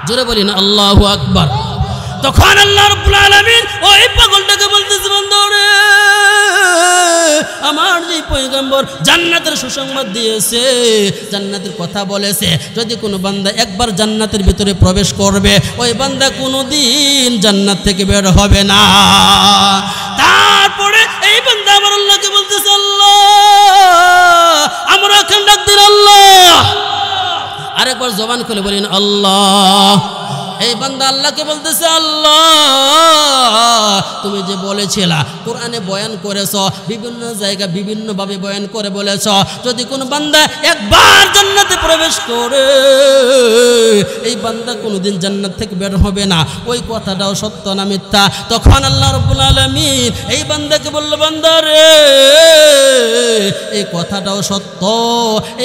S1: জোরে বলি না আল্লাহু আকবার। তখন আল্লাহ রাব্বুল আলামিন ওই পাগলটাকে বলতেছে বান্দারে আমার যে পয়গম্বর জান্নাতের সুসংবাদ দিয়েছে, জান্নাতের কথা বলেছে, যদি কোনো বান্দা একবার জান্নাতের ভিতরে প্রবেশ করবে ওই বান্দা কোনোদিন জান্নাত থেকে বের হবে না। তারপরে এই বান্দা আমার আল্লাহকে বলতেছে আল্লাহ আমরা এখন ডাক দিন আল্লাহ, আরেকবার জবান খুলে বলেন আল্লাহ। এই বান্দা আল্লাহকে বলতেছে আল্লাহ তুমি যে বলেছিলা কোরআনে বয়ান করেছ, বিভিন্ন জায়গা বিভিন্নভাবে বয়ান করে বলেছ যদি কোনো বান্দা একবার জান্নাতে প্রবেশ করে এই বান্দা কোনোদিন জান্নাত থেকে বের হবে না, ওই কথাটাও সত্য না মিথ্যা? তখন আল্লাহ রাব্বুল আলামিন এই বান্দাকে বলল বান্দা রে এই কথাটাও সত্য,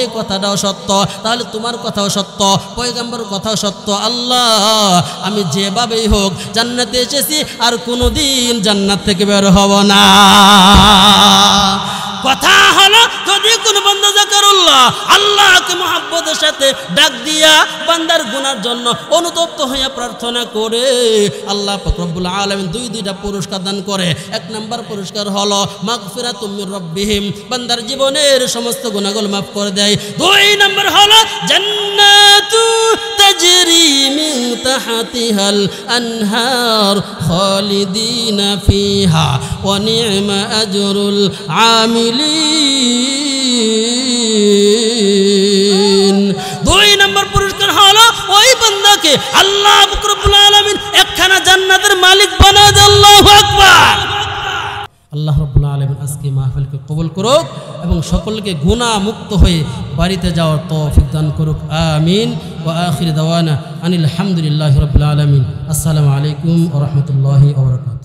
S1: এই কথাটাও সত্য, তাহলে তোমার কথাও সত্য, পয়গম্বরের কথাও সত্য। আল্লাহ আমি যেভাবেই হোক জান্নাতে এসেছি আর কোনোদিন জান্নাত থেকে বের হব না। কথা হলো যদি কোনো বান্দা যাকারুল্লাহ আল্লাহকে মহব্বতের সাথে ডাক দিয়া বান্দার গুনার জন্য অনুতপ্ত হইয়া প্রার্থনা করে আল্লাহ পাক রব্বুল আলামিন 2টা পুরস্কার দান করে। 1 নম্বর পুরস্কার হলো মাগফিরাতুম মির রাব্বিহিম, বান্দার জীবনের সমস্ত গুনাহগুলো মাফ করে দেয়। 2 নম্বর হলো জান্নাতু তাজরি মিন তাহতিহাল আনহার খালিদিনা ফিহা ওয়া নি'মা আজরুল আমিলিন। 2 নম্বর পুরস্কার হলো ওই বান্দাকে আল্লাহ পাক রব্বুল আলামিন 1 জান্নাতের মালিক বানায় দে। আল্লাহু আকবার। আল্লাহ রাব্বুল আলামিন আজকে মাহফিলকে কবুল করুক এবং সকলকে গুনাহ মুক্ত হয়ে বাড়িতে যাওয়ার তৌফিক দান করুক। আমিন। ওয়া আখির দাওয়ানা আনিল হামদুলিল্লাহি রাব্বিল আলামিন। আসসালামু আলাইকুম ওয়া রাহমাতুল্লাহি ওয়া বারাকাতুহু।